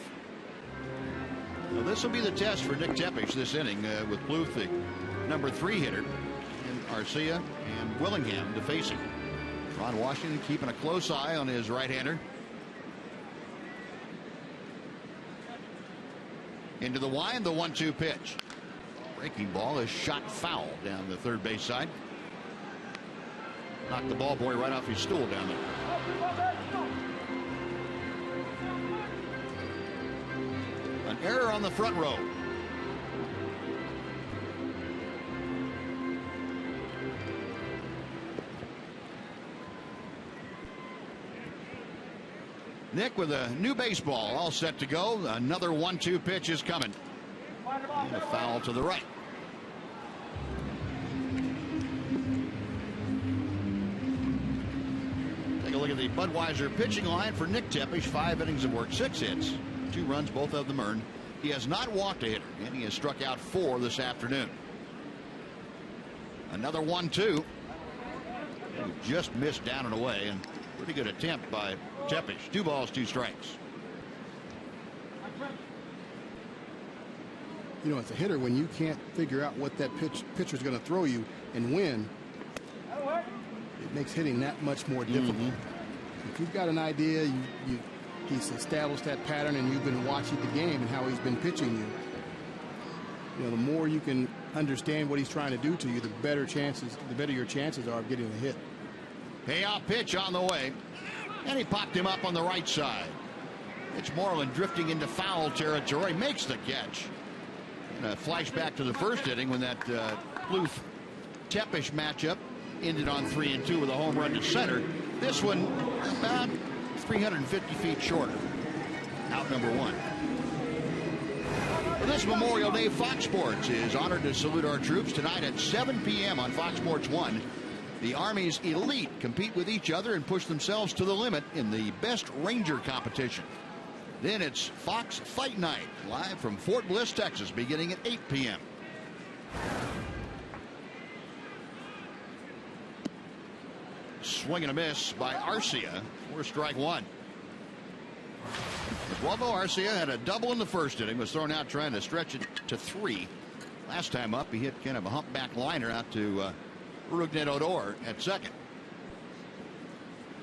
Well, this will be the test for Nick Tepesch this inning with Plouffe, the number 3 hitter, and Arcia and Willingham to face him. Ron Washington keeping a close eye on his right-hander. Into the wind, the 1-2 pitch. Breaking ball is shot foul down the third base side. Knocked the ball boy right off his stool down there. An error on the front row. Nick with a new baseball all set to go. Another 1-2 pitch is coming. And a foul to the right. Take a look at the Budweiser pitching line for Nick Tepesch. 5 innings of work, 6 hits, 2 runs, both of them earned. He has not walked a hitter, and he has struck out 4 this afternoon. Another 1-2. Just missed down and away, and Pretty good attempt by Tepish. 2 balls, 2 strikes. You know, as a hitter, when you can't figure out what that pitcher's going to throw you and when, it makes hitting that much more difficult. If you've got an idea, he's established that pattern, and you've been watching the game and how he's been pitching you. You know, the more you can understand what he's trying to do to you, the better your chances are of getting a hit. Payoff pitch on the way, and he popped him up on the right side. It's Moreland drifting into foul territory, makes the catch. And a flashback to the first inning when that Bluth-Tepish matchup ended on 3-2 with a home run to center. This one about 350 feet shorter. Out number 1. Well, this Memorial Day, Fox Sports is honored to salute our troops tonight at 7 p.m. on Fox Sports 1. The Army's elite compete with each other and push themselves to the limit in the Best Ranger competition. Then it's Fox Fight Night, live from Fort Bliss, Texas, beginning at 8 p.m. Swing and a miss by Arcia for strike 1. Oswaldo Arcia had a double in the first inning, was thrown out trying to stretch it to 3. Last time up, he hit kind of a humpback liner out to Rugnet Odor at second.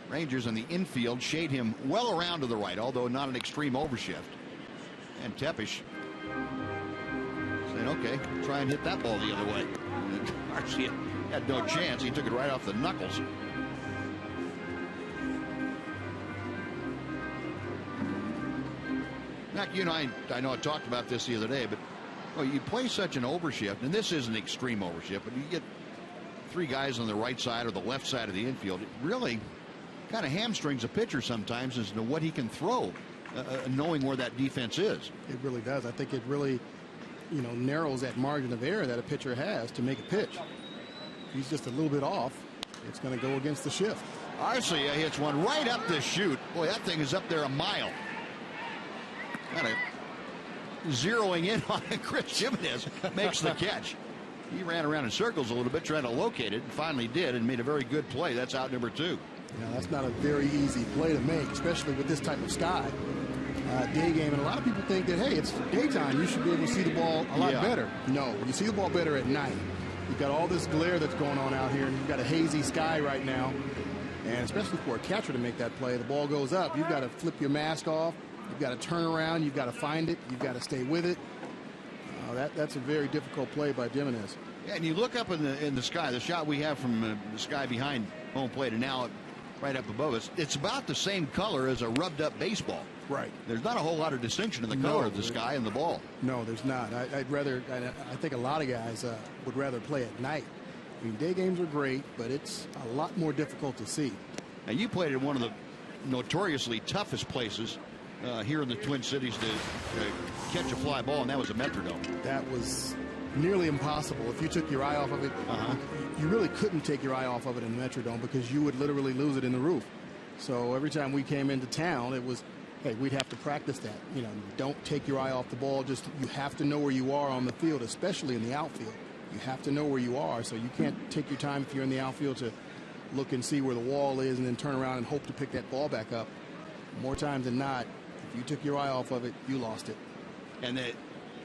Rangers in the infield shade him well around to the right, although not an extreme overshift. And Tepish saying, okay, try and hit that ball the other way. Arcia had no chance. He took it right off the knuckles. Mac, you and I know I talked about this the other day, but you play such an overshift, and this is an extreme overshift, but you get 3 guys on the right side or the left side of the infield. It really kind of hamstrings a pitcher sometimes as to what he can throw, knowing where that defense is. It really does. I think it really, narrows that margin of error that a pitcher has to make a pitch. If he's just a little bit off, it's going to go against the shift. Arcia hits one right up the chute. Boy, that thing is up there a mile. Kind of zeroing in on Chris Jimenez makes the catch. He ran around in circles a little bit trying to locate it, and finally did, and made a very good play. That's out number 2. That's not a very easy play to make, especially with this type of sky. Day game, and a lot of people think that, hey, it's daytime, you should be able to see the ball a lot better. No, you see the ball better at night. You've got all this glare that's going on out here, and you've got a hazy sky right now. And especially for a catcher to make that play, the ball goes up. You've got to flip your mask off. You've got to turn around. You've got to find it. You've got to stay with it. That's a very difficult play by Jimenez. Yeah, and you look up in the sky, the shot we have from the sky behind home plate and now right up above us, it's about the same color as a rubbed up baseball. Right. There's not a whole lot of distinction in the color of the sky and the ball. No, there's not. I think a lot of guys would rather play at night. I mean, day games are great, but it's a lot more difficult to see. And you played in one of the notoriously toughest places here in the Twin Cities to catch a fly ball, and that was a Metrodome. That was nearly impossible. If you took your eye off of it, you really couldn't take your eye off of it in the Metrodome because you would literally lose it in the roof. So every time we came into town, it was, hey, we'd have to practice that. Don't take your eye off the ball. Just you have to know where you are on the field, especially in the outfield. You have to know where you are, so you can't take your time if you're in the outfield to look and see where the wall is and then turn around and hope to pick that ball back up. More times than not, if you took your eye off of it, you lost it. And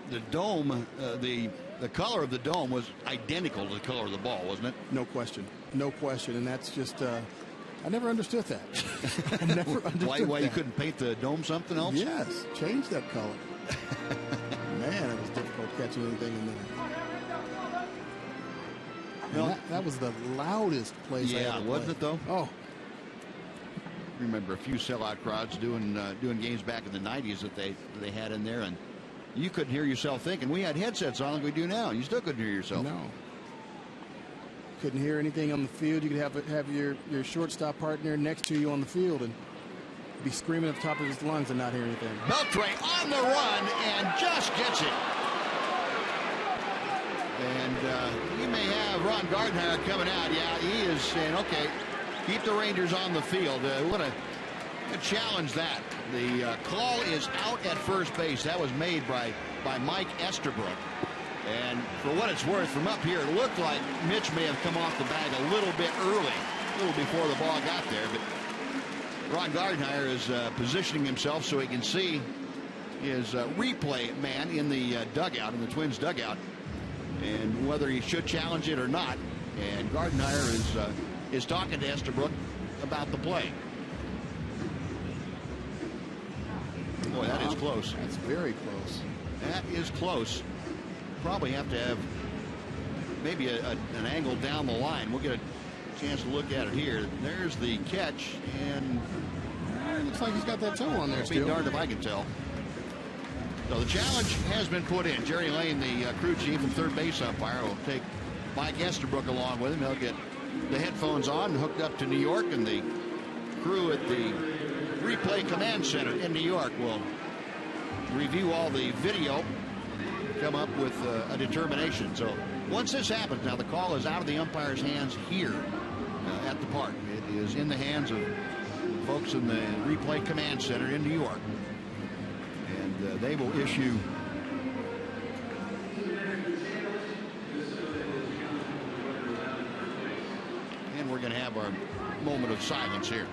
the dome, the color of the dome was identical to the color of the ball, wasn't it? No question. No question. And that's just, I never understood that. I never understood why you couldn't paint the dome something else? Yes. Change that color. Man, it was difficult catching anything in there. Well, that was the loudest place I ever played. Wasn't it, though? Oh. Remember a few sellout crowds doing games back in the 90s that they had in there, and you couldn't hear yourself thinking. We had headsets on like we do now. You still couldn't hear yourself. No. Couldn't hear anything on the field. You could have your shortstop partner next to you on the field and be screaming at the top of his lungs and not hear anything. Beltre on the run and just gets it. And you may have Ron Gardner coming out. Yeah, he is saying, okay, keep the Rangers on the field. What a challenge that. The call is out at first base. That was made by Mike Estabrook. And for what it's worth, from up here, it looked like Mitch may have come off the bag a little bit early, a little before the ball got there. But Ron Gardenhire is positioning himself so he can see his replay man in the dugout, in the Twins dugout, and whether he should challenge it or not. And Gardenhire is talking to Estabrook about the play. Boy, that is close. That's very close. That is close. Probably have to have maybe an angle down the line. We'll get a chance to look at it here. There's the catch, and it looks like he's got that toe on there. Be darned if I can tell. So the challenge has been put in. Jerry Lane, the crew chief and third base umpire, will take Mike Estabrook along with him. He'll get the headphones on and hooked up to New York, and the crew at the replay command center in New York will review all the video, come up with a determination. So once this happens, now the call is out of the umpire's hands here at the park. It is in the hands of folks in the replay command center in New York, and they will issue and we're going to have our moment of silence here.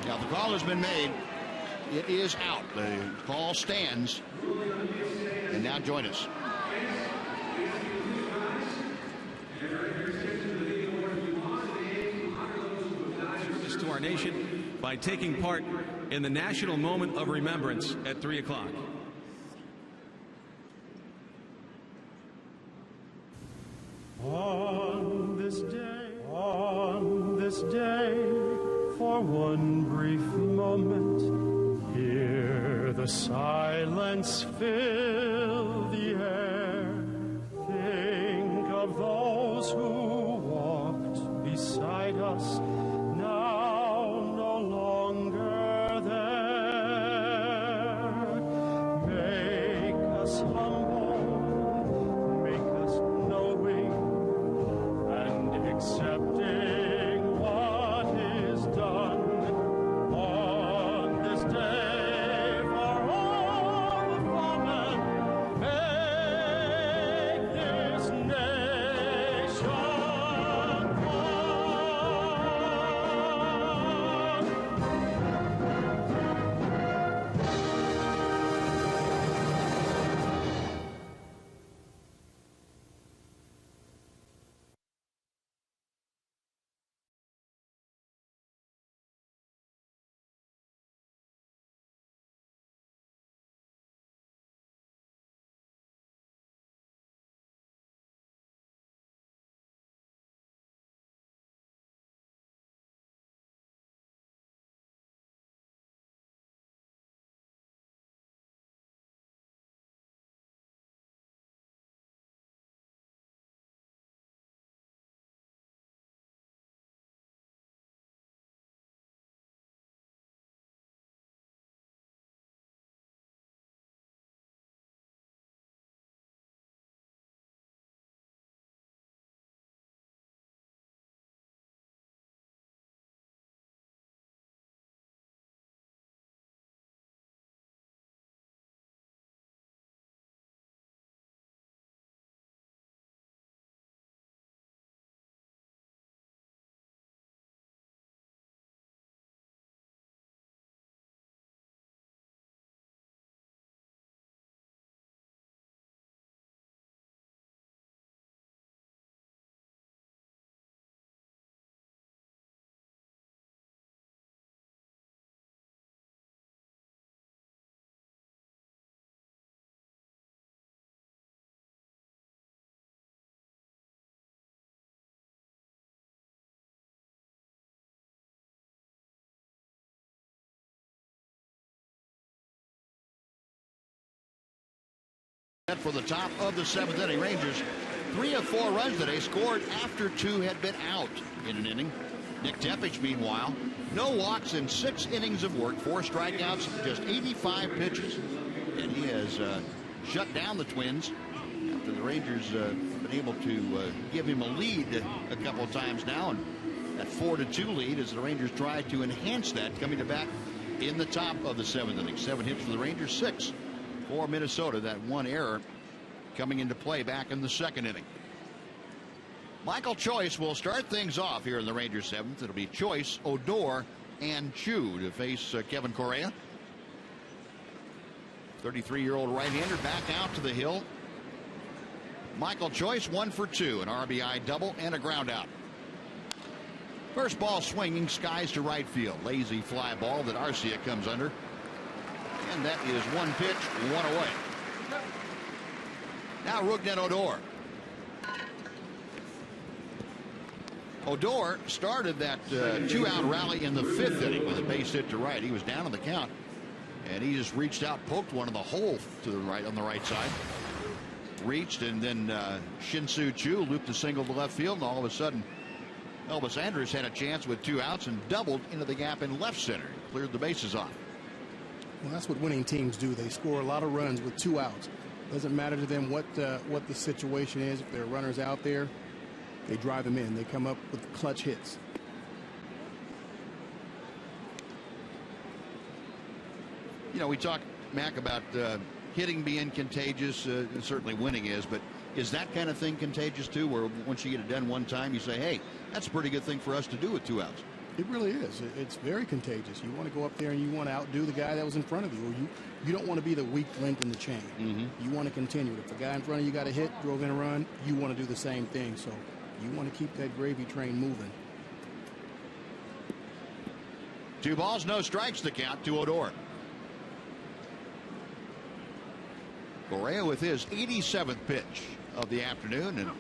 Now the call has been made. It is out. The call stands. And now join us. Service to our nation by taking part in the national moment of remembrance at 3 o'clock. On this day, for one brief moment, hear the silence fill the air. Think of those who walked beside us, now no longer there. Make us humble, make us knowing and accepting what is done. On this day, for all the fallen, make this nation for the top of the seventh inning. Rangers 3 of 4 runs today, scored after 2 had been out in an inning. Nick Tepich, meanwhile, no walks in 6 innings of work, 4 strikeouts, just 85 pitches, and he has shut down the Twins after the Rangers have been able to give him a lead a couple of times now, and that 4-2 lead as the Rangers try to enhance that, coming to bat in the top of the 7th inning. 7 hits for the Rangers, 6 for Minnesota. That one error coming into play back in the 2nd inning. Michael Choice will start things off here in the Rangers 7th. It'll be Choice, Odor, and Chu to face Kevin Correa. 33-year-old right-hander back out to the hill. Michael Choice 1 for 2, an RBI double and a ground out. First ball swinging, skies to right field. Lazy fly ball that Arcia comes under. And that is 1 pitch, 1 away. Now Rougned Odor. Odor started that 2-out rally in the 5th inning with a base hit to right. He was down on the count, and he just reached out, poked one in the hole to the right on the right side. Reached, and then Shin-Soo Choo looped a single to left field, and all of a sudden Elvis Andrus had a chance with 2 outs and doubled into the gap in left center. Cleared the bases off. Well, that's what winning teams do. They score a lot of runs with 2 outs. Doesn't matter to them what the situation is. If there are runners out there, they drive them in. They come up with clutch hits. You know, we talk, Mac, about hitting being contagious. Certainly winning is, but is that kind of thing contagious too, where once you get it done one time, you say, hey, that's a pretty good thing for us to do with 2 outs? It really is. It's very contagious. You want to go up there and you want to outdo the guy that was in front of you, or you don't want to be the weak link in the chain. You want to continue. If the guy in front of you got a hit, drove in a run, you want to do the same thing. So you want to keep that gravy train moving. 2 balls, no strikes to count to Odor. Correa with his 87th pitch of the afternoon, and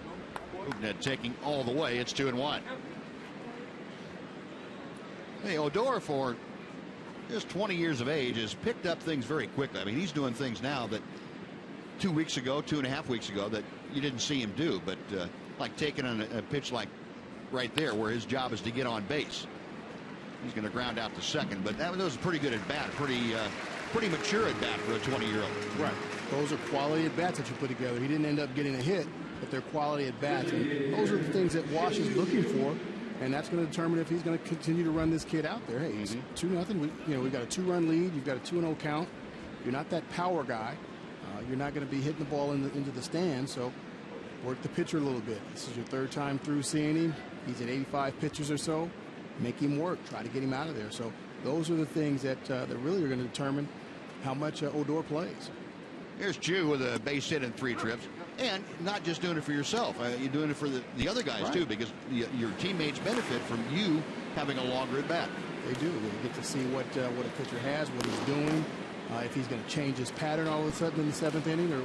Rougned taking all the way. It's 2-1. Hey, Odor, for just 20 years of age, has picked up things very quickly. I mean, he's doing things now that 2 weeks ago, 2.5 weeks ago, that you didn't see him do. But like taking on a pitch like right there, where his job is to get on base. He's going to ground out to second, but that was a pretty good at bat, pretty mature at bat for a 20-year-old. Right. Those are quality at bats that you put together. He didn't end up getting a hit, but they're quality at bats. And those are the things that Wash is looking for, and that's going to determine if he's going to continue to run this kid out there. Hey, it's 2-0. We've got a 2-run lead. You've got a 2-0 count. You're not that power guy. You're not going to be hitting the ball into the stand. So work the pitcher a little bit. This is your 3rd time through seeing him. He's at 85 pitches or so. Make him work. Try to get him out of there. So those are the things that really are going to determine how much Odor plays. Here's Chu with a base hit in 3 trips. And not just doing it for yourself. You're doing it for the other guys, too, because your teammates benefit from you having a longer at bat. They do. We get to see what a pitcher has, what he's doing, if he's going to change his pattern all of a sudden in the 7th inning, or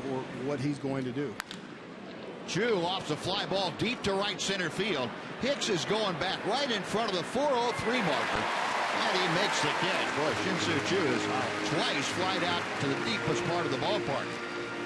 what he's going to do. Chu lofts a fly ball deep to right center field. Hicks is going back right in front of the 403 marker. And he makes the catch. Boy, Shin-Soo Choo has twice flied out to the deepest part of the ballpark.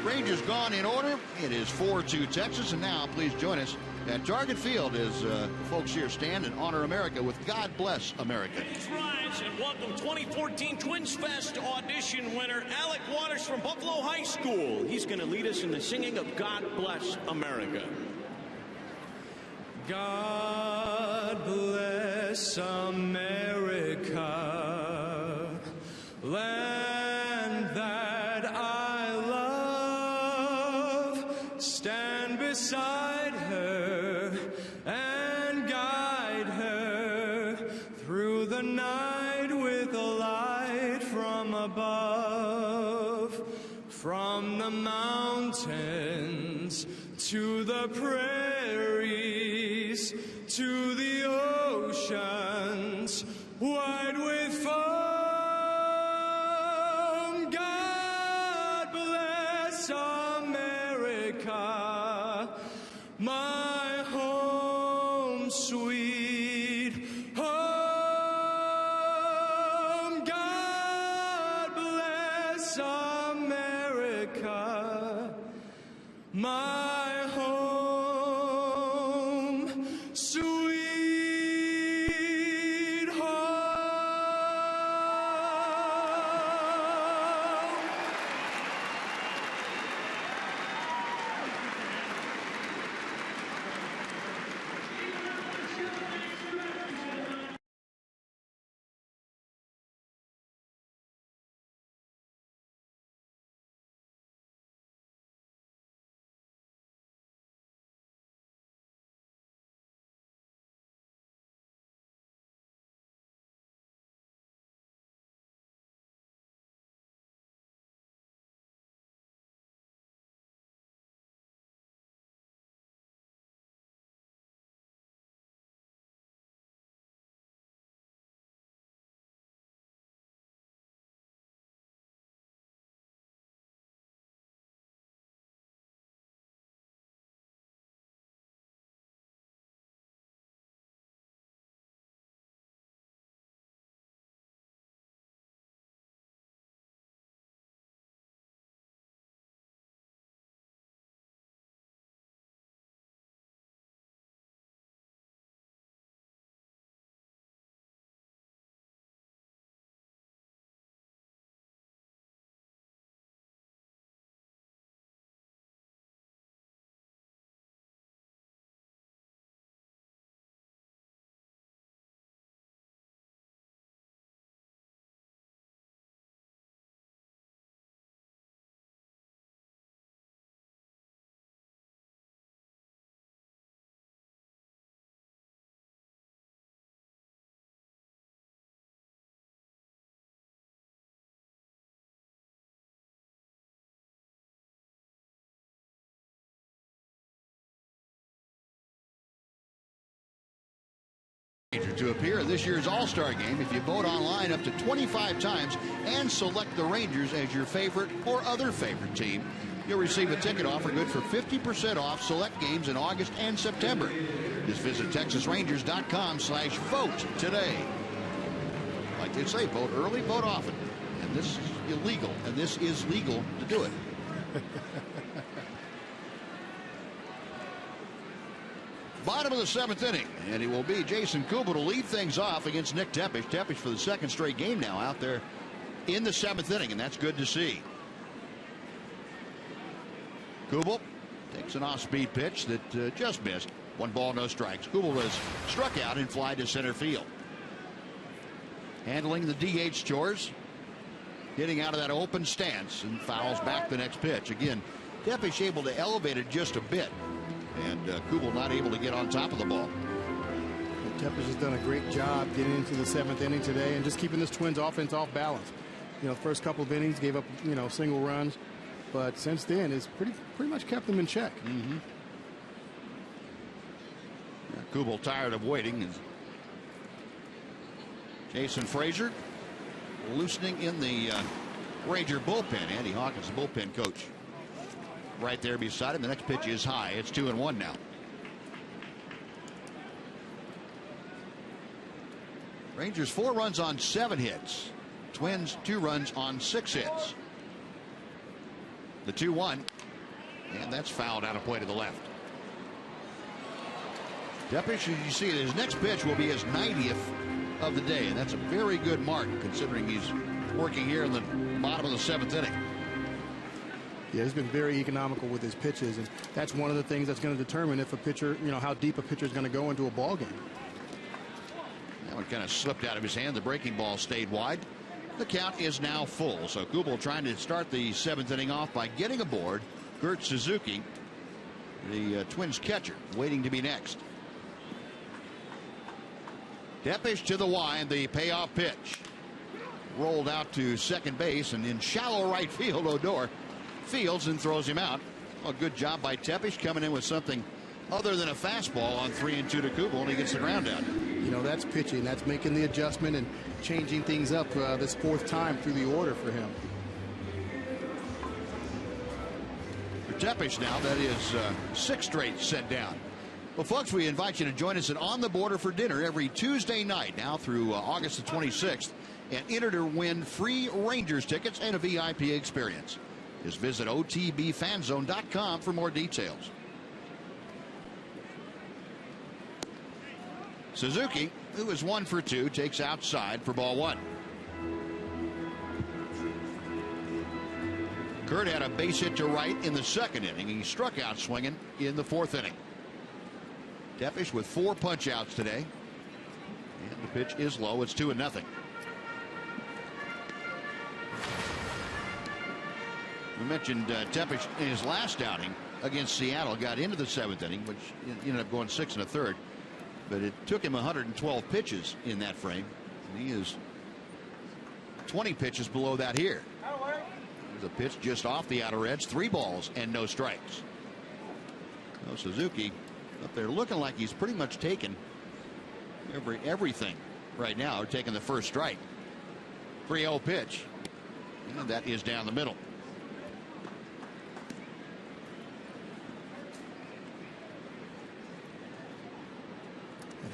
Rangers gone in order. It is 4-2 Texas. And now please join us at Target Field as folks here stand and honor America with God Bless America. Please rise and welcome 2014 Twins Fest audition winner Alec Waters from Buffalo High School. He's going to lead us in the singing of God Bless America. God bless America, land that I love. Stand beside her and guide her through the night with a light from above. From the mountains to the prairies, to the oceans, wide with foam. God bless America, my home sweet home. God bless America, my home sweet home. To appear in this year's All-Star Game if you vote online up to 25 times and select the Rangers as your favorite or other favorite team. You'll receive a ticket offer good for 50% off select games in August and September. Just visit TexasRangers.com/vote today. Like they say, vote early, vote often. And this is illegal, and this is legal to do it. Bottom of the 7th inning, and it will be Jason Kubel to lead things off against Nick Tepesch. Tepesch for the second straight game now out there in the 7th inning, and that's good to see. Kubel takes an off-speed pitch that just missed. 1 ball, no strikes. Kubel was struck out and fly to center field. Handling the DH chores, getting out of that open stance, and fouls back the next pitch. Again, Tepesch able to elevate it just a bit. And Kubel not able to get on top of the ball. Tepesch has done a great job getting into the 7th inning today and just keeping this Twins offense off balance. The first couple of innings gave up, single runs, but since then it's pretty much kept them in check. Kubel tired of waiting. And Jason Frazier loosening in the Ranger bullpen. Andy Hawkins, the bullpen coach, right there beside him. The next pitch is high. It's 2-1 now. Rangers 4 runs on 7 hits. Twins 2 runs on 6 hits. The 2-1, and that's fouled out of play to the left. Tepesch, as you see, his next pitch will be his 90th of the day, and that's a very good mark considering he's working here in the bottom of the 7th inning. Yeah, he's been very economical with his pitches, and that's one of the things that's going to determine if a pitcher, how deep a pitcher is going to go into a ball game. That one kind of slipped out of his hand. The breaking ball stayed wide. The count is now full. So Kubel trying to start the 7th inning off by getting aboard Kurt Suzuki, the Twins catcher, waiting to be next. Tepesch to the wind, the payoff pitch. Rolled out to second base, and in shallow right field, Odor fields and throws him out. A good job by Tepesch coming in with something other than a fastball on 3-2 to Kubel, and he gets the ground out. That's pitching. That's making the adjustment and changing things up this 4th time through the order for him. For Tepesch now, that is 6 straight set down. Well, folks, we invite you to join us at On the Border for dinner every Tuesday night now through August the 26th, and enter to win free Rangers tickets and a VIP experience. Just visit OTBFanzone.com for more details. Suzuki, who is 1 for 2, takes outside for ball 1. Kurt had a base hit to right in the 2nd inning. He struck out swinging in the 4th inning. Tepesch with 4 punch outs today. And the pitch is low. It's 2-0. We mentioned Tepesch in his last outing against Seattle got into the 7th inning, which ended up going 6 1/3. But it took him 112 pitches in that frame. And he is 20 pitches below that here. There's a pitch just off the outer edge. 3 balls and no strikes. So Suzuki up there looking like he's pretty much taken everything right now, or taking the first strike. 3-0 pitch. And that is down the middle.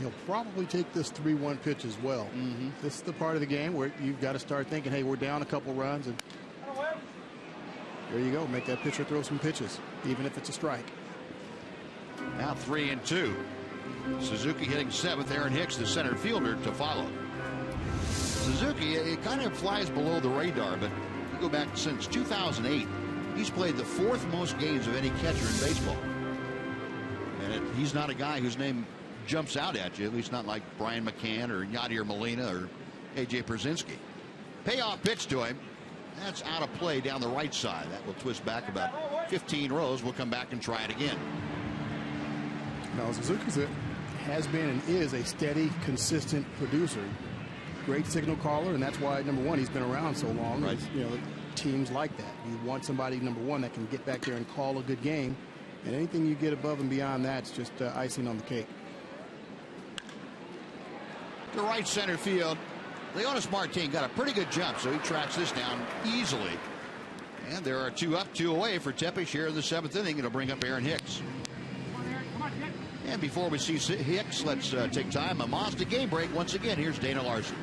He'll probably take this 3-1 pitch as well. This is the part of the game where you've got to start thinking, hey, we're down a couple runs, and there you go. Make that pitcher throw some pitches, even if it's a strike. Now 3-2. Suzuki hitting 7th. Aaron Hicks, the center fielder, to follow. Suzuki, it kind of flies below the radar, but you go back since 2008, he's played the 4th most games of any catcher in baseball. And he's not a guy whose name jumps out at you, at least not like Brian McCann or Yadier Molina or A.J. Pierzynski. Payoff pitch to him. That's out of play down the right side. That will twist back about 15 rows. We'll come back and try it again. Now, Suzuki has been and is a steady, consistent producer. Great signal caller, and that's why, number one, he's been around so long. Right. Teams like that. You want somebody, number one, that can get back there and call a good game. And anything you get above and beyond that's just icing on the cake. To right center field. Leonis Martin got a pretty good jump, so he tracks this down easily. And there are 2 up, 2 away for Tepesch here in the 7th inning. It'll bring up Aaron Hicks. And before we see Hicks, let's take time. A Mazda game break. Once again, here's Dana Larson.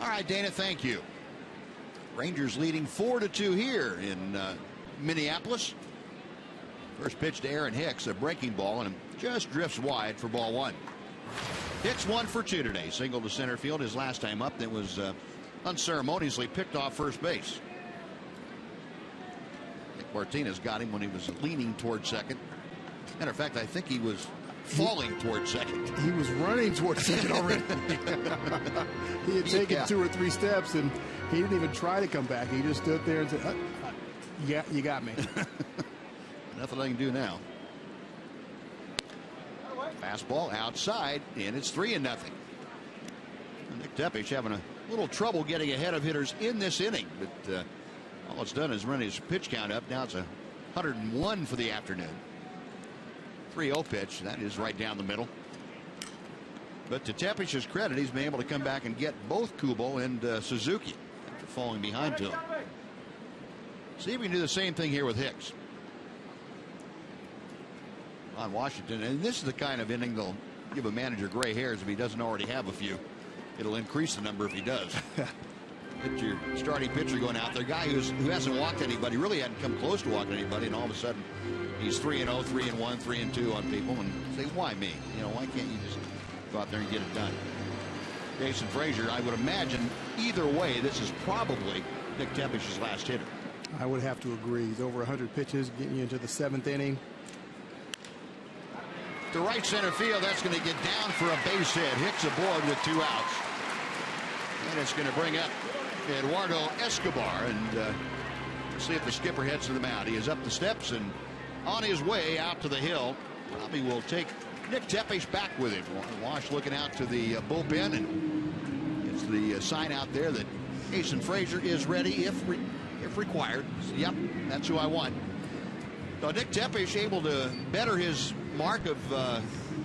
All right, Dana, thank you. Rangers leading 4-2 here in Minneapolis. First pitch to Aaron Hicks, a breaking ball, and just drifts wide for ball 1. Hicks 1 for 2 today. Single to center field his last time up. That was unceremoniously picked off first base. Nick Martinez got him when he was leaning toward second. Matter of fact, I think he was falling towards second. He was running towards second already. He had taken 2 or 3 steps, and he didn't even try to come back. He just stood there and said, "Yeah, you got me." Nothing I can do now. Fastball outside, and it's 3-0. Nick Tepesch having a little trouble getting ahead of hitters in this inning, but all it's done is run his pitch count up. Now it's 101 for the afternoon. 3-0 pitch. That is right down the middle. But to Tepesch's credit, he's been able to come back and get both Kubo and Suzuki after falling behind to him. See if we can do the same thing here with Hicks. On Washington, and this is the kind of inning that'll give a manager gray hairs if he doesn't already have a few. It'll increase the number if he does. Get your starting pitcher going out there, guy who hasn't walked anybody, really hadn't come close to walking anybody, and all of a sudden he's 3-0, 3-1, 3-2 on people, and say, why me? You know, why can't you just go out there and get it done? Jason Frazier, I would imagine either way, this is probably Nick Tepesch's last hitter. I would have to agree. He's over 100 pitches, getting you into the 7th inning. To right center field, that's going to get down for a base hit. Hicks aboard with 2 outs. And it's going to bring up Eduardo Escobar, and see if the skipper heads to the mound. He is up the steps and on his way out to the hill. Probably will take Nick Tepesch back with him. Wash looking out to the bullpen, and it's the sign out there that Jason Frazier is ready if required. So, yep, that's who I want. So Nick Tepesch able to better his mark of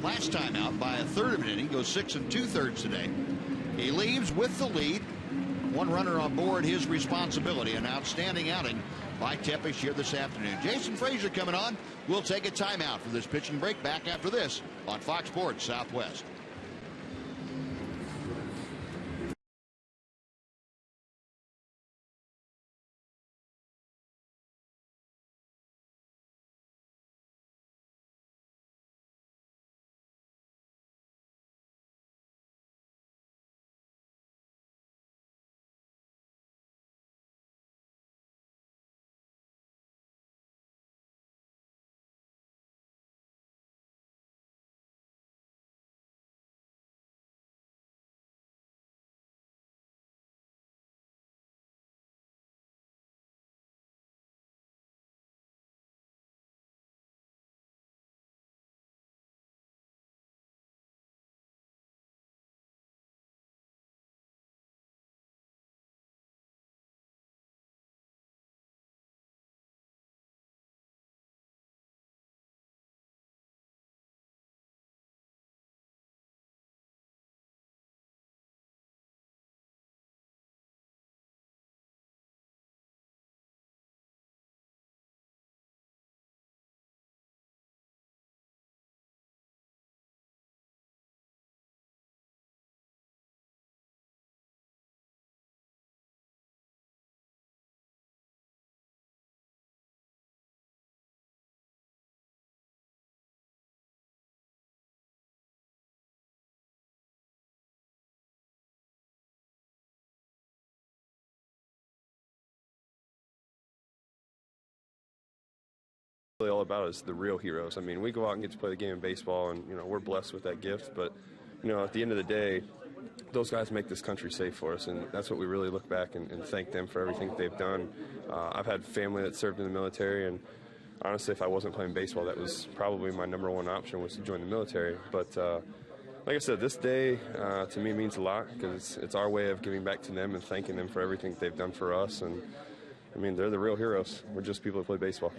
last time out by a third of an inning. Goes 6 2/3 today. He leaves with the lead. 1 runner on board, his responsibility. An outstanding outing by Tepesch here this afternoon. Jason Frazier coming on. We'll take a timeout for this pitching break. Back after this on Fox Sports Southwest. All about is the real heroes. I mean, we go out and get to play the game of baseball, and we're blessed with that gift. But at the end of the day, those guys make this country safe for us, and that's what we really look back and thank them for everything that they've done. I've had family that served in the military, and honestly, if I wasn't playing baseball, that was probably my #1 option, was to join the military. But like I said, this day to me means a lot because it's our way of giving back to them and thanking them for everything they've done for us. And I mean, they're the real heroes. We're just people who play baseball.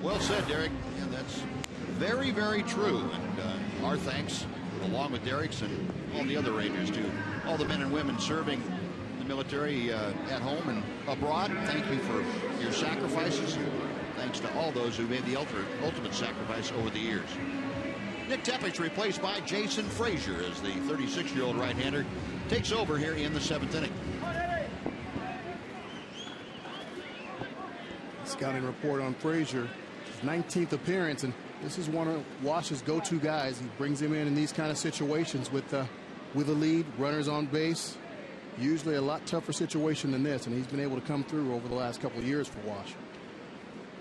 Well said, Derek. Yeah, that's very, very true. And our thanks, along with Derek's and all the other Rangers, to all the men and women serving the military at home and abroad. Thank you for your sacrifices. Thanks to all those who made the ultimate sacrifice over the years. Nick Tepesch replaced by Jason Frazier as the 36-year-old right-hander takes over here in the 7th inning. Scouting report on Frazier, his 19th appearance, and this is one of Wash's go-to guys. He brings him in these kind of situations with a lead, runners on base. Usually a lot tougher situation than this, and he's been able to come through over the last couple of years for Wash.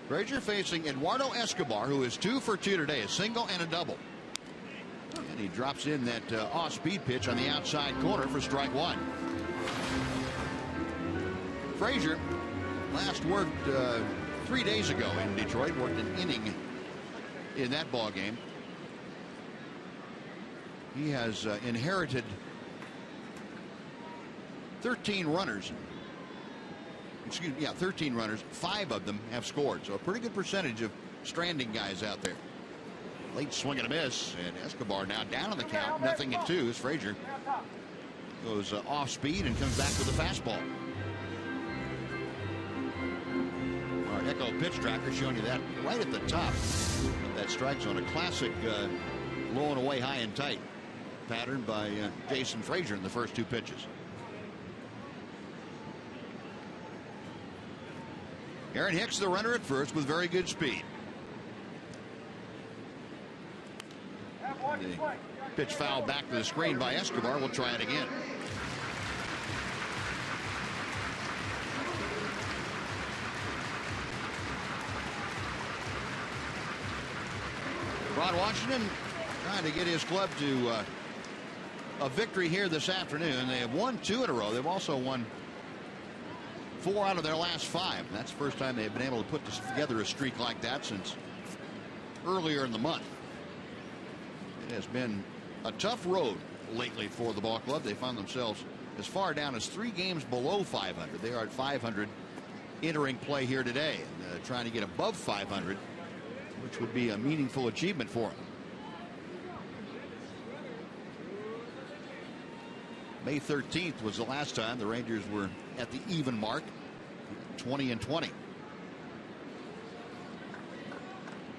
Frazier facing Eduardo Escobar, who is 2 for 2 today, a single and a double. And he drops in that off-speed pitch on the outside corner for strike 1. Frazier last worked 3 days ago in Detroit, worked an inning in that ball game. He has inherited 13 runners. Excuse me, yeah, 13 runners. 5 of them have scored, so a pretty good percentage of stranding guys out there. Late swing and a miss, and Escobar now down on the count, 0-2 as Frazier goes off speed and comes back with a fastball. Our Echo pitch tracker showing you that right at the top of that strike zone. A classic low and away, high and tight pattern by Jason Frazier in the first 2 pitches. Aaron Hicks, the runner at first, with very good speed. The pitch fouled back to the screen by Escobar. We'll try it again. Ron Washington trying to get his club to a victory here this afternoon. They have won 2 in a row. They've also won 4 out of their last 5. That's the first time they've been able to put together a streak like that since earlier in the month. It has been a tough road lately for the ball club. They found themselves as far down as 3 games below 500. They are at 500 entering play here today, and trying to get above 500, which would be a meaningful achievement for them. May 13th was the last time the Rangers were at the even mark, 20-20.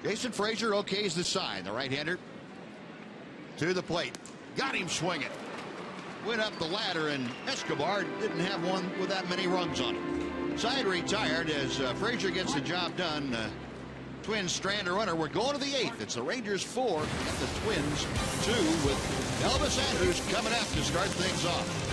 Jason Frazier okays the sign. The right-hander to the plate. Got him swinging. Went up the ladder, and Escobar didn't have one with that many rungs on it. Side retired as Frazier gets the job done. Twins strand a runner. We're going to the 8th. It's the Rangers 4 and the Twins 2 with Elvis Andrus coming up to start things off.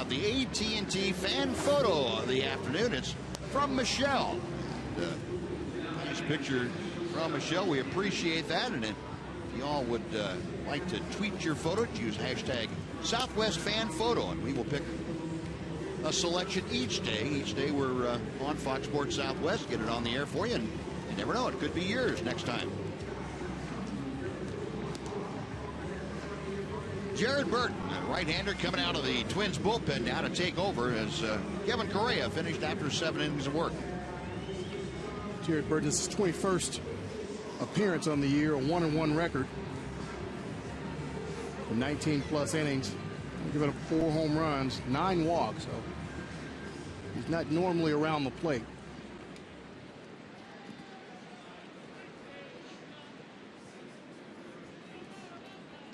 The AT&T fan photo of the afternoon. It's from Michelle. Nice picture from Michelle. We appreciate that. And if y'all would like to tweet your photo, use hashtag Southwest Fan Photo, and we will pick a selection each day. Each day we're on Fox Sports Southwest, get it on the air for you, and you never know, it could be yours next time. Jared Burton, a right-hander, coming out of the Twins bullpen now to take over as Kevin Correa finished after 7 innings of work. Jared Burton's 21st appearance on the year, a 1-1 record. 19+ innings, giving up 4 home runs, 9 walks. So he's not normally around the plate.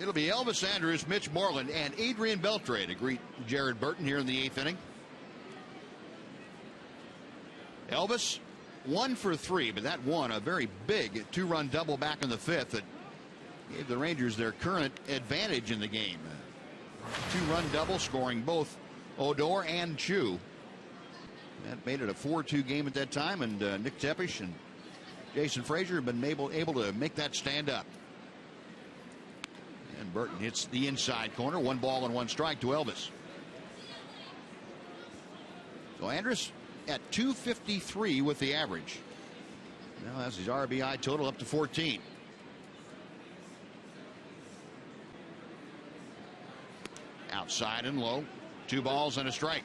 It'll be Elvis Andrus, Mitch Moreland, and Adrian Beltre to greet Jared Burton here in the 8th inning. Elvis 1 for 3, but that one a very big 2-run double back in the 5th that gave the Rangers their current advantage in the game. 2-run double, scoring both Odor and Chu. That made it a 4-2 game at that time, and Nick Tepish and Jason Frazier have been able to make that stand up. And Burton hits the inside corner. 1 ball and 1 strike to Elvis. So Andrus at 253 with the average. Now has his RBI total up to 14. Outside and low. 2 balls and a strike.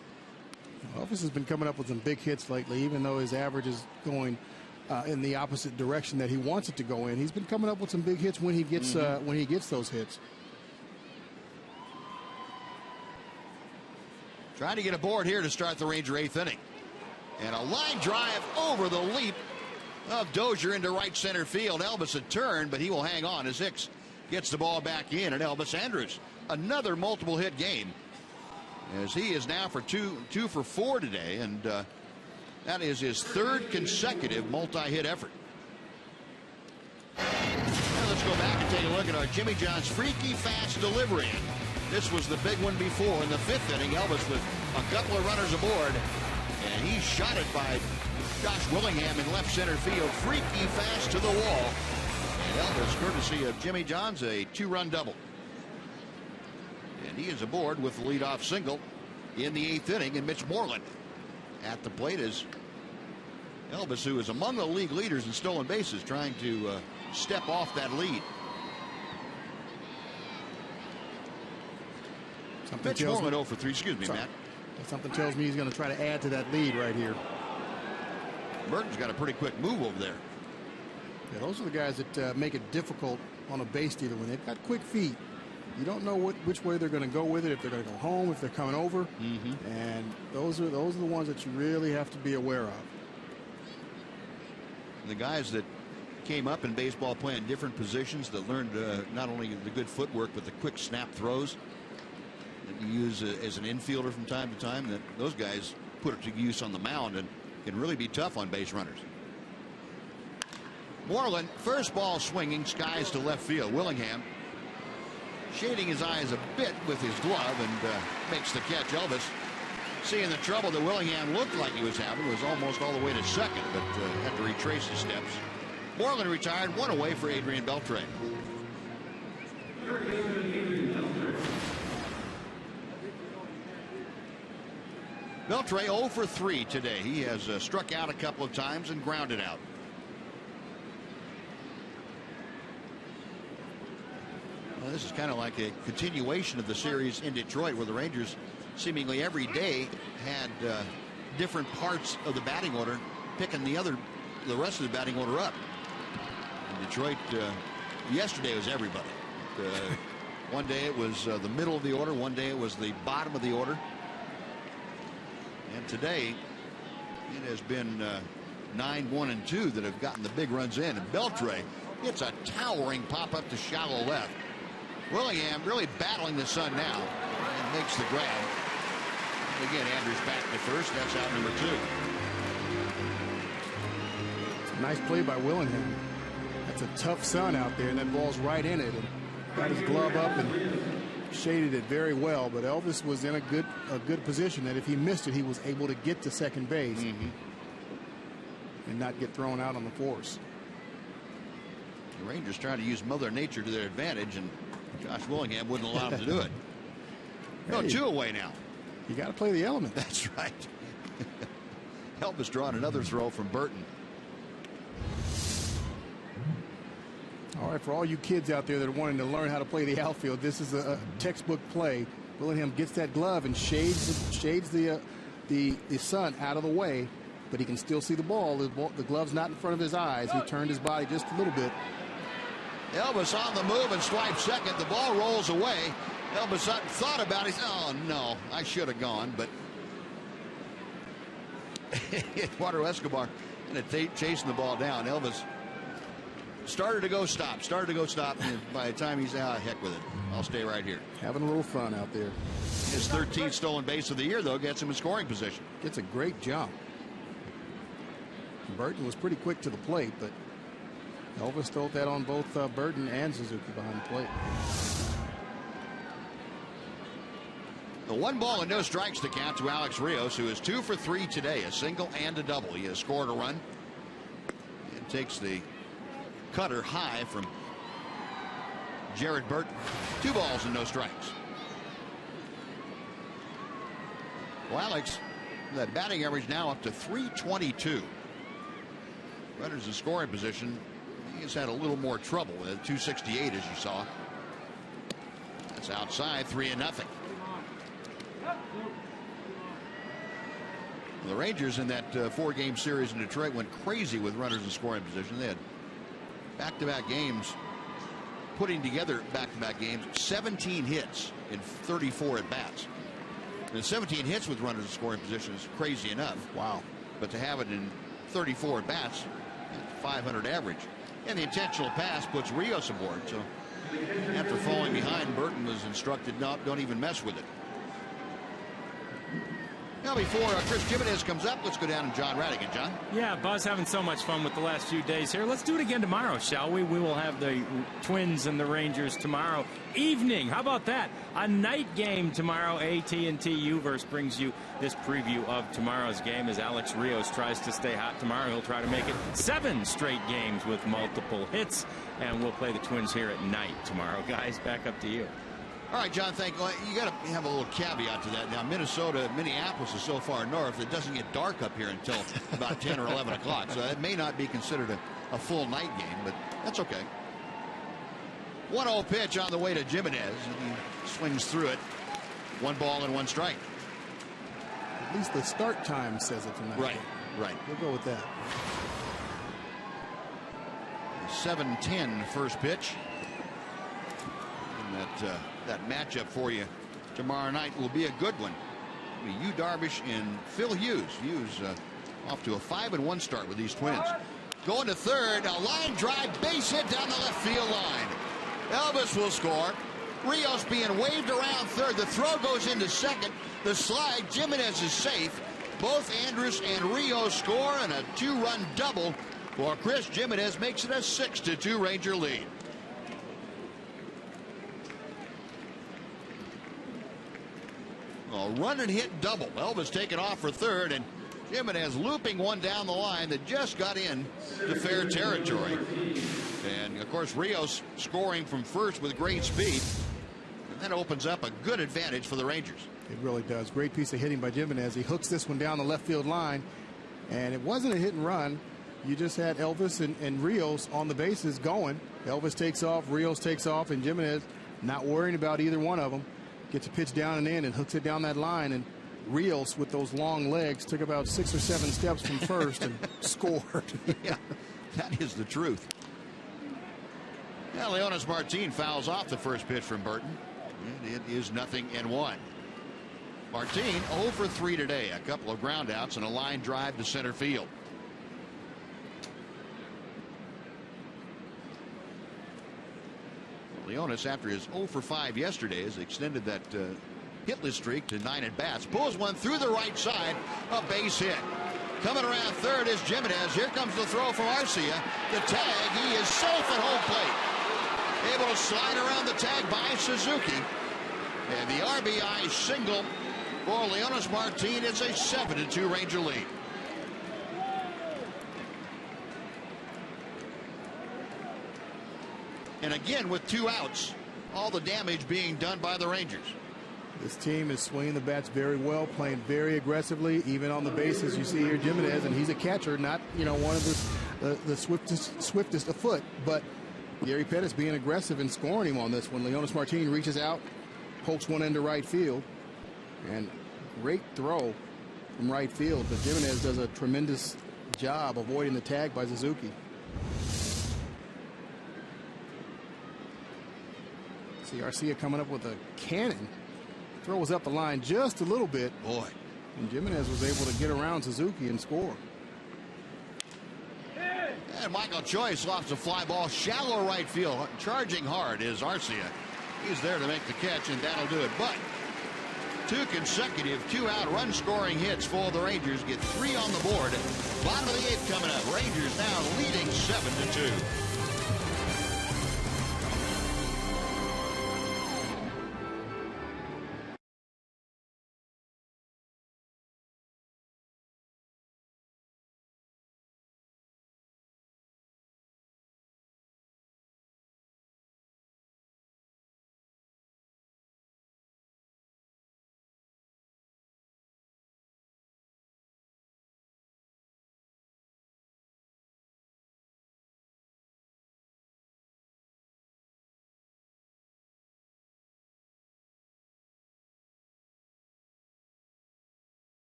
Elvis has been coming up with some big hits lately, even though his average is going in the opposite direction that he wants it to go in. He's been coming up with some big hits when he gets those hits. Trying to get aboard here to start the Ranger 8th inning. And a line drive over the leap of Dozier into right center field. Elvis a turn, but he will hang on as Hicks gets the ball back in. And Elvis Andrus, another multiple hit game, as he is now for 2 for 4 today, and that is his 3rd consecutive multi-hit effort. Now let's go back and take a look at our Jimmy John's freaky fast delivery. This was the big one before in the 5th inning. Elvis with a couple of runners aboard, and he shot it by Josh Willingham in left center field. Freaky fast to the wall. And Elvis, courtesy of Jimmy John's, a 2-run double. And he is aboard with the leadoff single in the 8th inning. And Mitch Moreland at the plate is Elvis, who is among the league leaders in stolen bases, trying to step off that lead. Mitch Moreland 0 for 3. Excuse me, Matt. Something tells me he's going to try to add to that lead right here. Burton's got a pretty quick move over there. Yeah, those are the guys that make it difficult on a base stealer when they've got quick feet. You don't know which way they're going to go with it, if they're going to go home, if they're coming over. And those are the ones that you really have to be aware of. The guys that came up in baseball playing different positions, that learned not only the good footwork but the quick snap throws that you use as an infielder from time to time, that those guys put it to use on the mound and can really be tough on base runners. Moreland, first ball swinging, skies to left field. Willingham shading his eyes a bit with his glove and makes the catch. Elvis, seeing the trouble that Willingham looked like he was having, was almost all the way to second, but had to retrace his steps. Moreland retired, 1 away for Adrian Beltre. Beltre 0 for 3 today. He has struck out a couple of times and grounded out. Well, this is kind of like a continuation of the series in Detroit, where the Rangers seemingly every day had different parts of the batting order, picking the rest of the batting order up. In Detroit, yesterday was everybody. One day it was the middle of the order, one day it was the bottom of the order. And today it has been 9, 1, and 2 that have gotten the big runs in. And Beltre gets a towering pop up to shallow left. Willingham really battling the sun now and makes the grab. And again, Andrus back to first. That's out number 2. Nice play by Willingham. That's a tough sun out there, and that ball's right in it. And got his glove up and shaded it very well, but Elvis was in a good position that if he missed it, he was able to get to second base and not get thrown out on the force. The Rangers trying to use Mother Nature to their advantage, and Josh Willingham wouldn't allow them to do it. No, Hey, 2 away now. You got to play the element. That's right. Elvis drawing another throw from Burton. All right, for all you kids out there that are wanting to learn how to play the outfield, this is a textbook play. Willingham gets that glove and shades the sun out of the way, but he can still see the ball. The glove's not in front of his eyes. He turned his body just a little bit. Elvis on the move and swipes second. The ball rolls away. Elvis Sutton thought about it. Oh, no, I should have gone, but Eduardo Escobar chasing the ball down. Elvis started to go stop, and by the time he's heck with it. I'll stay right here. Having a little fun out there. His 13th stolen base of the year, though, gets him in scoring position. Gets a great jump. Burton was pretty quick to the plate, but Elvis stole that on both Burton and Suzuki behind the plate. The 1 ball and no strikes to count to Alex Rios, who is 2 for 3 today, a single and a double. He has scored a run and takes the cutter high from Jared Burton. 2 balls and no strikes. Well, Alex, that batting average now up to 322. Runners in scoring position. He has had a little more trouble with it. 268, as you saw. That's outside, 3-0. The Rangers in that 4-game series in Detroit went crazy with runners in scoring position. They had back-to-back games, putting together back-to-back games, 17 hits in 34 at-bats. And 17 hits with runners in scoring position is crazy enough. Wow. But to have it in 34 at-bats, 500 average. And the intentional pass puts Rios aboard. So after falling behind, Burton was instructed, no, don't even mess with it. Now before Chris Jimenez comes up, let's go down to John Radigan. John? Yeah, Buzz, having so much fun with the last few days here. Let's do it again tomorrow, shall we? We will have the Twins and the Rangers tomorrow evening. How about that? A night game tomorrow. AT&T Uverse brings you this preview of tomorrow's game as Alex Rios tries to stay hot tomorrow. He'll try to make it 7 straight games with multiple hits, and we'll play the Twins here at night tomorrow. Guys, back up to you. All right, John, thank you. You got to have a little caveat to that. Now, Minneapolis is so far north, it doesn't get dark up here until about 10 or 11 o'clock. So it may not be considered a full night game, but that's okay. 1-0 pitch on the way to Jimenez, and he swings through it. 1 ball and 1 strike. At least the start time says it tonight. Right, right. We'll go with that. 7-10 first pitch. And that matchup for you tomorrow night will be a good one. Yu Darvish and Phil Hughes. Hughes off to a 5-1 start with these Twins. Going to third, a line drive base hit down the left field line. Elvis will score. Rios being waved around third. The throw goes into second. The slide, Jimenez is safe. Both Andrus and Rios score, and a 2-run double for Chris Jimenez makes it a 6-2 Ranger lead. A run and hit double. Elvis taking off for third, and Jimenez looping one down the line that just got in to fair territory. And of course, Rios scoring from first with great speed. And that opens up a good advantage for the Rangers. It really does. Great piece of hitting by Jimenez. He hooks this one down the left field line, and it wasn't a hit and run. You just had Elvis and Rios on the bases going. Elvis takes off, Rios takes off, and Jimenez not worrying about either one of them. Gets a pitch down and in and hooks it down that line, and Rios with those long legs took about 6 or 7 steps from first and scored. Yeah, that is the truth. Now Leonis Martin fouls off the first pitch from Burton. And it is 0-1. Martin 0 for 3 today. A couple of ground outs and a line drive to center field. Leonis, after his 0 for 5 yesterday, has extended that hitless streak to 9 at-bats. Pulls one through the right side, a base hit. Coming around third is Jimenez. Here comes the throw from Arcia. The tag, he is safe at home plate. Able to slide around the tag by Suzuki. And the RBI single for Leonys Martin. It's a 7-2 Ranger lead. And again, with 2 outs, all the damage being done by the Rangers. This team is swinging the bats very well, playing very aggressively, even on the bases. You see here Jimenez, and he's a catcher, not one of the swiftest of foot, but Gary Pettis being aggressive and scoring him on this one. Leonys Martin reaches out, pokes one into right field, and great throw from right field, but Jimenez does a tremendous job avoiding the tag by Suzuki. See Arcia coming up with a cannon. Throw was up the line just a little bit. Boy. And Jimenez was able to get around Suzuki and score. And Michael Choice lofts a fly ball, shallow right field. Charging hard is Arcia. He's there to make the catch, and that'll do it. But 2 consecutive 2-out run-scoring hits for the Rangers. Get 3 on the board. Bottom of the 8th coming up. Rangers now leading 7-2.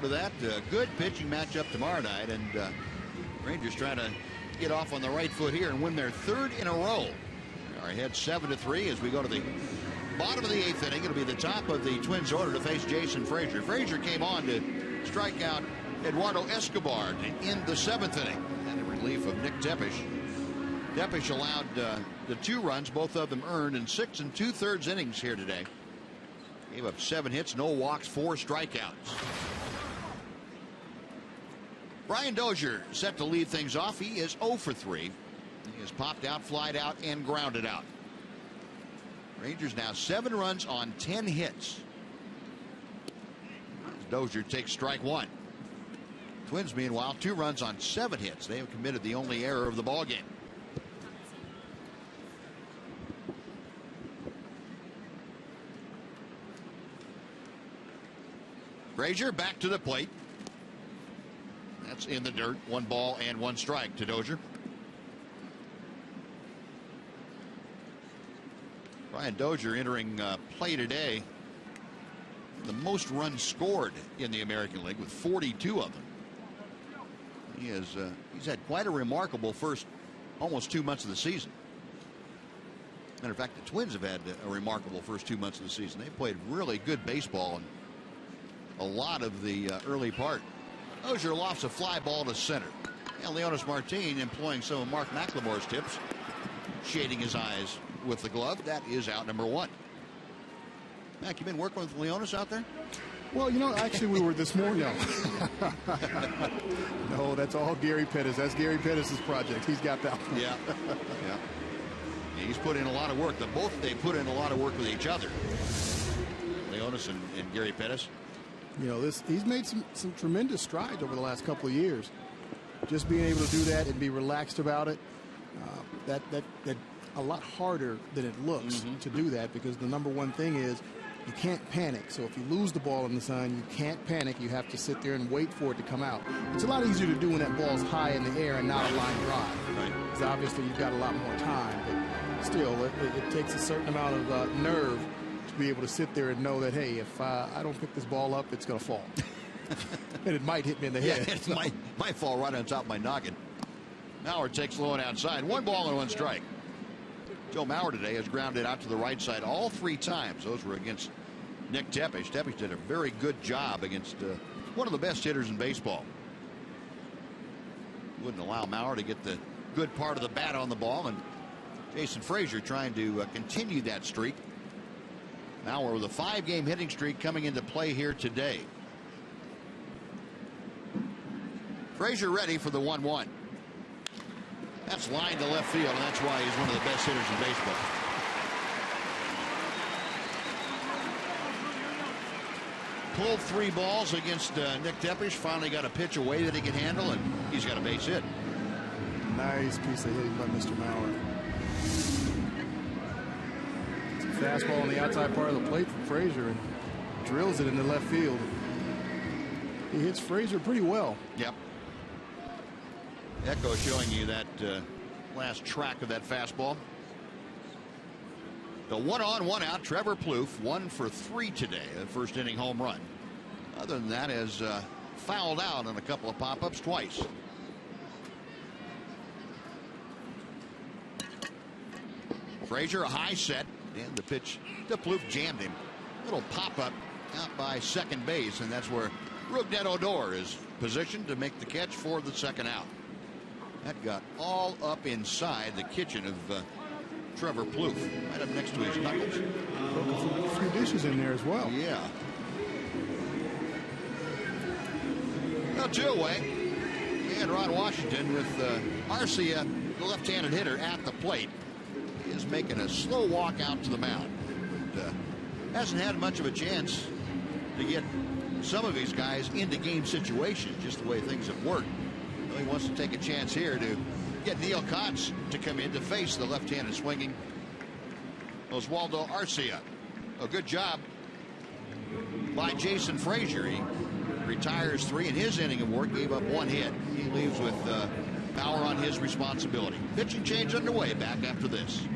To that good pitching matchup tomorrow night, and Rangers trying to get off on the right foot here and win their 3rd in a row. Are ahead 7-3 as we go to the bottom of the 8th inning. It'll be the top of the Twins order to face Jason Frazier. Frazier came on to strike out Eduardo Escobar in the 7th inning, and in relief of Nick Tepesch. Tepesch allowed the 2 runs, both of them earned in 6 2/3 innings here today. Gave up 7 hits, no walks, 4 strikeouts. Brian Dozier set to lead things off. He is 0 for 3. He has popped out, flied out, and grounded out. Rangers now 7 runs on 10 hits. Dozier takes strike 1. Twins, meanwhile, 2 runs on 7 hits. They have committed the only error of the ballgame. Frazier back to the plate. That's in the dirt. 1 ball and 1 strike to Dozier. Brian Dozier entering play today. The most runs scored in the American League with 42 of them. He's had quite a remarkable first almost 2 months of the season. Matter of fact, the Twins have had a remarkable first 2 months of the season. They played really good baseball in a lot of the early part. Dozier lofts a fly ball to center. And Leonis Martin employing some of Mark McLemore's tips, shading his eyes with the glove. That is out number 1. Mac, you been working with Leonis out there? Well, you know, actually we were this morning. No. No, that's all Gary Pettis. That's Gary Pettis' project. He's got that one. Yeah. Yeah. He's put in a lot of work. They put in a lot of work with each other. Leonis and Gary Pettis. You know, he's made some tremendous strides over the last couple of years. Just being able to do that and be relaxed about it, that a lot harder than it looks to do that, because the number one thing is you can't panic. So if you lose the ball in the sun, you can't panic. You have to sit there and wait for it to come out. It's a lot easier to do when that ball's high in the air and not a line drive. Right. Because obviously you've got a lot more time. But still, it takes a certain amount of nerve to be able to sit there and know that, hey, if I don't pick this ball up, it's going to fall. And it might hit me in the head. Yeah, it might fall right on top of my noggin. Mauer takes low and outside. 1 ball and 1 strike. Joe Mauer today has grounded out to the right side all 3 times. Those were against Nick Tepesch. Tepesch did a very good job against one of the best hitters in baseball. Wouldn't allow Mauer to get the good part of the bat on the ball, and Jason Frazier trying to continue that streak. Mauer with a 5-game hitting streak coming into play here today. Frazier ready for the 1-1. That's lined to left field, and that's why he's one of the best hitters in baseball. Pulled 3 balls against Nick Tepesch. Finally got a pitch away that he can handle, and he's got a base hit. Nice piece of hitting by Mr. Mauer. It's a fastball on the outside part of the plate from Frazier, and drills it into left field. He hits Frazier pretty well. Yep. Echo showing you that last track of that fastball. The 1 on 1 out. Trevor Plouffe 1 for 3 today. The first inning home run. Other than that, has fouled out on a couple of pop-ups twice. Frazier a high set, and the pitch to Plouffe jammed him. Little pop-up out by second base, and that's where Rougned Odor is positioned to make the catch for the second out. That got all up inside the kitchen of Trevor Plouffe, right up next to his knuckles. A few dishes in there as well. Yeah. Now 2 away. And Ron Washington with Arcia, the left-handed hitter, at the plate. He is making a slow walk out to the mound. But hasn't had much of a chance to get some of these guys into game situations, just the way things have worked. He wants to take a chance here to get Neil Kotz to come in to face the left-handed swinging Oswaldo Arcia. A good job by Jason Frazier. He retires 3 in his inning of work, gave up 1 hit. He leaves with Power on his responsibility. Pitching change underway. Back after this.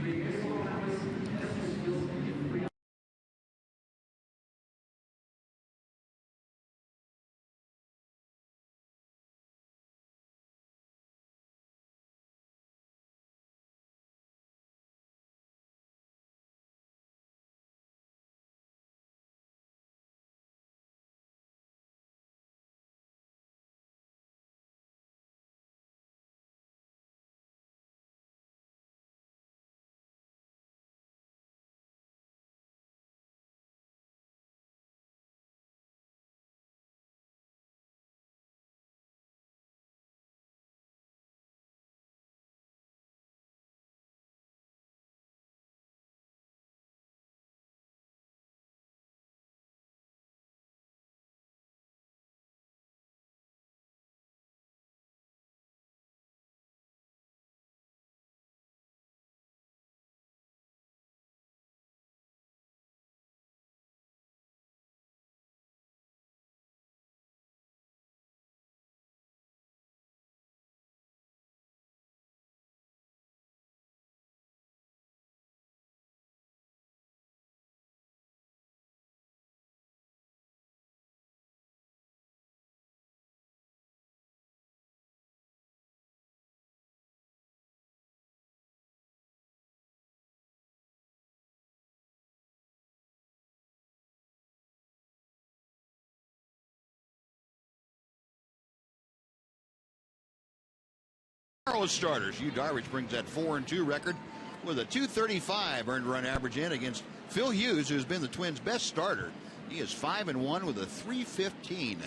Tomorrow's starters. Yu Darvish brings that 4-2 record with a .235 earned run average in against Phil Hughes, who's been the Twins' best starter. He is 5-1 with a .315.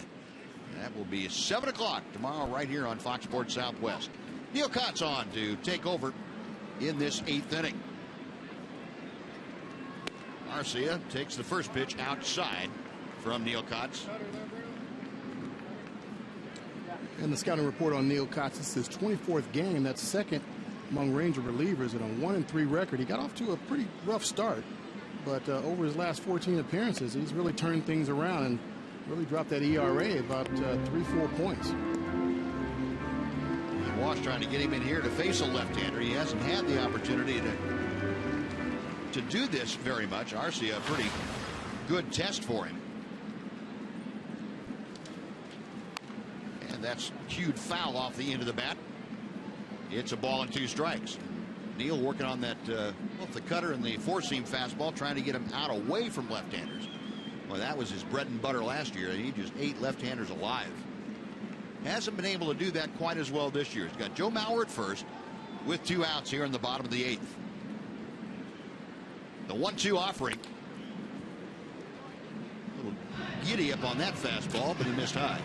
That will be 7 o'clock tomorrow right here on Fox Sports Southwest. Neil Cott's on to take over in this 8th inning. Arcia takes the first pitch outside from Neil Cott's. And the scouting report on Neil Cott's, this is his 24th game. That's second among Ranger relievers at a 1-3 record. He got off to a pretty rough start, but over his last 14 appearances, he's really turned things around and really dropped that ERA about 3-4 points. Walsh trying to get him in here to face a left-hander. He hasn't had the opportunity to do this very much. Arcia, a pretty good test for him. And that's cued foul off the end of the bat. It's a ball and 2 strikes. Neil working on that both the cutter and the four-seam fastball, trying to get him out away from left-handers. Well, that was his bread and butter last year. He just ate left-handers alive. Hasn't been able to do that quite as well this year. He's got Joe Mauer at first with 2 outs here in the bottom of the 8th. The 1-2 offering. A little giddy up on that fastball, but he missed high.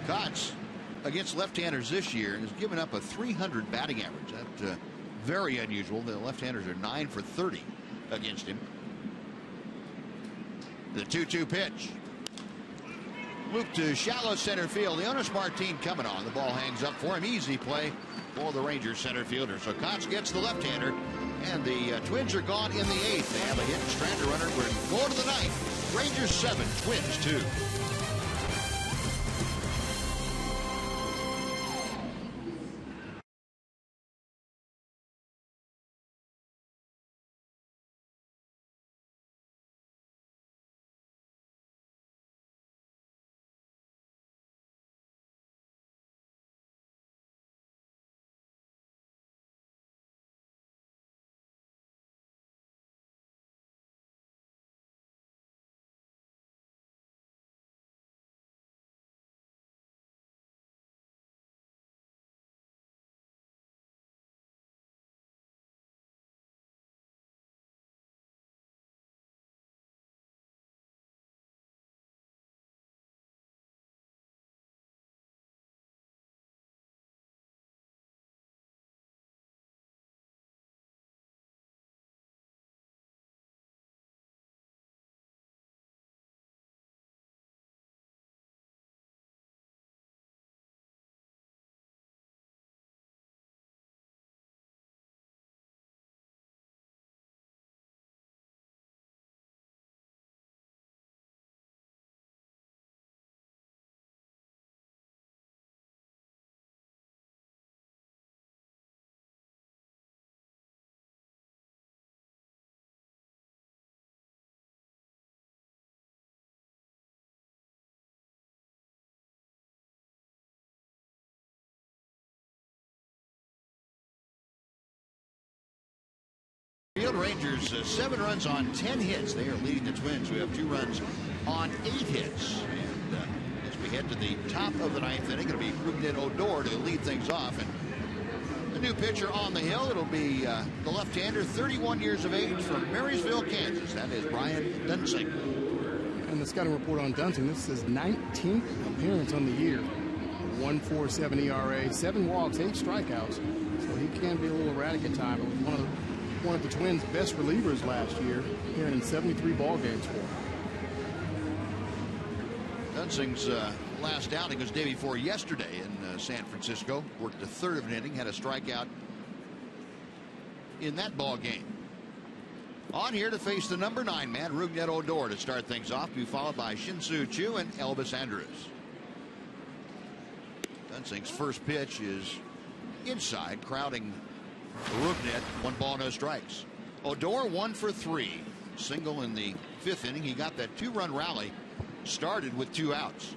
Cott's against left-handers this year has given up a .300 batting average. That's very unusual. The left-handers are 9 for 30 against him. The 2-2 pitch. Loop to shallow center field. Leonis Martin coming on. The ball hangs up for him. Easy play for the Rangers center fielder. So Cots gets the left-hander, and the Twins are gone in the 8th. They have a hit and stranded runner. We're going to the 9th. Rangers 7, Twins 2. Field Rangers 7 runs on 10 hits. They are leading the Twins, who have 2 runs on 8 hits. And as we head to the top of the 9th inning, it'll be Rougned Odor to lead things off. And the new pitcher on the hill, it'll be the left-hander, 31 years of age, from Marysville, Kansas. That is Brian Dunsing. And the scouting report on Dunsing, this is his 19th appearance on the year. 1.47 ERA, 7 walks, 8 strikeouts. So he can be a little erratic at times. It was one of the Twins' best relievers last year, here in 73 ball games for him. Dunsing's last outing was day before yesterday in San Francisco. Worked a third of an inning, had a strikeout in that ball game. On here to face the number 9 man, Rougned Odor, to start things off, to be followed by Shin-Soo Choo and Elvis Andrus. Dunsing's first pitch is inside, crowding Rougned. 1 ball, no strikes. Odor 1 for 3. Single in the 5th inning. He got that 2-run rally started with 2 outs.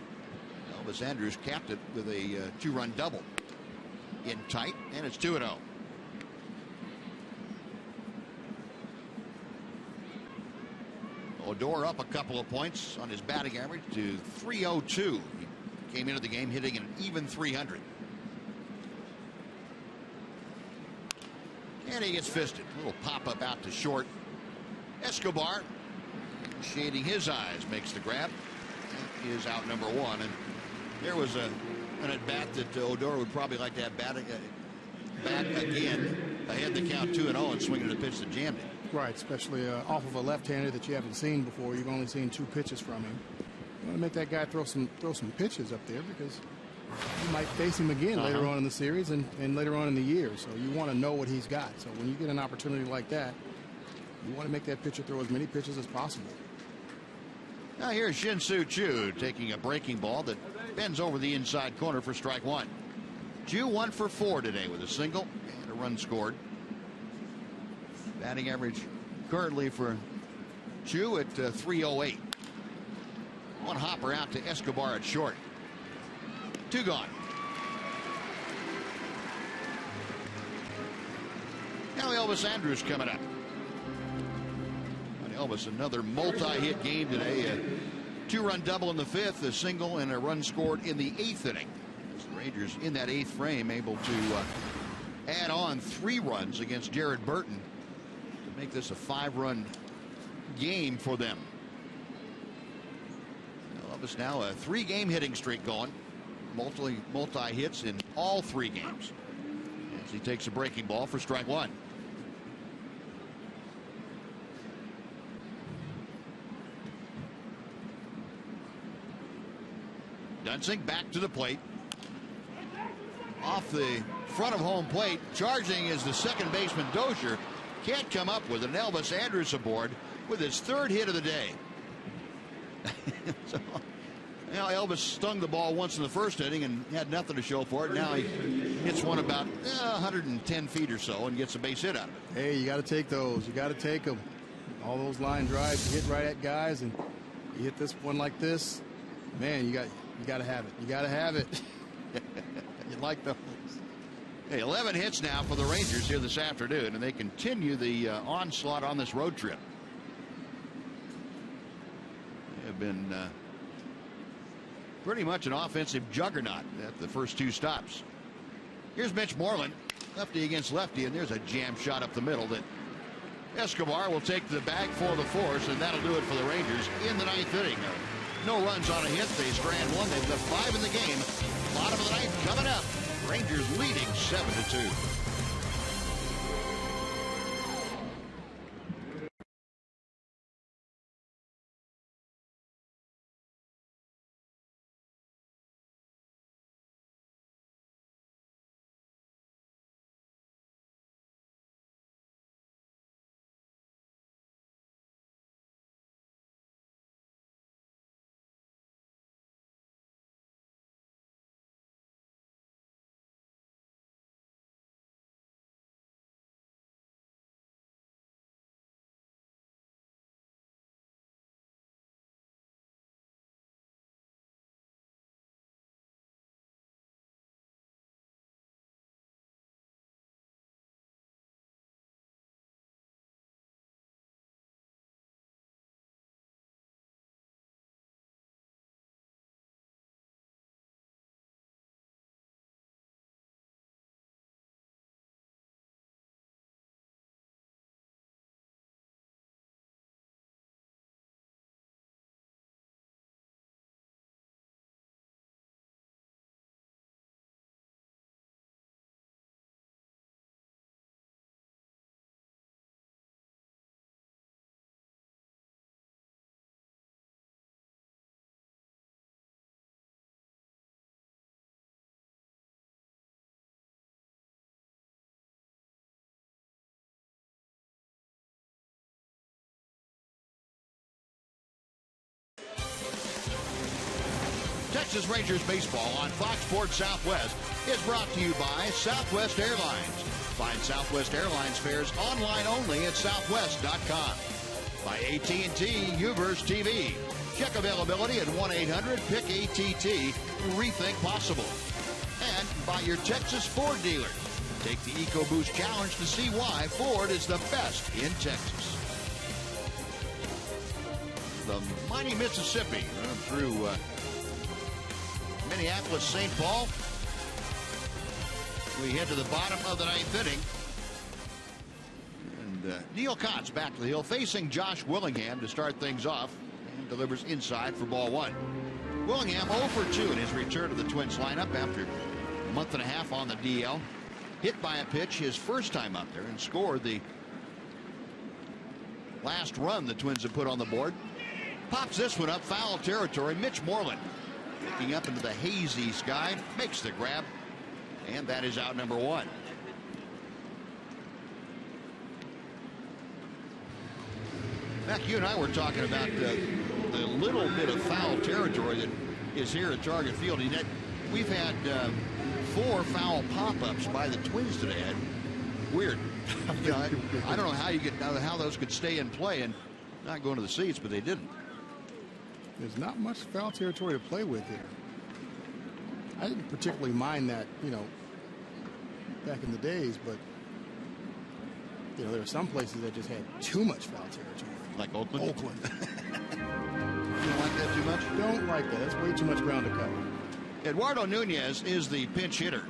Elvis Andrus capped it with a 2-run double. In tight, and it's 2-0. Odor up a couple of points on his batting average to .302. He came into the game hitting an even .300. And he gets fisted. A little pop-up out to short. Escobar, shading his eyes, makes the grab. That is out number 1. And there was an at-bat that Odor would probably like to have bat again. Ahead the count 2-0 and swinging the pitch that jammed it. Right, especially off of a left-hander that you haven't seen before. You've only seen 2 pitches from him. You want to make that guy throw some pitches up there because you might face him again later on in the series and later on in the year. So you want to know what he's got. So when you get an opportunity like that, you want to make that pitcher throw as many pitches as possible. Now here's Shin-Soo Choo taking a breaking ball that bends over the inside corner for strike 1. Choo 1 for 4 today with a single and a run scored. Batting average currently for Choo at .308. One hopper out to Escobar at short. 2 gone. Now Elvis Andrus coming up. And Elvis, another multi-hit game today. A 2-run double in the 5th, a single and a run scored in the 8th inning. As the Rangers in that 8th frame able to add on 3 runs against Jared Burton to make this a 5-run game for them. Elvis now a 3-game hitting streak going. Multi hits in all 3 games. As he takes a breaking ball for strike 1. Dunsink back to the plate. Off the front of home plate, charging is the second baseman Dozier. Can't come up with an Elvis Andrus aboard with his 3rd hit of the day. So, now Elvis stung the ball once in the 1st inning and had nothing to show for it. Now he hits one about 110 feet or so and gets a base hit out of it. Hey, you got to take those. You got to take them. All those line drives, you hit right at guys, and you hit this one like this. Man, you got to have it. You got to have it. You like those. Hey, 11 hits now for the Rangers here this afternoon, and they continue the onslaught on this road trip. They have been pretty much an offensive juggernaut at the first 2 stops. Here's Mitch Moreland, lefty against lefty, and there's a jam shot up the middle that Escobar will take to the bag for the force, and that'll do it for the Rangers in the 9th inning. No runs on a hit. They strand 1. They've got 5 in the game. Bottom of the 9th coming up. Rangers leading 7-2. Texas Rangers baseball on Fox Sports Southwest is brought to you by Southwest Airlines. Find Southwest Airlines fares online only at southwest.com. By AT&T UVerse TV. Check availability at 1-800-PICK-ATT. Rethink possible. And by your Texas Ford dealer. Take the EcoBoost Challenge to see why Ford is the best in Texas. The mighty Mississippi through Minneapolis, St. Paul. We head to the bottom of the ninth inning. And Neil Kotz back to the hill, facing Josh Willingham to start things off, and delivers inside for ball one. Willingham 0 for 2 in his return to the Twins lineup after a month and a half on the DL. Hit by a pitch his first time up there and scored the last run the Twins have put on the board. Pops this one up, foul territory. Mitch Moreland looking up into the hazy sky, makes the grab, and that is out number one. Mac, you and I were talking about the little bit of foul territory that is here at Target Field. We've had 4 foul pop-ups by the Twins today. Weird. You know, I don't know how those could stay in play and not go into the seats, but they didn't. There's not much foul territory to play with here. I didn't particularly mind that, you know, back in the days, but you know, there are some places that just had too much foul territory. Like Oakland? Oakland. You don't like that too much? Don't like that. That's way too much ground to cover. Eduardo Nunez is the pinch hitter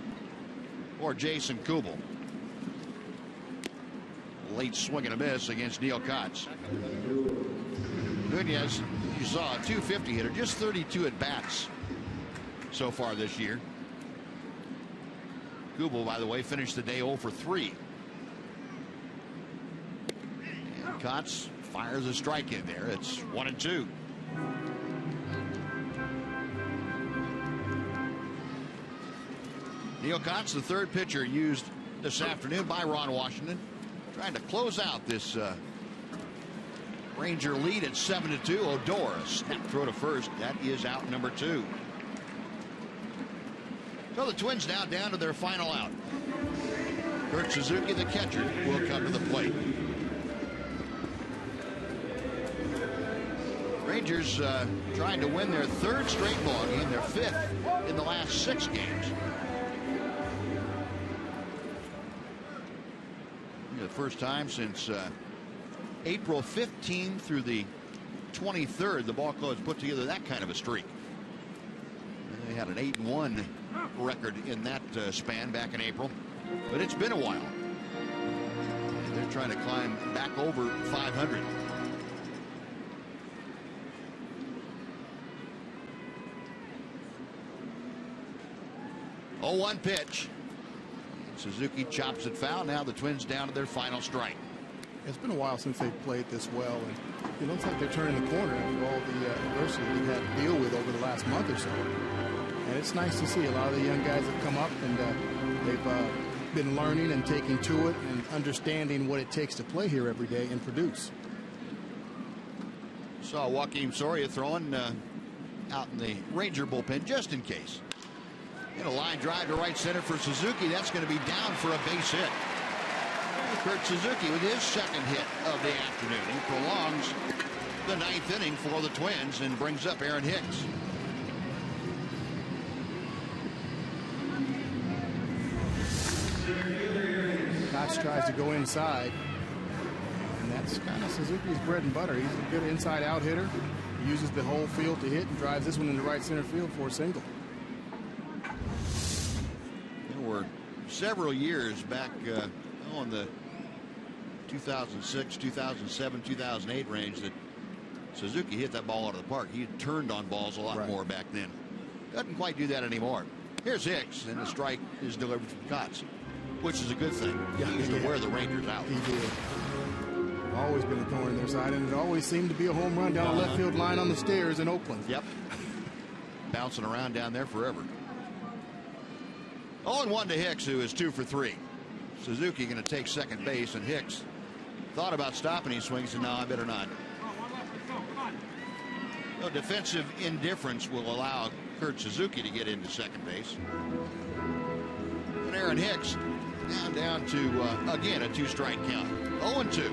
for Jason Kubel. Late swing and a miss against Neil Kotz. Nunez, you saw a 250 hitter, just 32 at bats so far this year. Kubel, by the way, finished the day 0 for 3. And Kotz fires a strike in there. It's 1-2. Neil Kotz, the third pitcher used this afternoon by Ron Washington, trying to close out this Ranger lead at 7-2. Odor, a snap throw to first. That is out number 2. So the Twins now down to their final out. Kurt Suzuki, the catcher, will come to the plate. Rangers trying to win their 3rd straight ball game, their 5th in the last 6 games. The first time since April 15th through the 23rd, the ball club has put together that kind of a streak. And they had an 8-1 record in that span back in April, but it's been a while. And they're trying to climb back over 500. Oh, 1 pitch. Suzuki chops it foul. Now the Twins down to their final strike. It's been a while since they've played this well, and it looks like they're turning the corner after all the adversity they've had to deal with over the last month or so. And it's nice to see a lot of the young guys have come up, and they've been learning and taking to it and understanding what it takes to play here every day and produce. Saw Joakim Soria throwing out in the Ranger bullpen just in case. And a line drive to right center for Suzuki. That's going to be down for a base hit. Kurt Suzuki with his 2nd hit of the afternoon. He prolongs the 9th inning for the Twins and brings up Aaron Hicks. Kotz tries to go inside, and that's kind of Suzuki's bread and butter. He's a good inside-out hitter. He uses the whole field to hit and drives this one into right center field for a single. There were several years back on the 2006, 2007, 2008 range that Suzuki hit that ball out of the park. He had turned on balls a lot more back then. Doesn't quite do that anymore. Here's Hicks, and the strike is delivered from Kotz, which is a good thing. Yeah, he used to wear the Rangers out. He did. Always been a thorn in their side, and it always seemed to be a home run down the left field line on the stairs in Oakland. Yep. Bouncing around down there forever. 0-1 to Hicks, who is 2 for 3. Suzuki going to take second base, and Hicks thought about stopping his swing. He said, no, I better not. No, defensive indifference will allow Kurt Suzuki to get into second base. And Aaron Hicks down to, again, a 2-strike count. 0-2.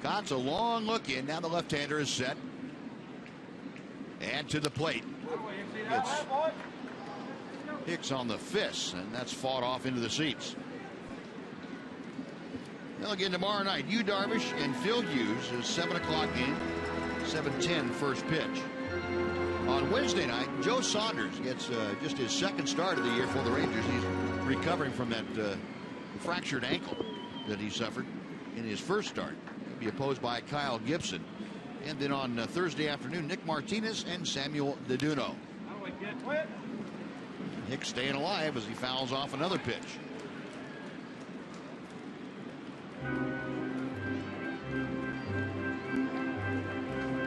Kotz, a long look in. Now the left-hander is set. And to the plate. Gets Hicks on the fists, and that's fought off into the seats. Well, again, tomorrow night, Yu Darvish and Phil Hughes, a 7 o'clock game, 7:10 first pitch. On Wednesday night, Joe Saunders gets just his second start of the year for the Rangers. He's recovering from that fractured ankle that he suffered in his first start. He'll be opposed by Kyle Gibson. And then on Thursday afternoon, Nick Martinez and Samuel Deduno. Nick staying alive as he fouls off another pitch.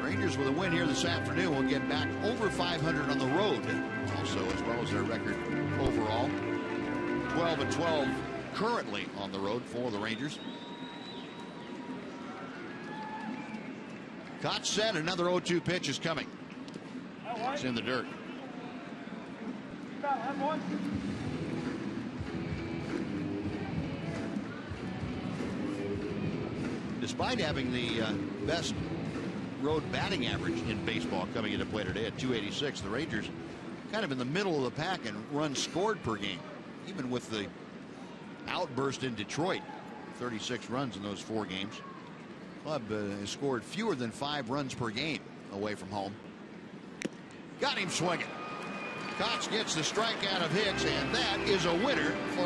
Rangers with a win here this afternoon will get back over 500 on the road also, as well as their record overall. 12-12 currently on the road for the Rangers. Caught set, another 0-2 pitch is coming. It's in the dirt. Despite having the best road batting average in baseball coming into play today at 286, the Rangers kind of in the middle of the pack in runs scored per game, even with the outburst in Detroit. 36 runs in those 4 games. Club has scored fewer than 5 runs per game away from home. Got him swinging. Cox gets the strikeout of Hicks, and that is a winner for